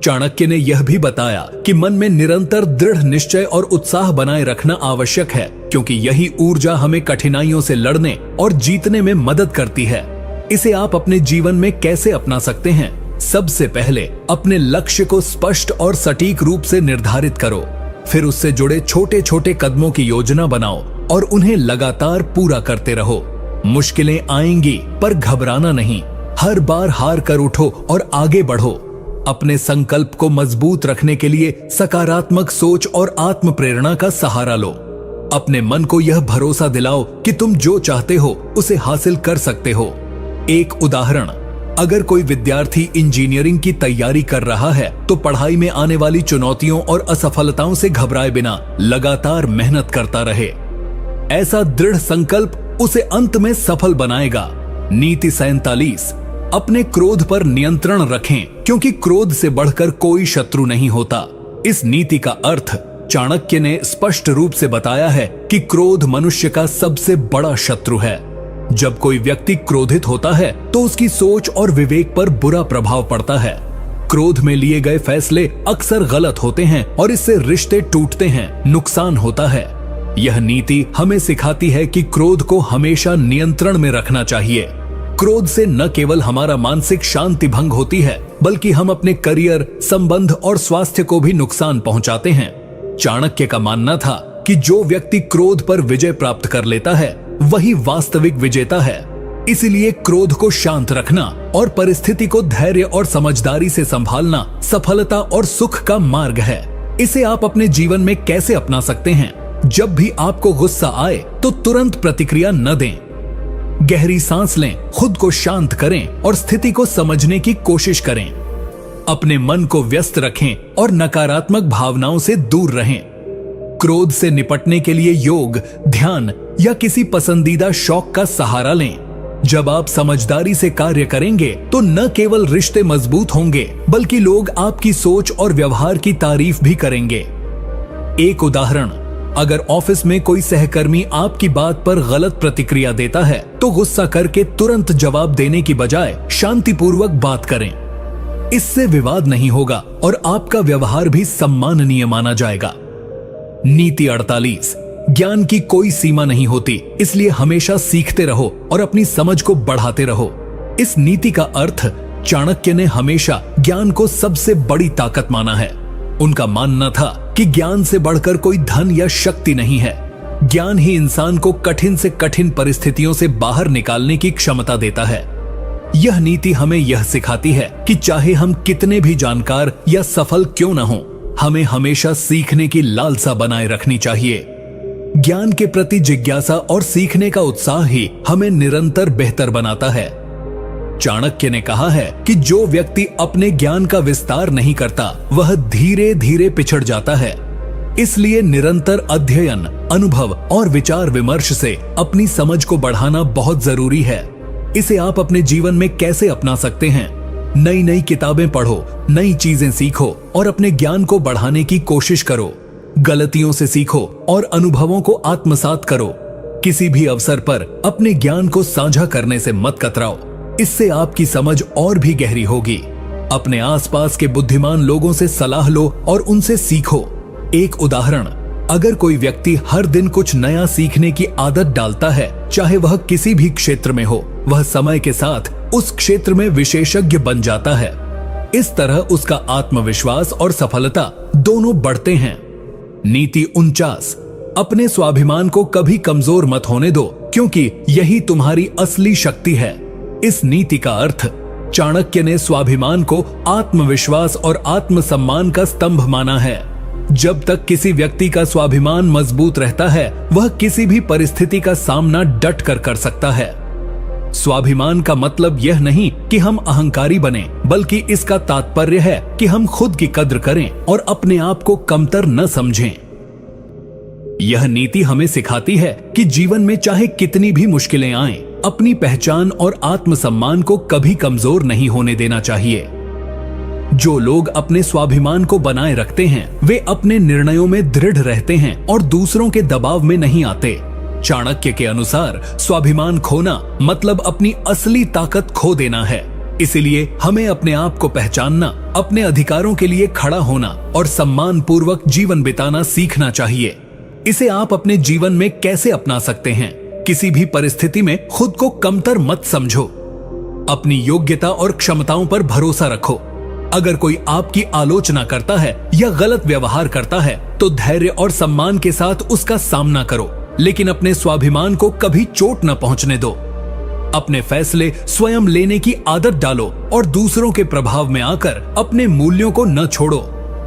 चाणक्य ने यह भी बताया कि मन में निरंतर दृढ़ निश्चय और उत्साह बनाए रखना आवश्यक है, क्योंकि यही ऊर्जा हमें कठिनाइयों से लड़ने और जीतने में मदद करती है। इसे आप अपने जीवन में कैसे अपना सकते हैं? सबसे पहले अपने लक्ष्य को स्पष्ट और सटीक रूप से निर्धारित करो। फिर उससे जुड़े छोटे छोटे कदमों की योजना बनाओ और उन्हें लगातार पूरा करते रहो। मुश्किलें आएंगी पर घबराना नहीं, हर बार हार कर उठो और आगे बढ़ो। अपने संकल्प को मजबूत रखने के लिए सकारात्मक सोच और आत्म प्रेरणा का सहारा लो। अपने मन को यह भरोसा दिलाओ कि तुम जो चाहते हो उसे हासिल कर सकते हो। एक उदाहरण, अगर कोई विद्यार्थी इंजीनियरिंग की तैयारी कर रहा है तो पढ़ाई में आने वाली चुनौतियों और असफलताओं से घबराए बिना लगातार मेहनत करता रहे। ऐसा दृढ़ संकल्प उसे अंत में सफल बनाएगा। नीति 47, अपने क्रोध पर नियंत्रण रखें, क्योंकि क्रोध से बढ़कर कोई शत्रु नहीं होता। इस नीति का अर्थ चाणक्य ने स्पष्ट रूप से बताया है कि क्रोध मनुष्य का सबसे बड़ा शत्रु है। जब कोई व्यक्ति क्रोधित होता है तो उसकी सोच और विवेक पर बुरा प्रभाव पड़ता है। क्रोध में लिए गए फैसले अक्सर गलत होते हैं और इससे रिश्ते टूटते हैं, नुकसान होता है। यह नीति हमें सिखाती है कि क्रोध को हमेशा नियंत्रण में रखना चाहिए। क्रोध से न केवल हमारा मानसिक शांति भंग होती है, बल्कि हम अपने करियर, संबंध और स्वास्थ्य को भी नुकसान पहुंचाते हैं। चाणक्य का मानना था कि जो व्यक्ति क्रोध पर विजय प्राप्त कर लेता है वही वास्तविक विजेता है। इसलिए क्रोध को शांत रखना और परिस्थिति को धैर्य और समझदारी से संभालना सफलता और सुख का मार्ग है। इसे आप अपने जीवन में कैसे अपना सकते हैं? जब भी आपको गुस्सा आए तो तुरंत प्रतिक्रिया न दें। गहरी सांस लें, खुद को शांत करें और स्थिति को समझने की कोशिश करें। अपने मन को व्यस्त रखें और नकारात्मक भावनाओं से दूर रहें। क्रोध से निपटने के लिए योग, ध्यान या किसी पसंदीदा शौक का सहारा लें। जब आप समझदारी से कार्य करेंगे तो न केवल रिश्ते मजबूत होंगे, बल्कि लोग आपकी सोच और व्यवहार की तारीफ भी करेंगे। एक उदाहरण, अगर ऑफिस में कोई सहकर्मी आपकी बात पर गलत प्रतिक्रिया देता है तो गुस्सा करके तुरंत जवाब देने की बजाय शांतिपूर्वक बात करें। इससे विवाद नहीं होगा और आपका व्यवहार भी सम्माननीय माना जाएगा। नीति 48, ज्ञान की कोई सीमा नहीं होती, इसलिए हमेशा सीखते रहो और अपनी समझ को बढ़ाते रहो। इस नीति का अर्थ चाणक्य ने हमेशा ज्ञान को सबसे बड़ी ताकत माना है। उनका मानना था कि ज्ञान से बढ़कर कोई धन या शक्ति नहीं है। ज्ञान ही इंसान को कठिन से कठिन परिस्थितियों से बाहर निकालने की क्षमता देता है। यह नीति हमें यह सिखाती है कि चाहे हम कितने भी जानकार या सफल क्यों न हों, हमें हमेशा सीखने की लालसा बनाए रखनी चाहिए। ज्ञान के प्रति जिज्ञासा और सीखने का उत्साह ही हमें निरंतर बेहतर बनाता है। चाणक्य ने कहा है कि जो व्यक्ति अपने ज्ञान का विस्तार नहीं करता वह धीरे धीरे पिछड़ जाता है। इसलिए निरंतर अध्ययन, अनुभव और विचार विमर्श से अपनी समझ को बढ़ाना बहुत जरूरी है। इसे आप अपने जीवन में कैसे अपना सकते हैं? नई नई किताबें पढ़ो, नई चीजें सीखो और अपने ज्ञान को बढ़ाने की कोशिश करो। गलतियों से सीखो और अनुभवों को आत्मसात करो। किसी भी अवसर पर अपने ज्ञान को साझा करने से मत कतराओ, इससे आपकी समझ और भी गहरी होगी। अपने आसपास के बुद्धिमान लोगों से सलाह लो और उनसे सीखो। एक उदाहरण, अगर कोई व्यक्ति हर दिन कुछ नया सीखने की आदत डालता है, चाहे वह किसी भी क्षेत्र में हो, वह समय के साथ उस क्षेत्र में विशेषज्ञ बन जाता है। इस तरह उसका आत्मविश्वास और सफलता दोनों बढ़ते हैं। नीति 49, अपने स्वाभिमान को कभी कमजोर मत होने दो, क्योंकि यही तुम्हारी असली शक्ति है। इस नीति का अर्थ चाणक्य ने स्वाभिमान को आत्मविश्वास और आत्मसम्मान का स्तंभ माना है। जब तक किसी व्यक्ति का स्वाभिमान मजबूत रहता है, वह किसी भी परिस्थिति का सामना डट कर कर सकता है। स्वाभिमान का मतलब यह नहीं कि हम अहंकारी बने, बल्कि इसका तात्पर्य है कि हम खुद की कद्र करें और अपने आप को कमतर न समझें। यह नीति हमें सिखाती है कि जीवन में चाहे कितनी भी मुश्किलें आएं, अपनी पहचान और आत्मसम्मान को कभी कमजोर नहीं होने देना चाहिए। जो लोग अपने स्वाभिमान को बनाए रखते हैं वे अपने निर्णयों में दृढ़ रहते हैं और दूसरों के दबाव में नहीं आते। चाणक्य के अनुसार स्वाभिमान खोना मतलब अपनी असली ताकत खो देना है। इसीलिए हमें अपने आप को पहचानना, अपने अधिकारों के लिए खड़ा होना और सम्मान पूर्वक जीवन बिताना सीखना चाहिए। इसे आप अपने जीवन में कैसे अपना सकते हैं? किसी भी परिस्थिति में खुद को कमतर मत समझो। अपनी योग्यता और क्षमताओं पर भरोसा रखो। अगर कोई आपकी आलोचना करता है या गलत व्यवहार करता है तो धैर्य और सम्मान के साथ उसका सामना करो, लेकिन अपने स्वाभिमान को कभी चोट न पहुंचने दो। अपने फैसले स्वयं लेने की आदत डालो और दूसरों के प्रभाव में आकर अपने मूल्यों को न छोड़ो।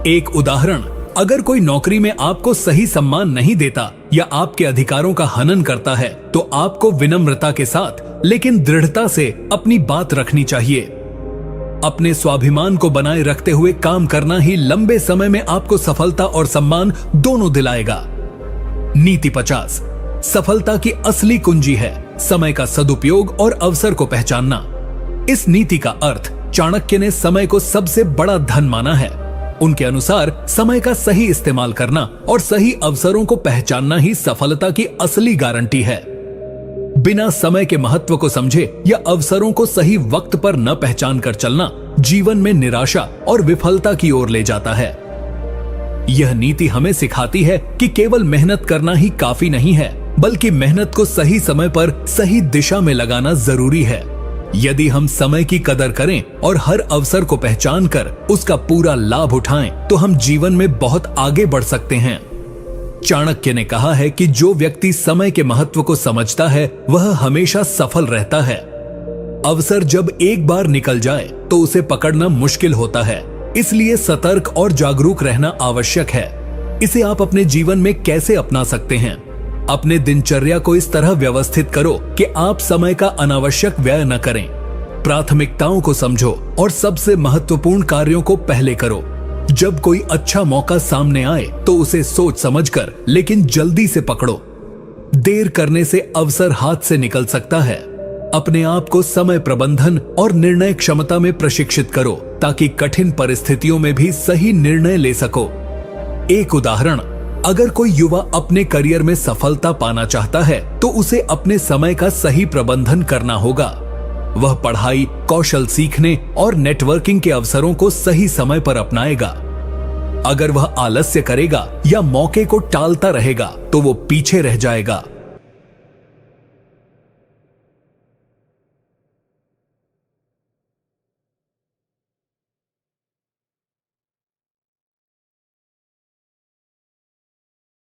एक उदाहरण, अगर कोई नौकरी में आपको सही सम्मान नहीं देता या आपके अधिकारों का हनन करता है तो आपको विनम्रता के साथ लेकिन दृढ़ता से अपनी बात रखनी चाहिए। अपने स्वाभिमान को बनाए रखते हुए काम करना ही लंबे समय में आपको सफलता और सम्मान दोनों दिलाएगा। नीति 50, सफलता की असली कुंजी है समय का सदुपयोग और अवसर को पहचानना। इस नीति का अर्थ चाणक्य ने समय को सबसे बड़ा धन माना है। उनके अनुसार समय का सही इस्तेमाल करना और सही अवसरों को पहचानना ही सफलता की असली गारंटी है। बिना समय के महत्व को समझे या अवसरों को सही वक्त पर न पहचान कर चलना जीवन में निराशा और विफलता की ओर ले जाता है। यह नीति हमें सिखाती है कि केवल मेहनत करना ही काफी नहीं है, बल्कि मेहनत को सही समय पर सही दिशा में लगाना जरूरी है। यदि हम समय की कदर करें और हर अवसर को पहचान कर उसका पूरा लाभ उठाएं, तो हम जीवन में बहुत आगे बढ़ सकते हैं। चाणक्य ने कहा है कि जो व्यक्ति समय के महत्व को समझता है वह हमेशा सफल रहता है। अवसर जब एक बार निकल जाए तो उसे पकड़ना मुश्किल होता है, इसलिए सतर्क और जागरूक रहना आवश्यक है। इसे आप अपने जीवन में कैसे अपना सकते हैं? अपने दिनचर्या को इस तरह व्यवस्थित करो कि आप समय का अनावश्यक व्यय न करें। प्राथमिकताओं को समझो और सबसे महत्वपूर्ण कार्यों को पहले करो। जब कोई अच्छा मौका सामने आए तो उसे सोच समझकर लेकिन जल्दी से पकड़ो। देर करने से अवसर हाथ से निकल सकता है। अपने आप को समय प्रबंधन और निर्णय क्षमता में प्रशिक्षित करो ताकि कठिन परिस्थितियों में भी सही निर्णय ले सको। एक उदाहरण, अगर कोई युवा अपने करियर में सफलता पाना चाहता है तो उसे अपने समय का सही प्रबंधन करना होगा। वह पढ़ाई, कौशल सीखने और नेटवर्किंग के अवसरों को सही समय पर अपनाएगा। अगर वह आलस्य करेगा या मौके को टालता रहेगा तो वो पीछे रह जाएगा।